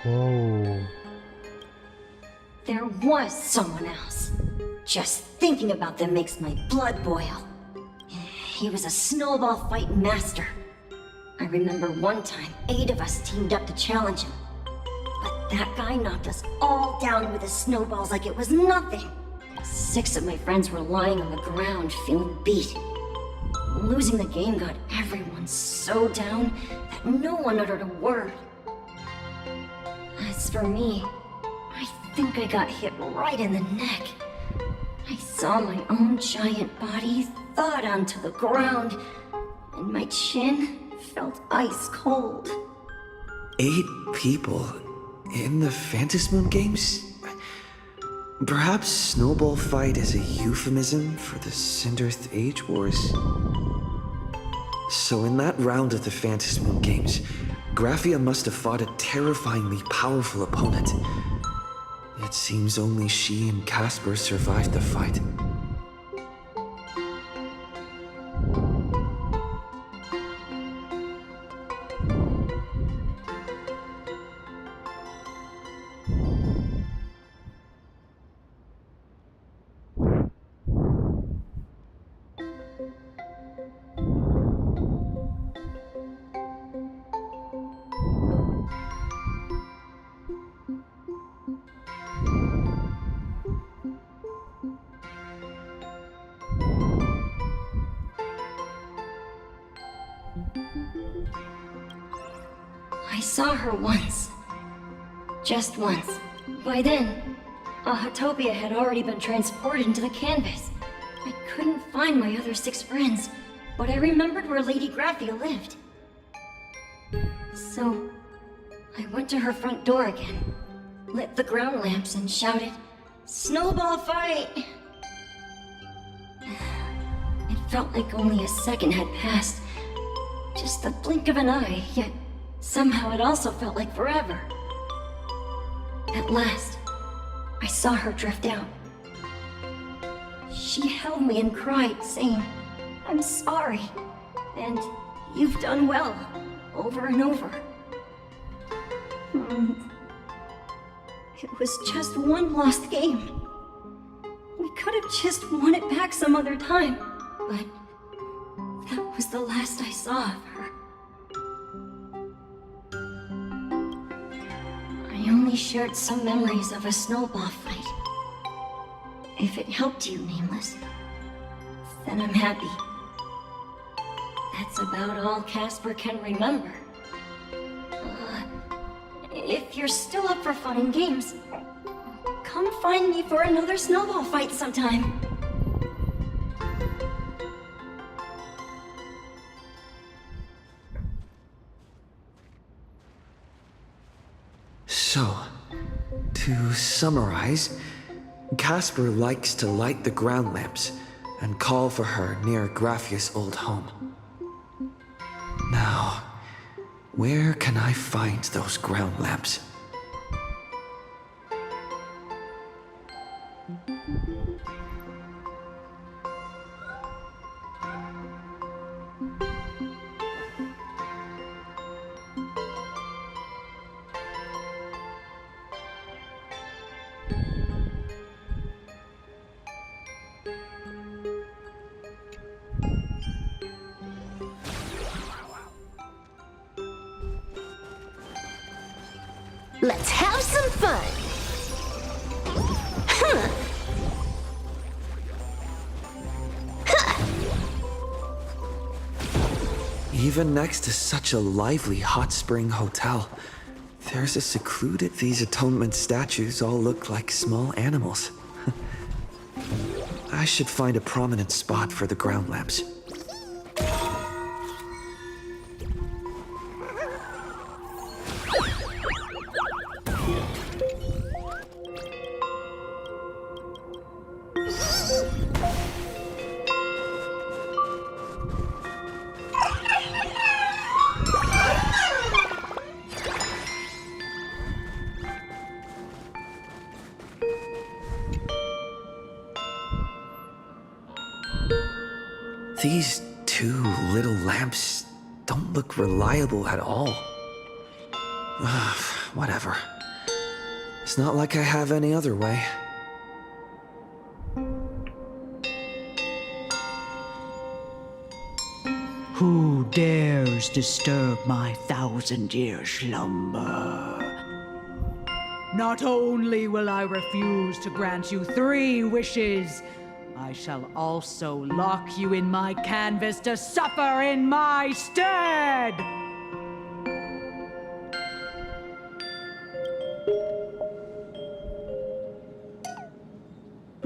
Whoa. There was someone else. Just thinking about them makes my blood boil. He was a snowball fight master. I remember one time 8 of us teamed up to challenge him. But that guy knocked us all down with his snowballs like it was nothing. 6 of my friends were lying on the ground feeling beat. Losing the game got everyone so down that no one uttered a word. As for me, I think I got hit right in the neck. I saw my own giant body thud onto the ground, and my chin felt ice cold. 8 people in the Phantasmoon games? Perhaps Snowball Fight is a euphemism for the Cinderth Age Wars? So in that round of the Phantasmoon games, Graphia must have fought a terrifyingly powerful opponent. It seems only she and Casper survived the fight. I saw her once. Just once. By then, Ahatopia had already been transported into the canvas. I couldn't find my other 6 friends, but I remembered where Lady Graphia lived. So, I went to her front door again, lit the ground lamps and shouted, "Snowball fight!" It felt like only a second had passed. Just the blink of an eye, yet somehow it also felt like forever. At last, I saw her drift out. She held me and cried, saying, "I'm sorry, and you've done well," over and over. It was just one lost game. We could have just won it back some other time, but that was the last I saw of her. I only only shared some memories of a snowball fight. If it helped you, Nameless, then I'm happy. That's about all Casper can remember. If you're still up for fun and games, come find me for another snowball fight sometime. So, to summarize, Casper likes to light the ground lamps and call for her near Graffia's old home. Now, where can I find those ground lamps? Let's have some fun! Huh. Even next to such a lively hot spring hotel, there's a secluded... These atonement statues all look like small animals. I should find a prominent spot for the ground lamps. These two little lamps don't look reliable at all. Whatever. It's not like I have any other way. Who dares disturb my 1,000-year slumber? Not only will I refuse to grant you 3 wishes, I shall also lock you in my canvas to suffer in my stead!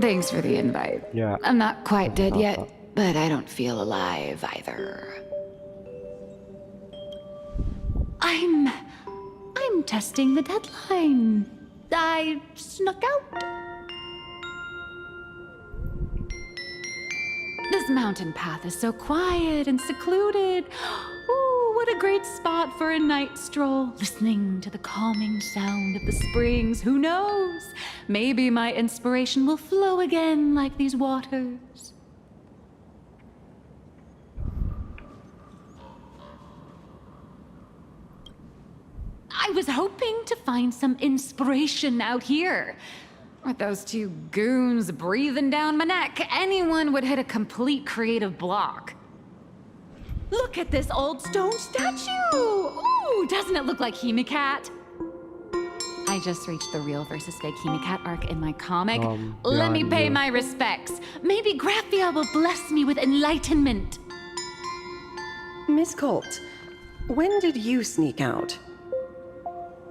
Thanks for the invite. Yeah. I'm not quite dead yet, but I don't feel alive either. I'm testing the deadline. I snuck out. This mountain path is so quiet and secluded. Ooh, what a great spot for a night stroll, listening to the calming sound of the springs. Who knows? Maybe my inspiration will flow again like these waters. I was hoping to find some inspiration out here. With those 2 goons breathing down my neck, anyone would hit a complete creative block. Look at this old stone statue! Ooh, doesn't it look like Himeko? I just reached the real versus fake Himeko arc in my comic. Let me pay my respects. Maybe Graphia will bless me with enlightenment. Miss Colt, when did you sneak out?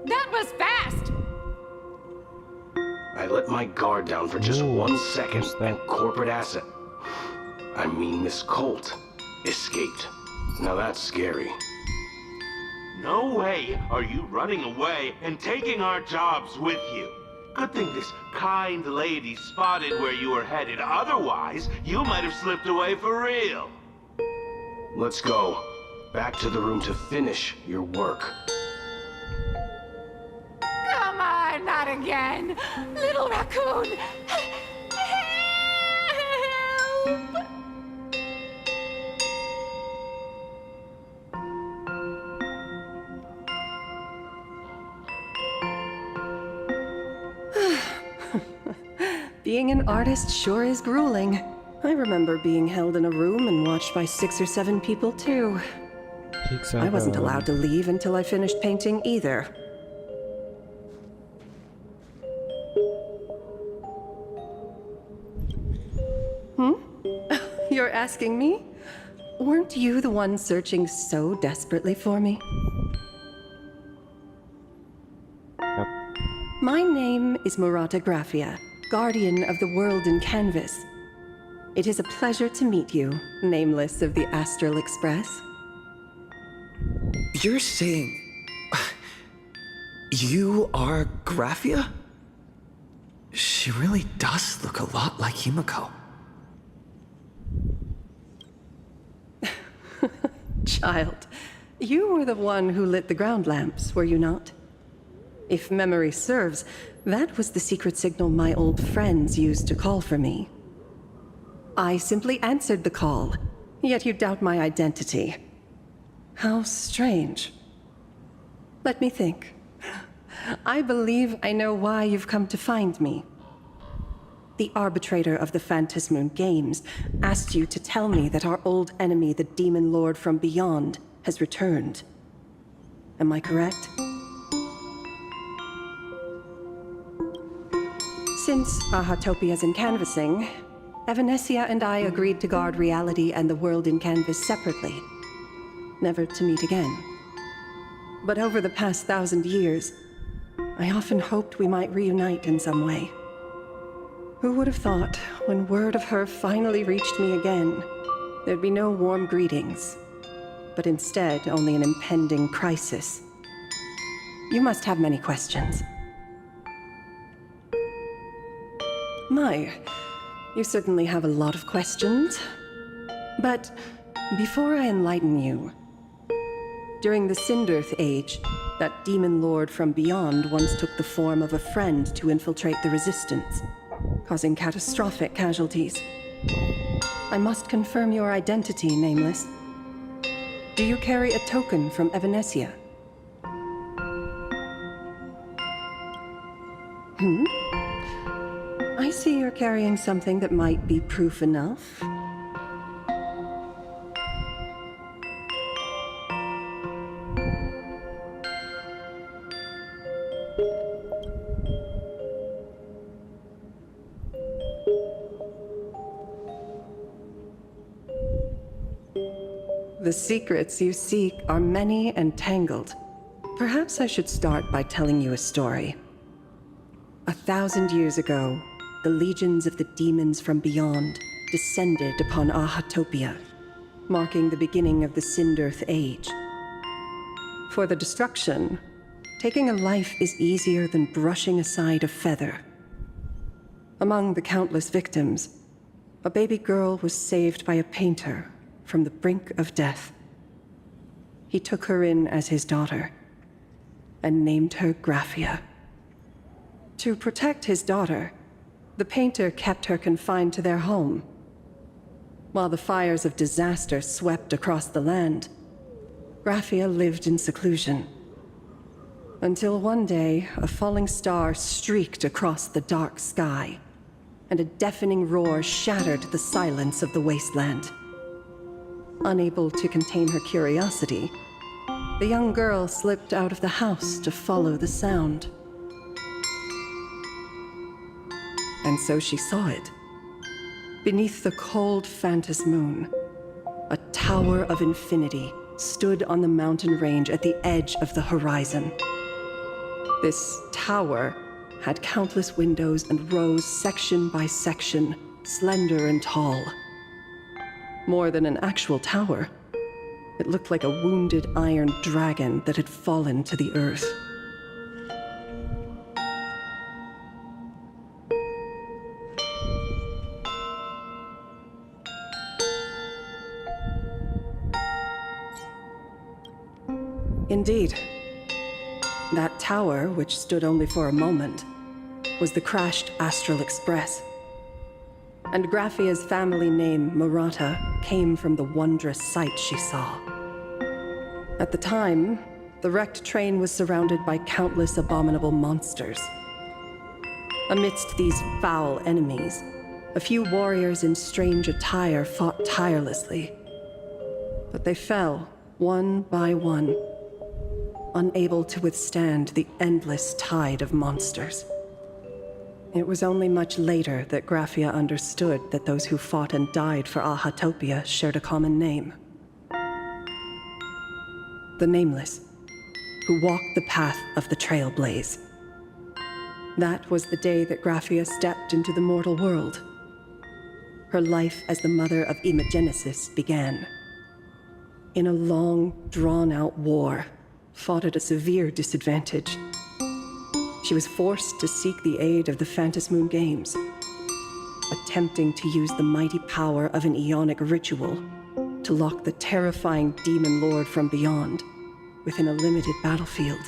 That was fast! I let my guard down for just 1 second, and corporate asset, I mean Miss Colt, escaped. Now that's scary. No way are you running away and taking our jobs with you. Good thing this kind lady spotted where you were headed. Otherwise, you might have slipped away for real. Let's go. Back to the room to finish your work. Come on, not again! Little raccoon! Help! Being an artist sure is grueling. I remember being held in a room and watched by 6 or 7 people too. I wasn't allowed to leave until I finished painting either. You're asking me? Weren't you the one searching so desperately for me? Yep. My name is Murata Graphia, guardian of the world in canvas. It is a pleasure to meet you, nameless of the Astral Express. You're saying... you are Graphia? She really does look a lot like Himeko. Child, you were the one who lit the ground lamps, were you not? If memory serves, that was the secret signal my old friends used to call for me. I simply answered the call, yet you doubt my identity. How strange. Let me think. I believe I know why you've come to find me. The arbitrator of the Phantasmoon Games asked you to tell me that our old enemy, the Demon Lord from Beyond, has returned. Am I correct? Since Ahatopia's in canvassing, Evanesia and I agreed to guard reality and the world in canvas separately, never to meet again. But over the past 1,000 years, I often hoped we might reunite in some way. Who would have thought, when word of her finally reached me again, there'd be no warm greetings, but instead only an impending crisis? You must have many questions. My, you certainly have a lot of questions. But before I enlighten you, during the Sindirth Age, that demon lord from beyond once took the form of a friend to infiltrate the Resistance, causing catastrophic casualties. I must confirm your identity, Nameless. Do you carry a token from Evanesia? I see you're carrying something that might be proof enough. The secrets you seek are many and tangled. Perhaps I should start by telling you a story. 1,000 years ago, the legions of the demons from beyond descended upon Ahatopia, marking the beginning of the Sindirth Age. For the destruction, taking a life is easier than brushing aside a feather. Among the countless victims, a baby girl was saved by a painter from the brink of death. He took her in as his daughter and named her Graphia. To protect his daughter, the painter kept her confined to their home. While the fires of disaster swept across the land, Graphia lived in seclusion. Until one day, a falling star streaked across the dark sky, and a deafening roar shattered the silence of the wasteland. Unable to contain her curiosity, the young girl slipped out of the house to follow the sound. And so she saw it. Beneath the cold Phantasmoon, a tower of infinity stood on the mountain range at the edge of the horizon. This tower had countless windows and rose section by section, slender and tall. More than an actual tower, it looked like a wounded iron dragon that had fallen to the earth. Indeed. That tower, which stood only for a moment, was the crashed Astral Express. And Graphia's family name, Murata, came from the wondrous sight she saw. At the time, the wrecked train was surrounded by countless abominable monsters. Amidst these foul enemies, a few warriors in strange attire fought tirelessly. But they fell, one by one, unable to withstand the endless tide of monsters. It was only much later that Graphia understood that those who fought and died for Ahatopia shared a common name. The Nameless, who walked the path of the Trailblaze. That was the day that Graphia stepped into the mortal world. Her life as the mother of Imogenesis began. In a long, drawn-out war, fought at a severe disadvantage. She was forced to seek the aid of the Phantasmoon Games, attempting to use the mighty power of an Aeonic ritual to lock the terrifying demon lord from beyond within a limited battlefield.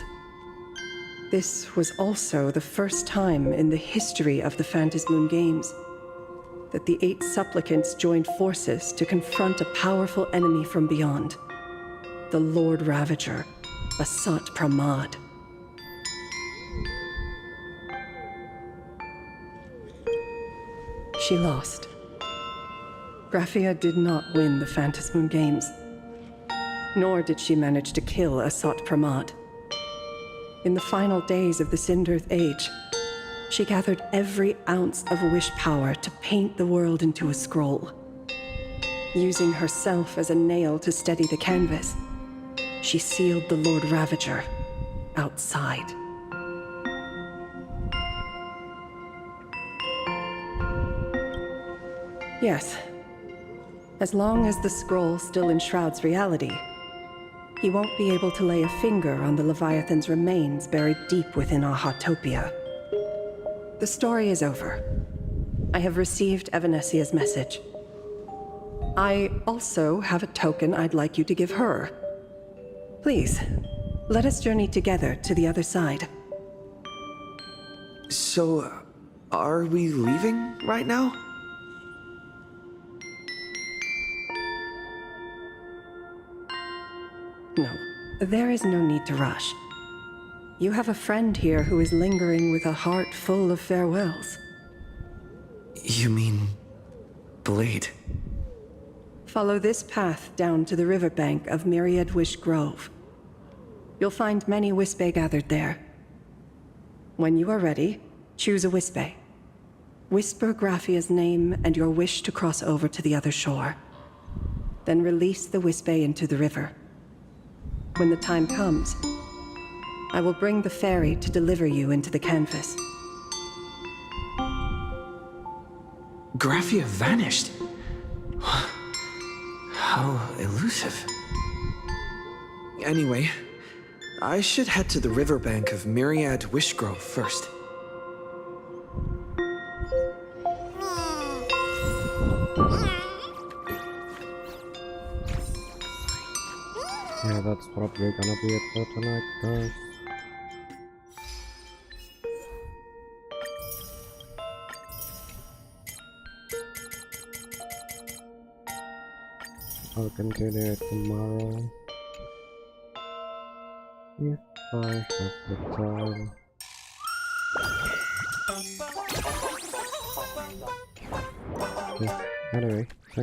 This was also the first time in the history of the Phantasmoon Games that the 8 supplicants joined forces to confront a powerful enemy from beyond, the Lord Ravager, Asat Pramad. She lost. Graphia did not win the Phantasmoon Games, nor did she manage to kill Asat Pramad. In the final days of the Sindirth Age, she gathered every ounce of wish power to paint the world into a scroll. Using herself as a nail to steady the canvas, she sealed the Lord Ravager outside. Yes. As long as the scroll still enshrouds reality, he won't be able to lay a finger on the Leviathan's remains buried deep within Ahatopia. The story is over. I have received Evanesia's message. I also have a token I'd like you to give her. Please, let us journey together to the other side. So, are we leaving right now? No, there is no need to rush. You have a friend here who is lingering with a heart full of farewells. You mean... Blade? Follow this path down to the riverbank of Myriad Wish Grove. You'll find many Wispe gathered there. When you are ready, choose a Wispe. Whisper Graphia's name and your wish to cross over to the other shore. Then release the Wispe into the river. When the time comes, I will bring the ferry to deliver you into the canvas. Graphia vanished. How elusive. Anyway, I should head to the riverbank of Myriad Wishgrove first. Yeah, that's probably gonna be it for tonight, guys. I'll continue it tomorrow if I have the time. Yeah, anyway.